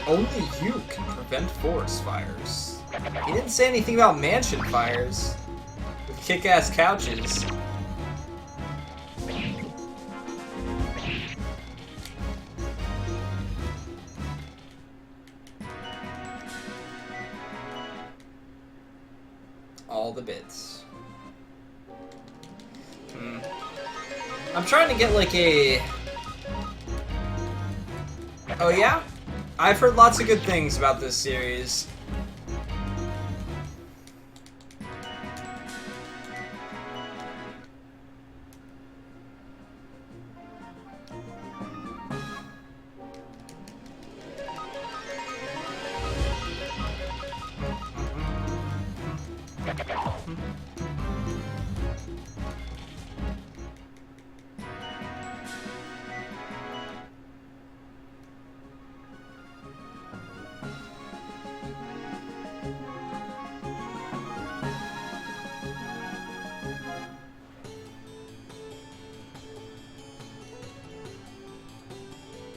Only you can prevent forest fires. He didn't say anything about mansion fires with kick-ass couches. All the bits. I'm trying to get like a... Oh yeah? I've heard lots of good things about this series.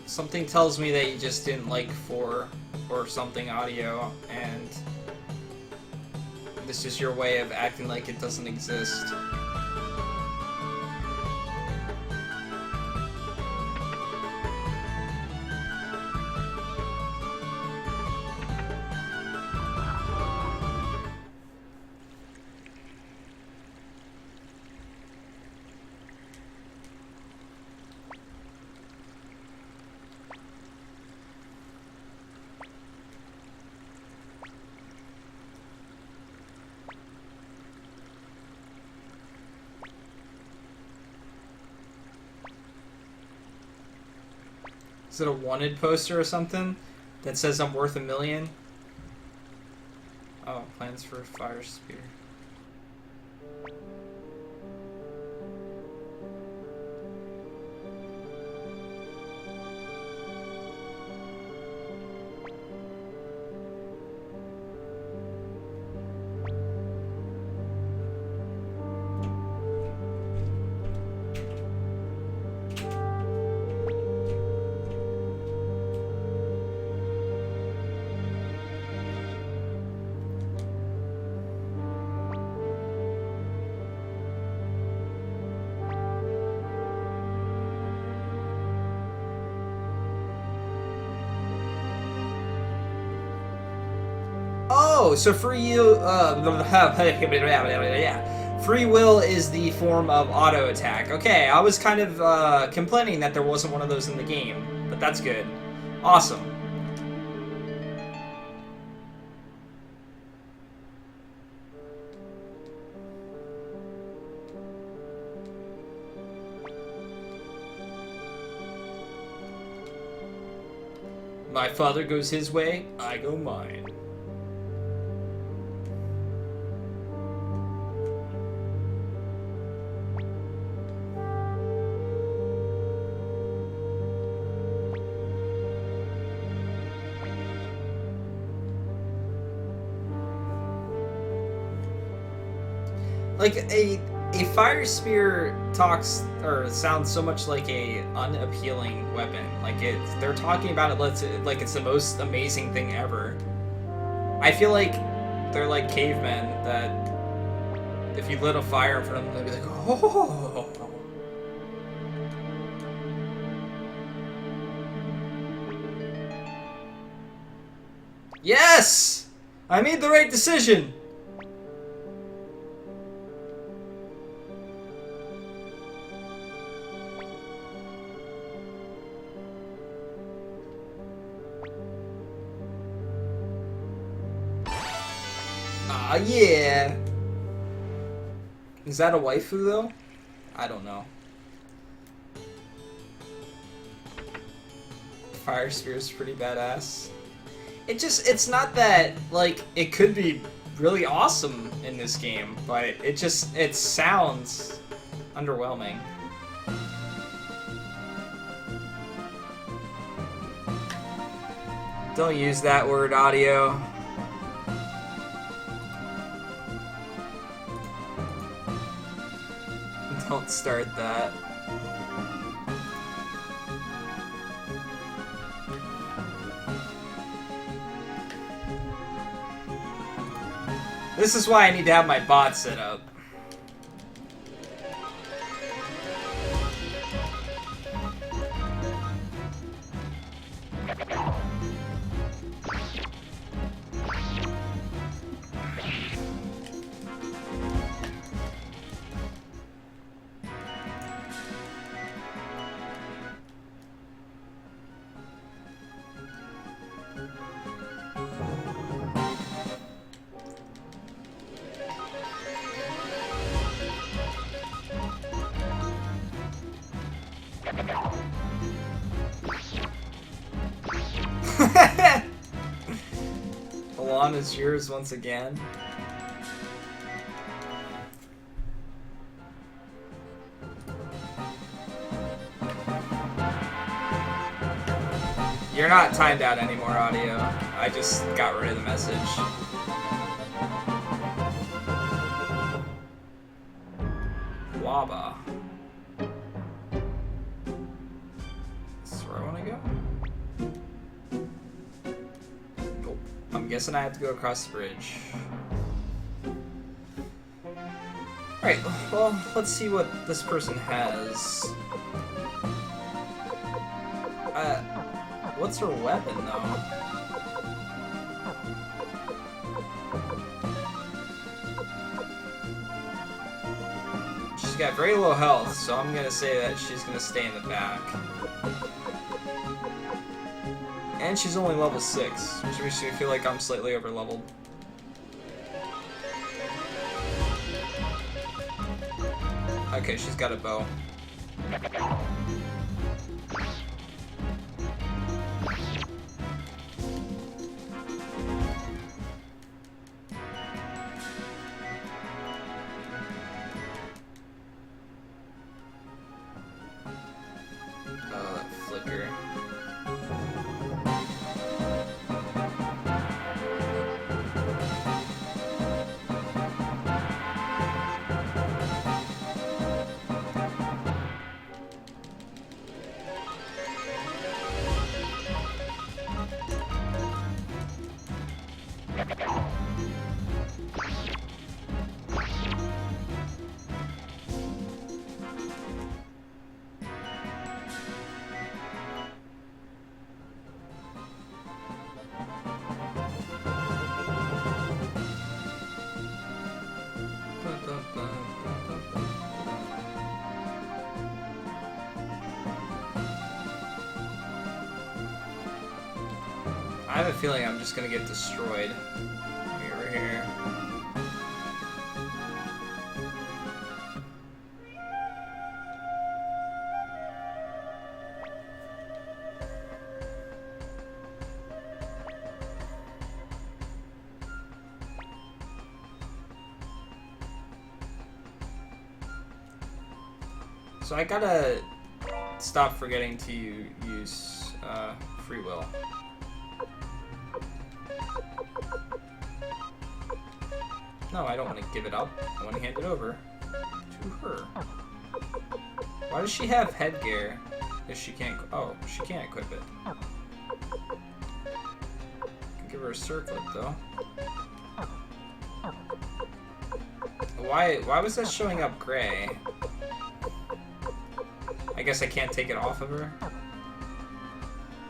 Something tells me that you just didn't like 4 or something audio, and this is your way of acting like it doesn't exist. Is it a wanted poster or something that says I'm worth $1 million? Oh, plans for fire spear. Oh, so free will is the form of auto attack. Okay, I was kind of complaining that there wasn't one of those in the game, but that's good. Awesome. My father goes his way, I go mine. Like a fire spear talks or sounds so much like a unappealing weapon. Like they're talking about it like it's the most amazing thing ever. I feel like they're like cavemen that if you lit a fire in front of them, they'd be like, oh. Yes! I made the right decision! Ah, yeah! Is that a waifu, though? I don't know. Fire Spear is pretty badass. It's not that, like, it could be really awesome in this game, but it sounds underwhelming. Don't use that word, audio. Don't start that. This is why I need to have my bot set up. The lawn is yours once again. You're not timed out anymore, audio. I just got rid of the message. Waba. This is where I want to go. Nope. I'm guessing I have to go across the bridge. Alright, well, let's see what this person has. What's her weapon, though? She's got very low health, so I'm gonna say that she's gonna stay in the back. And she's only level 6, which makes me feel like I'm slightly over-leveled. Okay, she's got a bow. I have a feeling I'm just gonna get destroyed. Over here. So I gotta stop forgetting to use free will. No, I don't want to give it up. I want to hand it over to her. Why does she have headgear if she can't... Oh, she can't equip it. Can give her a circlet, though. Why was that showing up gray? I guess I can't take it off of her.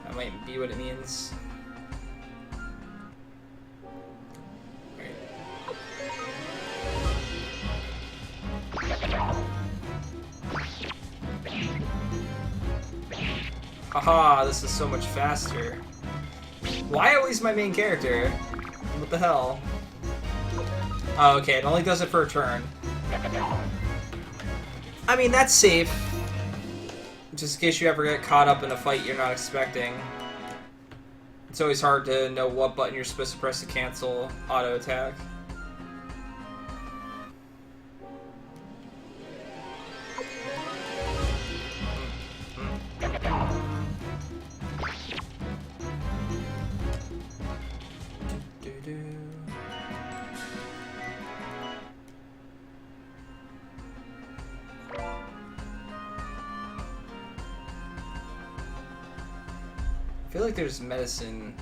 That might be what it means. Haha, this is so much faster. Why always my main character? What the hell? Oh, okay, it only does it for a turn. I mean, that's safe. Just in case you ever get caught up in a fight you're not expecting. It's always hard to know what button you're supposed to press to cancel auto attack. I feel like there's medicine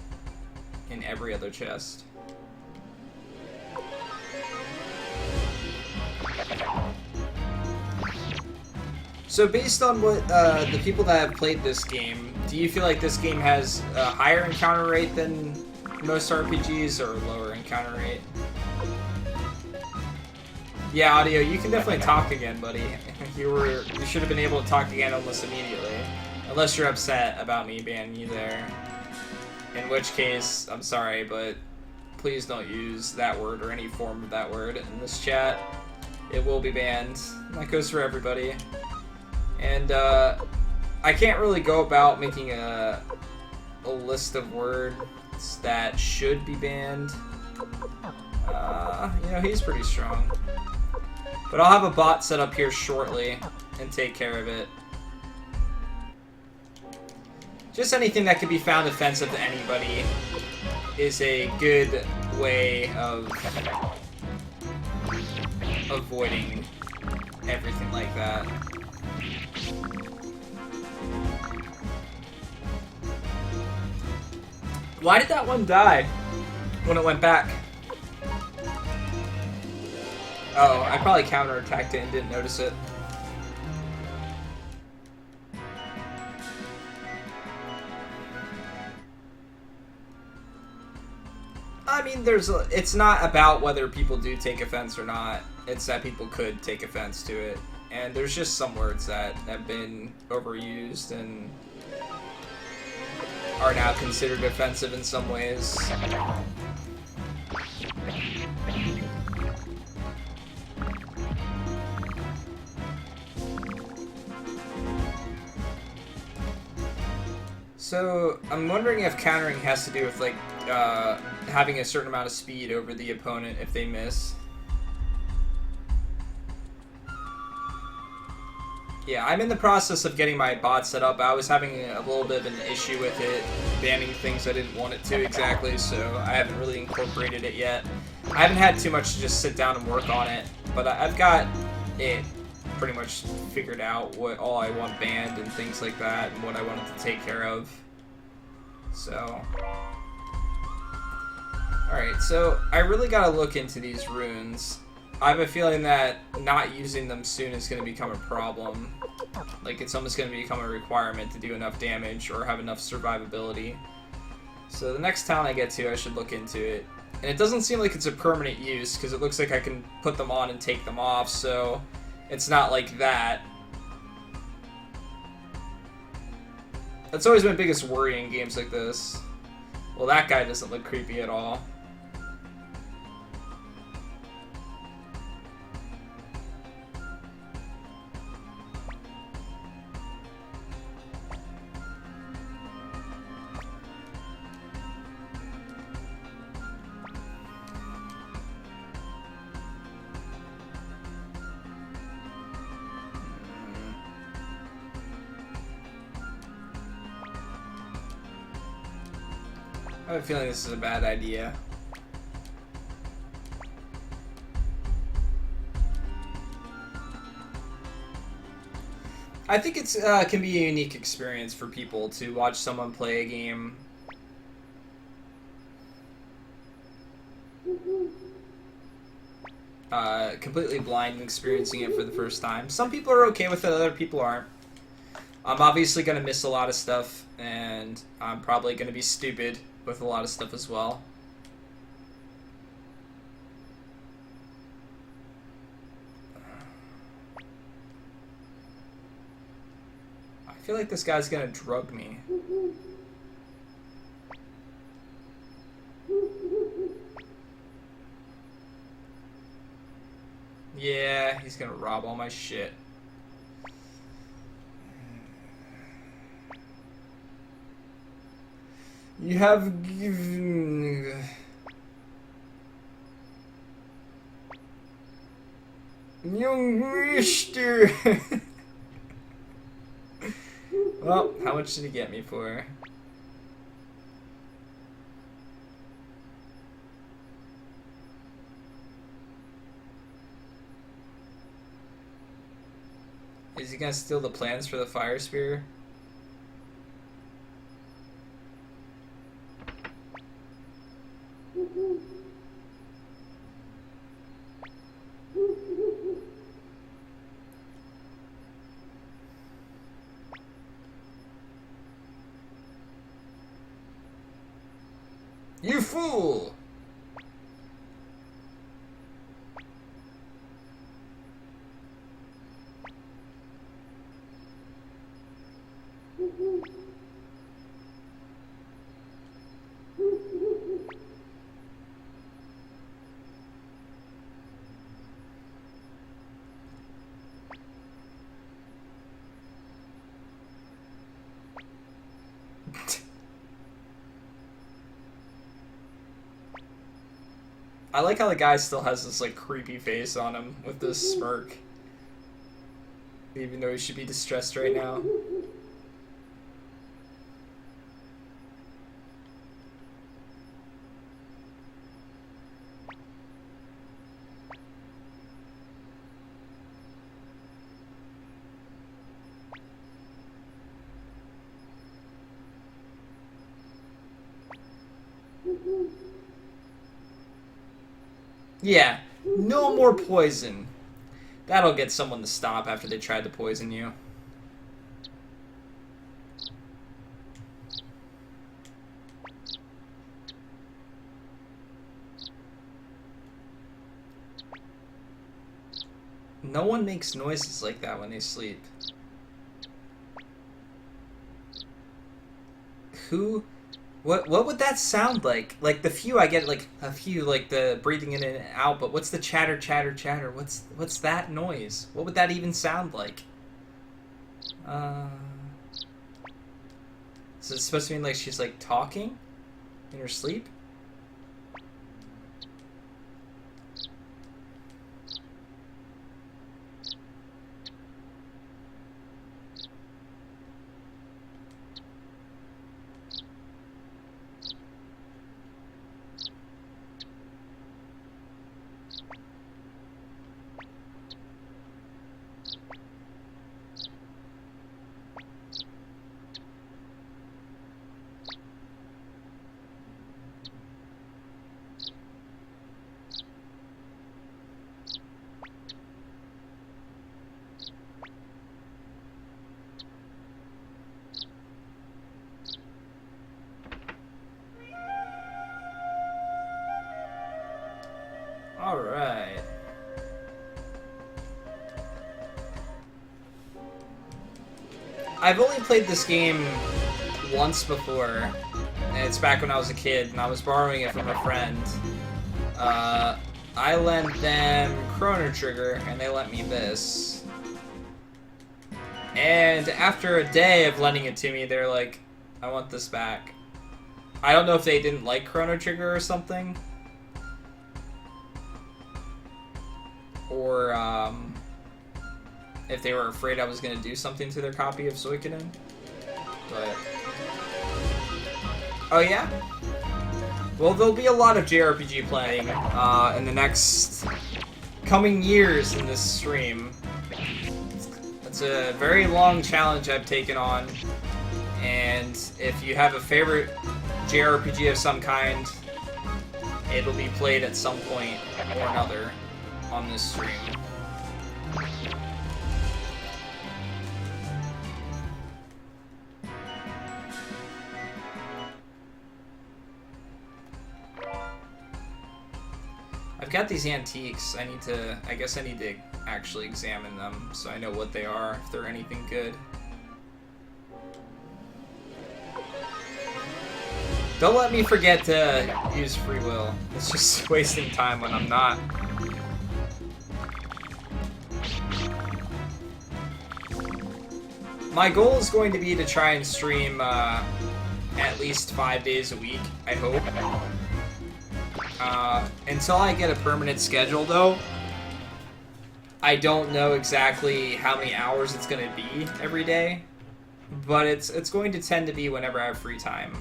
in every other chest. So based on what the people that have played this game, do you feel like this game has a higher encounter rate than most RPGs or lower encounter rate? Yeah, Audio, you can definitely talk again, buddy. You should have been able to talk again almost immediately. Unless you're upset about me banning you there. In which case, I'm sorry, but please don't use that word or any form of that word in this chat. It will be banned. That goes for everybody. And I can't really go about making a list of words that should be banned. You know, he's pretty strong. But I'll have a bot set up here shortly and take care of it. Just anything that can be found offensive to anybody is a good way of avoiding everything like that. Why did that one die when it went back? Oh, I probably counterattacked it and didn't notice it. I mean, it's not about whether people do take offense or not. It's that people could take offense to it. And there's just some words that have been overused and are now considered offensive in some ways. So, I'm wondering if countering has to do with, like, having a certain amount of speed over the opponent if they miss. Yeah, I'm in the process of getting my bot set up. I was having a little bit of an issue with it, banning things I didn't want it to exactly, so I haven't really incorporated it yet. I haven't had too much to just sit down and work on it, but I've got it pretty much figured out what all I want banned and things like that, and what I wanted to take care of. So, alright, so I really gotta look into these runes. I have a feeling that not using them soon is going to become a problem. Like, it's almost going to become a requirement to do enough damage or have enough survivability. So the next town I get to, I should look into it. And it doesn't seem like it's a permanent use, because it looks like I can put them on and take them off, so it's not like that. That's always my biggest worry in games like this. Well, that guy doesn't look creepy at all. I have a feeling this is a bad idea. I think it's can be a unique experience for people to watch someone play a game completely blind and experiencing it for the first time. Some people are okay with it, other people aren't. I'm obviously going to miss a lot of stuff, and I'm probably going to be stupid with a lot of stuff as well. I feel like this guy's going to drug me. Yeah, he's going to rob all my shit. You have given... Young mister! Well, how much did he get me for? Is he gonna steal the plans for the fire spear? You fool! I like how the guy still has this like creepy face on him with this smirk. Even though he should be distressed right now. Yeah, no more poison. That'll get someone to stop after they tried to poison you. No one makes noises like that when they sleep. Who? What would that sound like? Like the few I get, like a few, like the breathing in and out. But what's the chatter, chatter, chatter? What's that noise? What would that even sound like? Is it supposed to mean like she's like talking in her sleep? Alright. I've only played this game once before, and it's back when I was a kid, and I was borrowing it from a friend. I lent them Chrono Trigger, and they lent me this. And after a day of lending it to me, they're like, I want this back. I don't know if they didn't like Chrono Trigger or something. Or, if they were afraid I was going to do something to their copy of Suikoden. But... oh yeah? Well, there'll be a lot of JRPG playing in the next coming years in this stream. It's a very long challenge I've taken on, and if you have a favorite JRPG of some kind, it'll be played at some point or another on this stream. I've got these antiques. I guess I need to actually examine them so I know what they are, if they're anything good. Don't let me forget to use free will. It's just wasting time when I'm not. My goal is going to be to try and stream at least 5 days a week, I hope. Until I get a permanent schedule, though, I don't know exactly how many hours it's going to be every day, but it's going to tend to be whenever I have free time.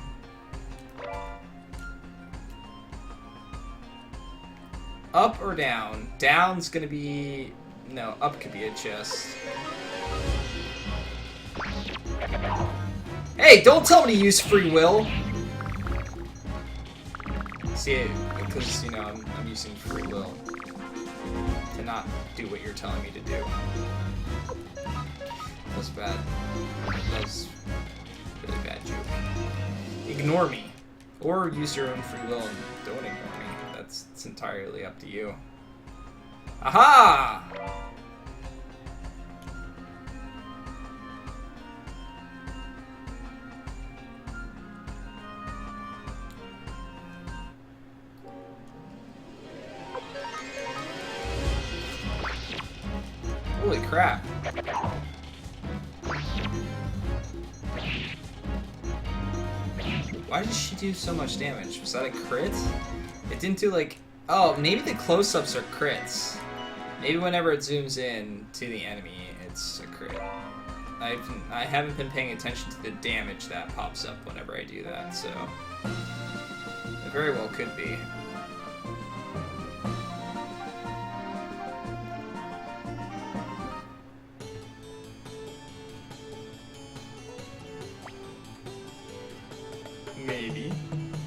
Up or down? Down's going to be... no, up could be a chest. Hey, don't tell me to use free will! See, because, you know, I'm using free will to not do what you're telling me to do. That was bad. That was a really bad joke. Ignore me. Or use your own free will and don't ignore me. It's entirely up to you. Aha! Holy crap. Why did she do so much damage? Was that a crit? It didn't do like... Oh, maybe the close-ups are crits. Maybe whenever it zooms in to the enemy, it's a crit. I haven't been paying attention to the damage that pops up whenever I do that, so... It very well could be. Maybe.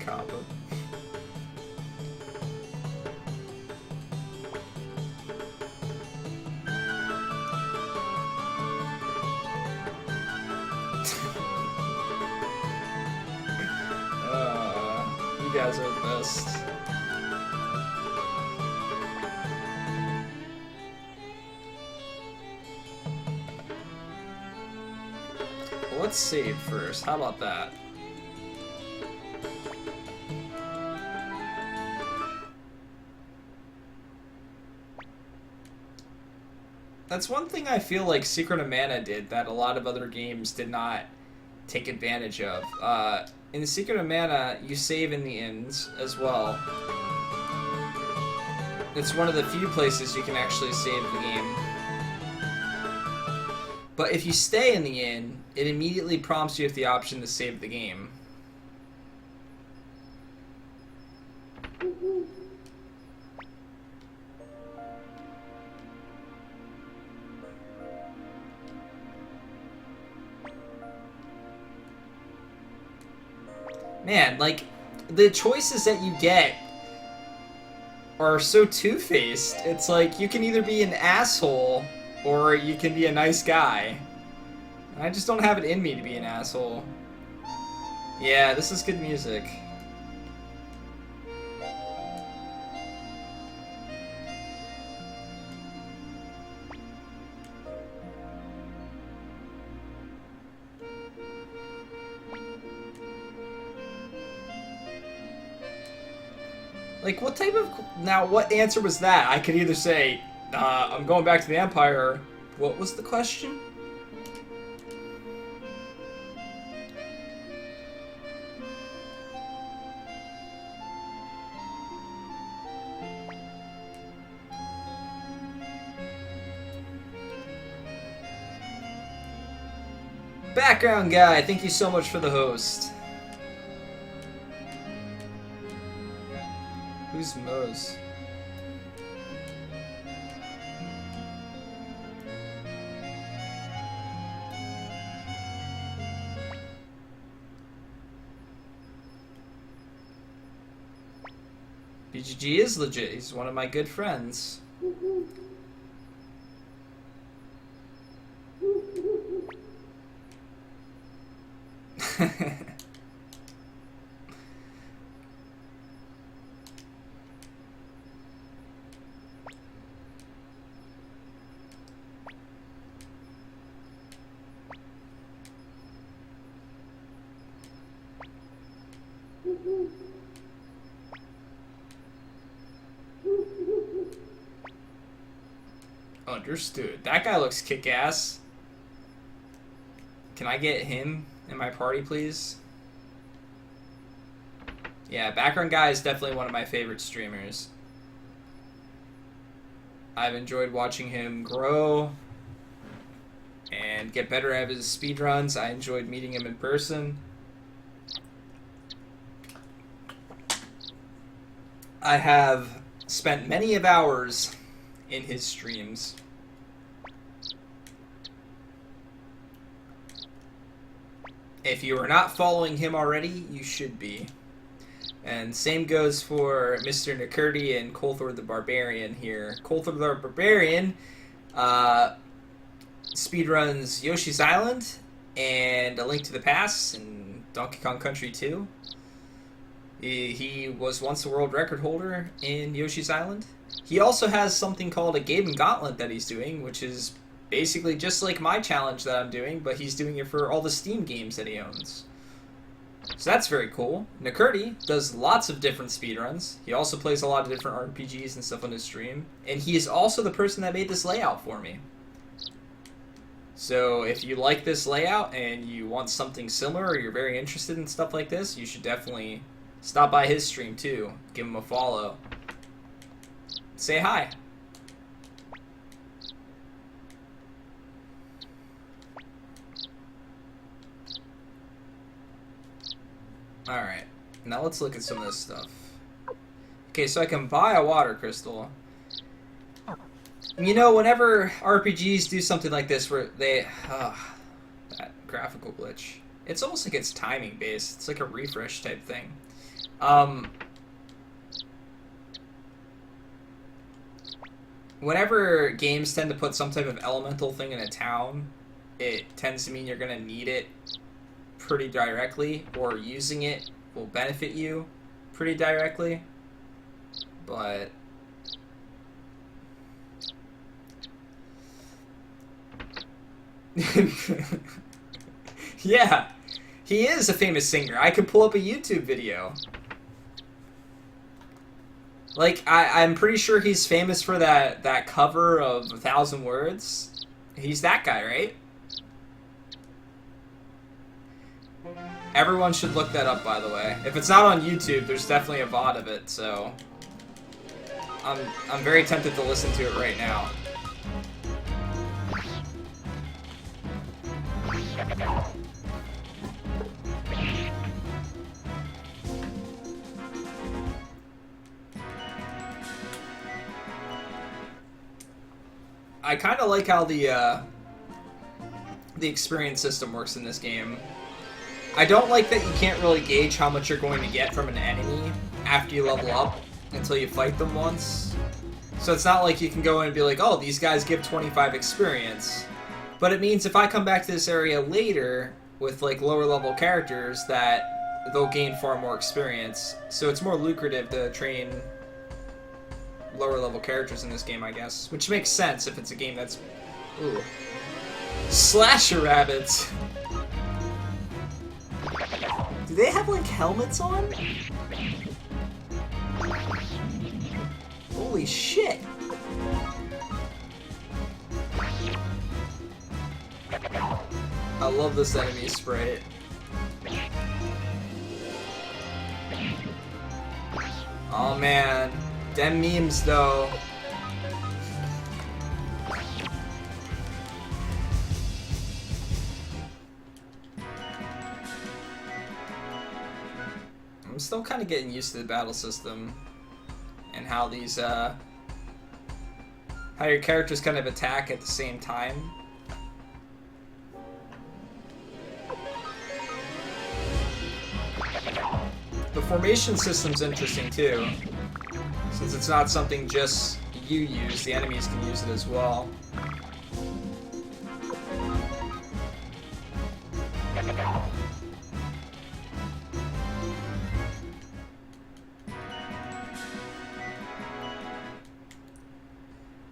Kappa. You guys are the best. Well, let's save first. How about that? That's one thing I feel like Secret of Mana did that a lot of other games did not take advantage of. In the Secret of Mana, you save in the inns as well. It's one of the few places you can actually save the game. But if you stay in the inn, it immediately prompts you with the option to save the game. Man, like, the choices that you get are so two-faced. It's like, you can either be an asshole, or you can be a nice guy. And I just don't have it in me to be an asshole. Yeah, this is good music. Like, what type of... Now, what answer was that? I could either say, I'm going back to the Empire. What was the question? Background guy, thank you so much for the host. Who's Mose? BGG is legit. He's one of my good friends. Understood. That guy looks kick-ass. Can I get him in my party, please? Yeah, background guy is definitely one of my favorite streamers. I've enjoyed watching him grow and get better at his speedruns. I enjoyed meeting him in person. I have spent many of hours in his streams. If you are not following him already, you should be. And same goes for Mr. Nakurti and Kolthor the Barbarian here. Kolthor the Barbarian speedruns Yoshi's Island and A Link to the Past and Donkey Kong Country 2. He was once the world record holder in Yoshi's Island. He also has something called a Gaben Gauntlet that he's doing, which is basically just like my challenge that I'm doing, but he's doing it for all the Steam games that he owns. So that's very cool. Nakurti does lots of different speedruns. He also plays a lot of different RPGs and stuff on his stream. And he is also the person that made this layout for me. So if you like this layout and you want something similar or you're very interested in stuff like this, you should definitely stop by his stream too. Give him a follow. Say hi. Alright, now let's look at some of this stuff. Okay, so I can buy a water crystal. You know, whenever RPGs do something like this where they... that graphical glitch. It's almost like it's timing based. It's like a refresh type thing. Whenever games tend to put some type of elemental thing in a town, it tends to mean you're going to need it pretty directly, or using it will benefit you pretty directly. But yeah, he is a famous singer. I could pull up a YouTube video. Like, I'm pretty sure he's famous for that cover of 1,000 Words. He's that guy, right? Everyone should look that up, by the way. If it's not on YouTube, there's definitely a VOD of it, so... I'm very tempted to listen to it right now. I kind of like how the experience system works in this game. I don't like that you can't really gauge how much you're going to get from an enemy after you level up until you fight them once. So it's not like you can go in and be like, oh, these guys give 25 experience. But it means if I come back to this area later with like lower level characters that they'll gain far more experience. So it's more lucrative to train lower level characters in this game, I guess. Which makes sense if it's a game that's... Ooh. Slasher rabbits! Do they have, like, helmets on? Holy shit! I love this enemy sprite. Oh man, them memes though. I'm still kind of getting used to the battle system and how these, how your characters kind of attack at the same time. The formation system's interesting too, since it's not something just you use, the enemies can use it as well.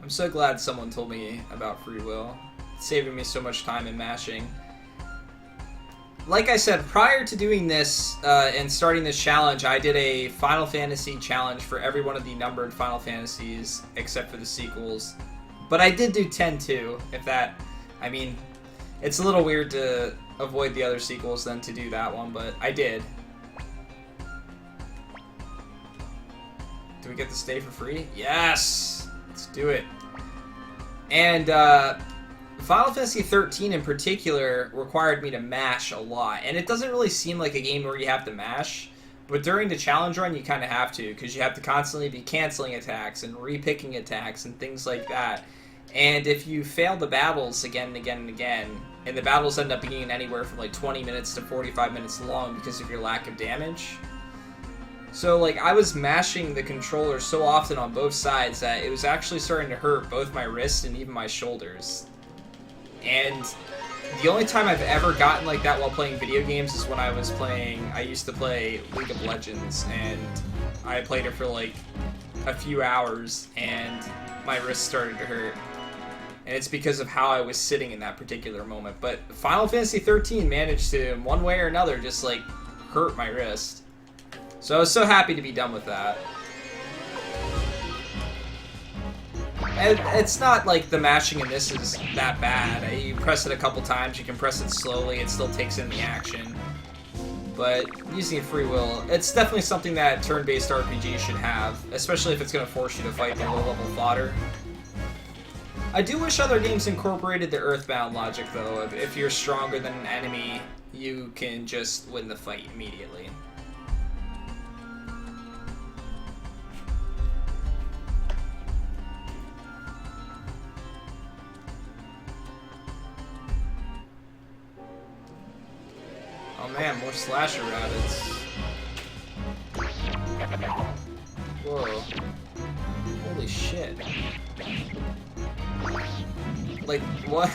I'm so glad someone told me about free will. It's saving me so much time in mashing. Like I said, prior to doing this and starting this challenge, I did a Final Fantasy challenge for every one of the numbered Final Fantasies, except for the sequels. But I did do 10 too, if that... I mean, it's a little weird to avoid the other sequels than to do that one, but I did. Do we get to stay for free? Yes! Let's do it. And, Final Fantasy 13 in particular required me to mash a lot, and it doesn't really seem like a game where you have to mash, but during the challenge run you kind of have to, because you have to constantly be canceling attacks and repicking attacks and things like that. And if you fail the battles again and again and again, and the battles end up being anywhere from like 20 minutes to 45 minutes long because of your lack of damage. So like I was mashing the controller so often on both sides that it was actually starting to hurt both my wrists and even my shoulders. And The only time I've ever gotten like that while playing video games is when I used to play League of Legends, and I played it for like a few hours, and my wrist started to hurt. And it's because of how I was sitting in that particular moment. But Final Fantasy 13 managed to, in one way or another, just like hurt my wrist. So I was so happy to be done with that. And it's not like the mashing in this is that bad. You press it a couple times, you can press it slowly, it still takes in the action. But using free will, it's definitely something that turn-based RPG should have, especially if it's going to force you to fight the low-level fodder. I do wish other games incorporated the Earthbound logic, though. If you're stronger than an enemy, you can just win the fight immediately. Oh man, more slasher rabbits. Whoa. Holy shit. Like, what?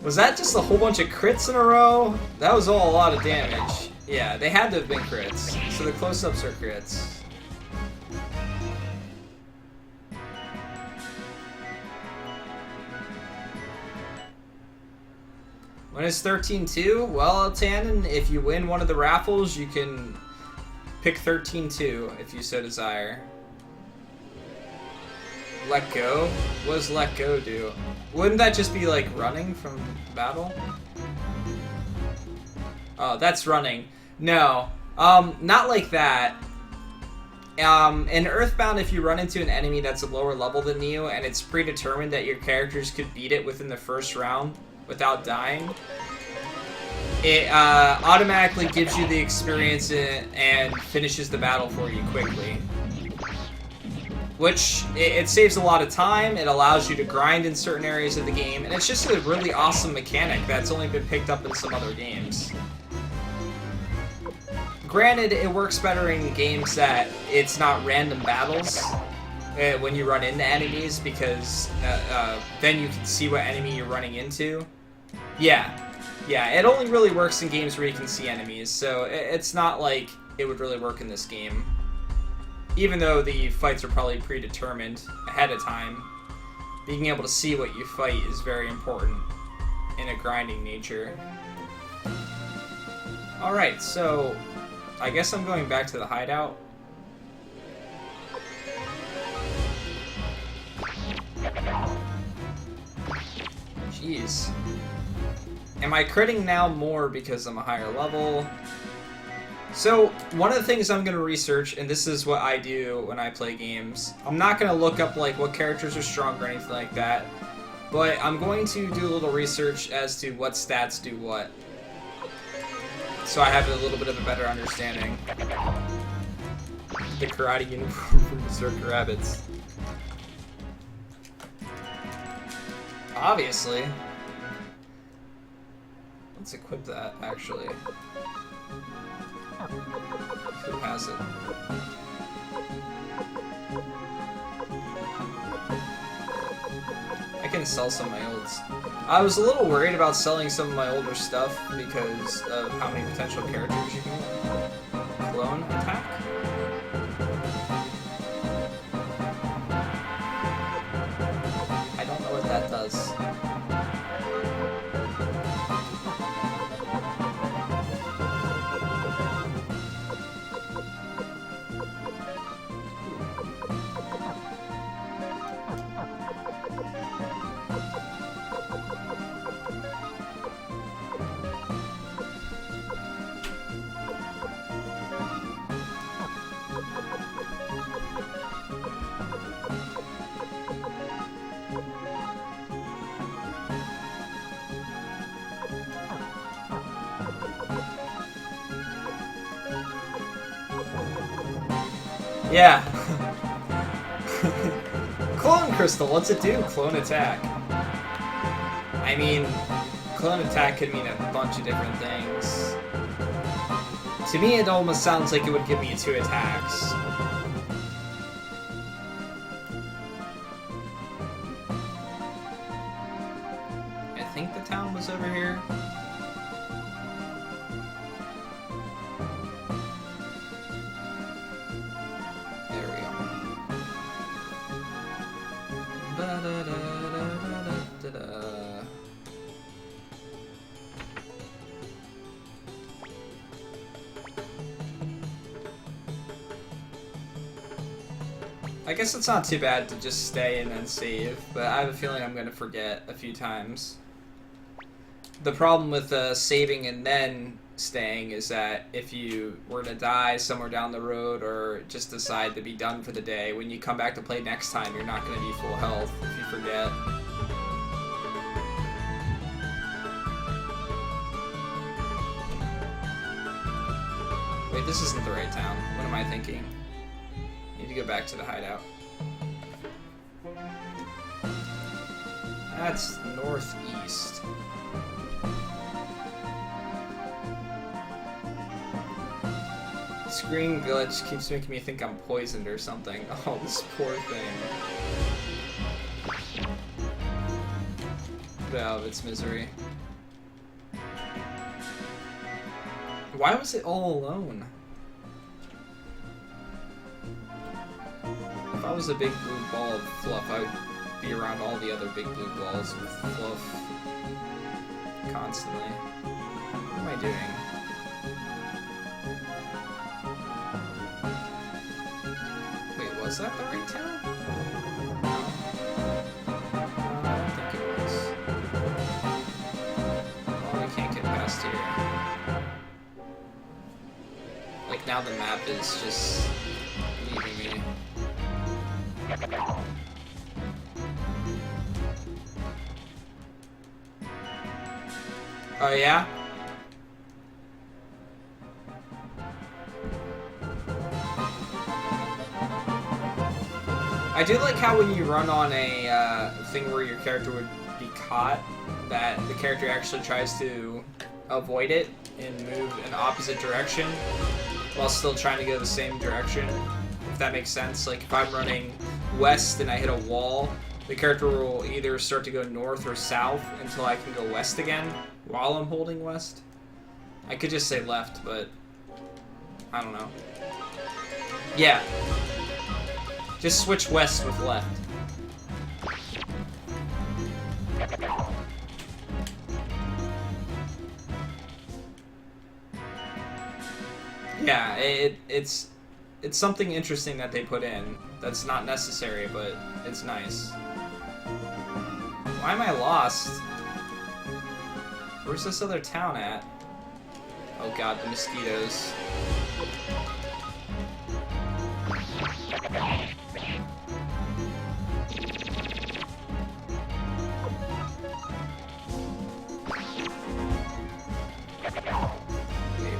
Was that just a whole bunch of crits in a row? That was all a lot of damage. Yeah, they had to have been crits. So the close-ups are crits. When it's 13-2, well, Tannen, if you win one of the raffles, you can pick 13-2 if you so desire. Let go? What does let go do? Wouldn't that just be like running from battle? Oh, that's running. No. Not like that. In Earthbound, if you run into an enemy that's a lower level than you, and it's predetermined that your characters could beat it within the first round without dying, it automatically gives you the experience and finishes the battle for you quickly. Which, it saves a lot of time, it allows you to grind in certain areas of the game, and it's just a really awesome mechanic that's only been picked up in some other games. Granted, it works better in games that it's not random battles when you run into enemies, because then you can see what enemy you're running into. Yeah, it only really works in games where you can see enemies, so it's not like it would really work in this game. Even though the fights are probably predetermined ahead of time, being able to see what you fight is very important in a grinding nature. Alright, so I guess I'm going back to the hideout. Jeez. Am I critting now more because I'm a higher level? So, one of the things I'm going to research, and this is what I do when I play games, I'm not going to look up like what characters are strong or anything like that, but I'm going to do a little research as to what stats do what, so I have a little bit of a better understanding. The karate uniform from Berserker Rabbits. Obviously. Let's equip that, actually. Who has it? I can sell some of my olds. I was a little worried about selling some of my older stuff because of how many potential characters you can clone attack. I don't know what that does. Yeah. Clone Crystal, what's it do? Clone attack. I mean, clone attack could mean a bunch of different things. To me, it almost sounds like it would give me 2 attacks. I think the town was over here. I guess it's not too bad to just stay and then save, but I have a feeling I'm gonna forget a few times. The problem with saving and then staying is that if you were to die somewhere down the road or just decide to be done for the day, when you come back to play next time, you're not going to be full health if you forget. Wait, this isn't the right town. What am I thinking? I need to go back to the hideout. That's northeast. Screen glitch keeps making me think I'm poisoned or something. Oh, this poor thing. Get out of its misery. Why was it all alone? If I was a big blue ball of fluff, I would be around all the other big blue balls with fluff constantly. What am I doing? Was that the right town? No. I don't think it was. Oh, we can't get past here. Like, now the map is just leaving me. Oh, yeah? I do like how when you run on a thing where your character would be caught, that the character actually tries to avoid it and move in the opposite direction while still trying to go the same direction, if that makes sense. Like if I'm running west and I hit a wall, the character will either start to go north or south until I can go west again while I'm holding west. I could just say left, but I don't know. Yeah. Just switch west with left. Yeah, it's something interesting that they put in. That's not necessary, but it's nice. Why am I lost? Where's this other town at? Oh god, the mosquitoes.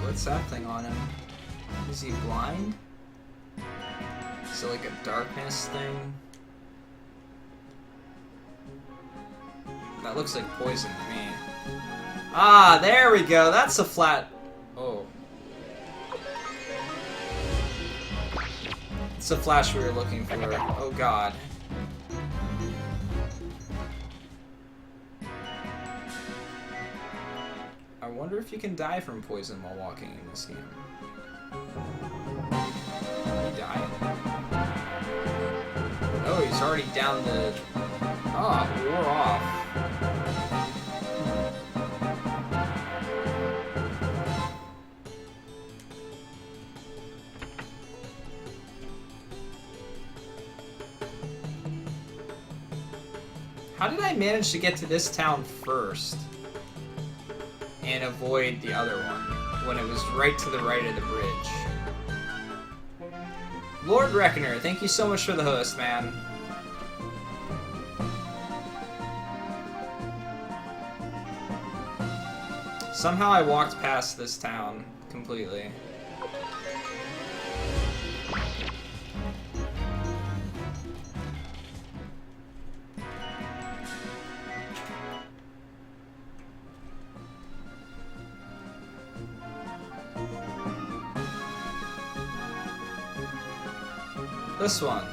What's that thing on him? Is he blind? Is it like a darkness thing? That looks like poison to me. Ah, there we go. That's a flat... Oh. It's the flash we were looking for. Oh god. I wonder if you can die from poison while walking in this game. He died. Oh, he's already down the... Oh, wore off. How did I manage to get to this town first and avoid the other one when it was right to the right of the bridge? Lord Reckoner, thank you so much for the host, man. Somehow I walked past this town completely. This one.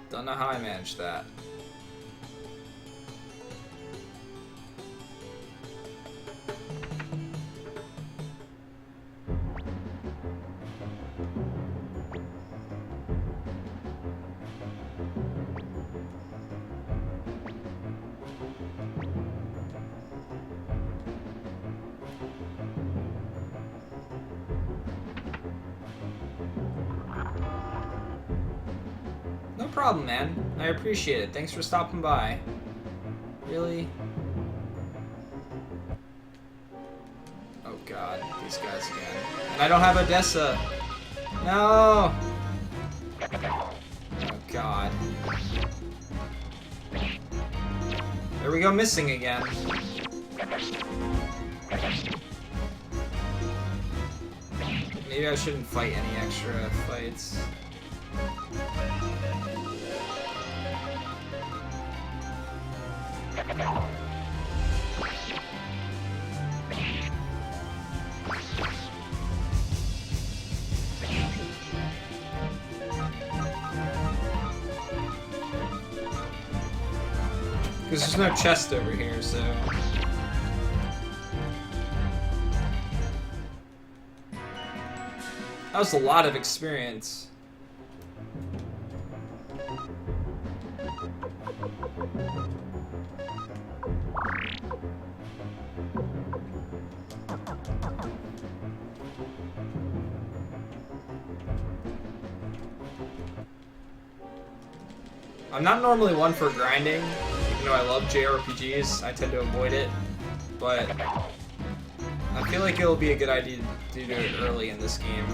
Don't know how I managed that. problem, man. I appreciate it. Thanks for stopping by. Really? Oh god, these guys again. And I don't have Odessa. No! Oh god. There we go, missing again. Maybe I shouldn't fight any extra fights. Because there's no chest over here, so... That was a lot of experience. I'm not normally one for grinding. Even though I love JRPGs, I tend to avoid it. But I feel like it'll be a good idea to do it early in this game.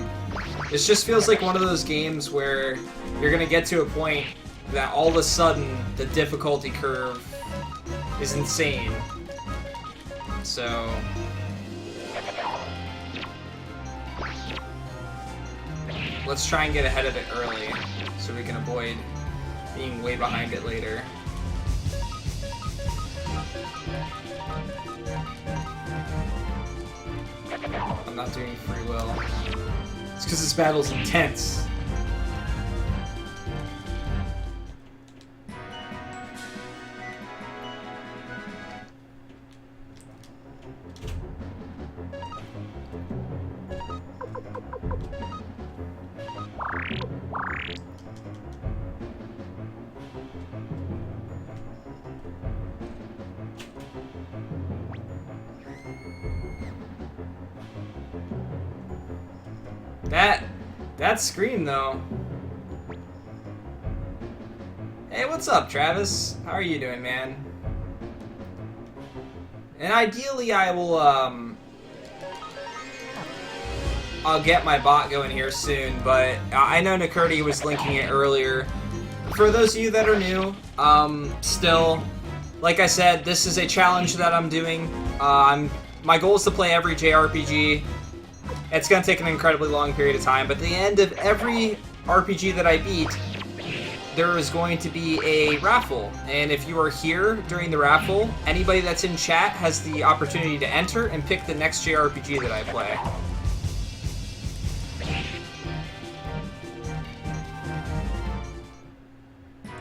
This just feels like one of those games where you're gonna get to a point that all of a sudden the difficulty curve is insane. So let's try and get ahead of it early so we can avoid being way behind it later. I'm not doing free will. It's because this battle's intense. That scream though. Hey, what's up, Travis? How are you doing, man? And ideally I will I'll get my bot going here soon, but I know Nakurti was linking it earlier. For those of you that are new, still, like I said, this is a challenge that I'm doing. My goal is to play every JRPG. It's going to take an incredibly long period of time, but at the end of every RPG that I beat, there is going to be a raffle. And if you are here during the raffle, anybody that's in chat has the opportunity to enter and pick the next JRPG that I play.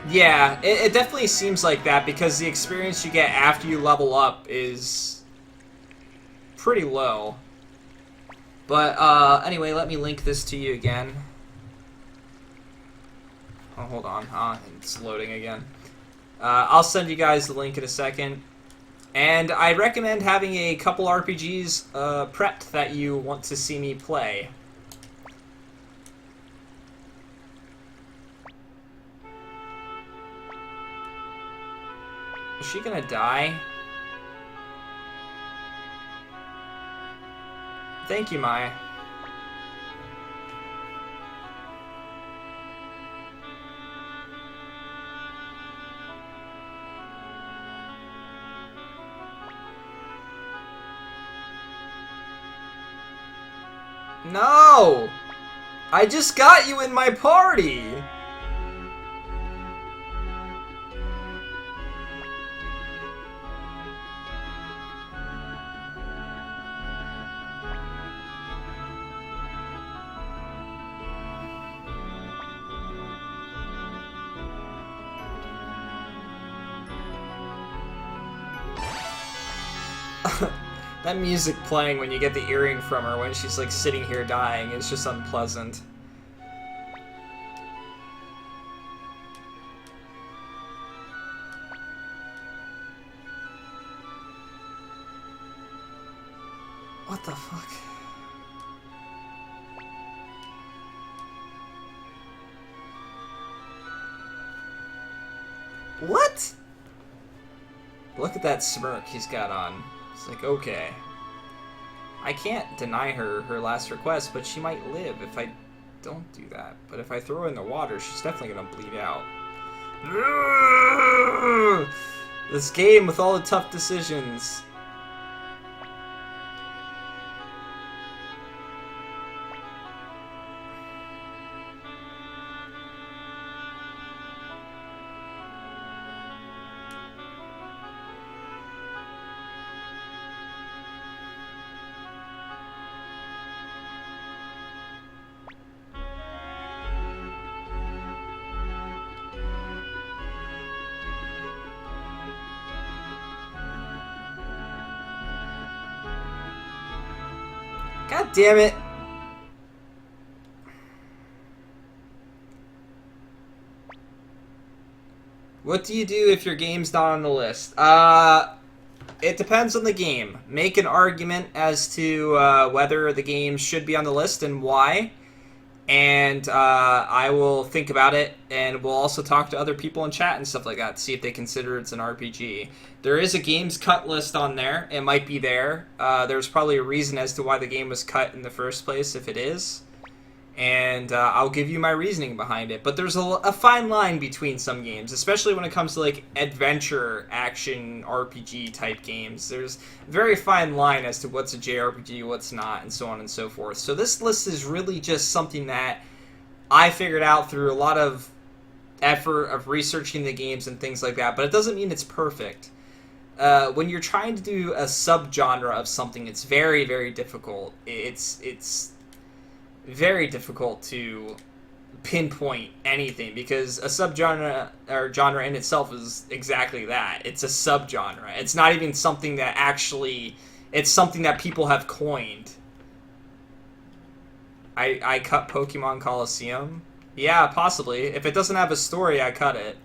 Yeah, it definitely seems like that because the experience you get after you level up is pretty low. But, anyway, let me link this to you again. Oh, hold on. It's loading again. I'll send you guys the link in a second. And I recommend having a couple RPGs prepped that you want to see me play. Is she gonna die? Thank you, Mai. No! I just got you in my party! That music playing when you get the earring from her when she's like sitting here dying is just unpleasant. What the fuck? What? Look at that smirk he's got on. It's like, okay. I can't deny her her last request, but she might live if I don't do that. But if I throw her in the water, she's definitely gonna bleed out. This game with all the tough decisions. God damn it. What do you do if your game's not on the list? It depends on the game. Make an argument as to whether the game should be on the list and why. And I will think about it, and we'll also talk to other people in chat and stuff like that to see if they consider it's an RPG. There is a games cut list on there. It might be there. There's probably a reason as to why the game was cut in the first place, if it is. And I'll give you my reasoning behind it. But there's a fine line between some games, especially when it comes to like adventure, action, RPG type games. There's a very fine line as to what's a JRPG, what's not, and so on and so forth. So this list is really just something that I figured out through a lot of effort of researching the games and things like that. But it doesn't mean it's perfect. When you're trying to do a subgenre of something, it's very, very difficult. It's very difficult to pinpoint anything because a subgenre or genre in itself is exactly that. It's a subgenre. It's not even something that actually, it's something that people have coined. I cut Pokemon Coliseum? Yeah, possibly. If it doesn't have a story, I cut it.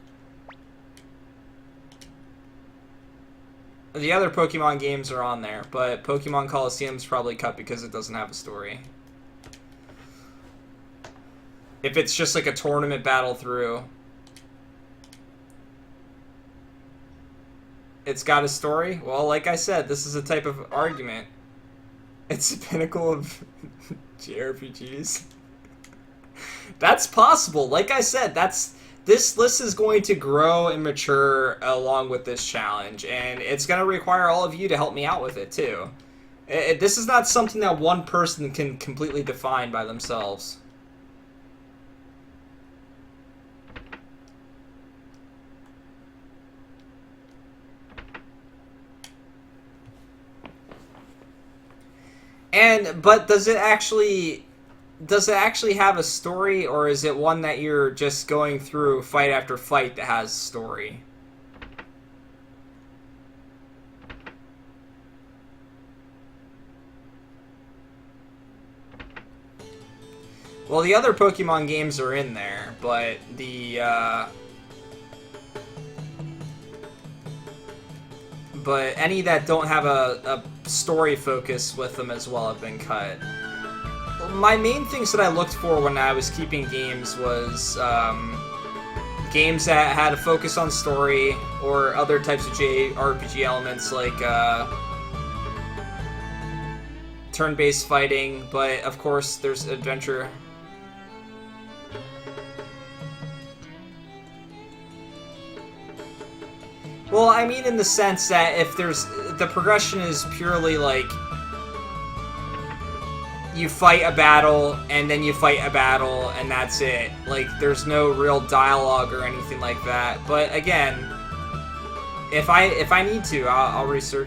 The other Pokemon games are on there, but Pokemon Coliseum's probably cut because it doesn't have a story. If it's just like a tournament battle through. It's got a story? Well, like I said, this is a type of argument. It's the pinnacle of JRPGs. That's possible. Like I said, this list is going to grow and mature along with this challenge, and it's going to require all of you to help me out with it, too. This is not something that one person can completely define by themselves. But does it actually have a story, or is it one that you're just going through fight after fight that has story? Well, the other Pokemon games are in there, but but any that don't have a story focus with them as well have been cut. My main things that I looked for when I was keeping games was games that had a focus on story or other types of JRPG elements like turn-based fighting, but of course there's adventure. Well, I mean in the sense that if the progression is purely like you fight a battle and then you fight a battle and that's it. Like there's no real dialogue or anything like that. But again, if I need to, I'll research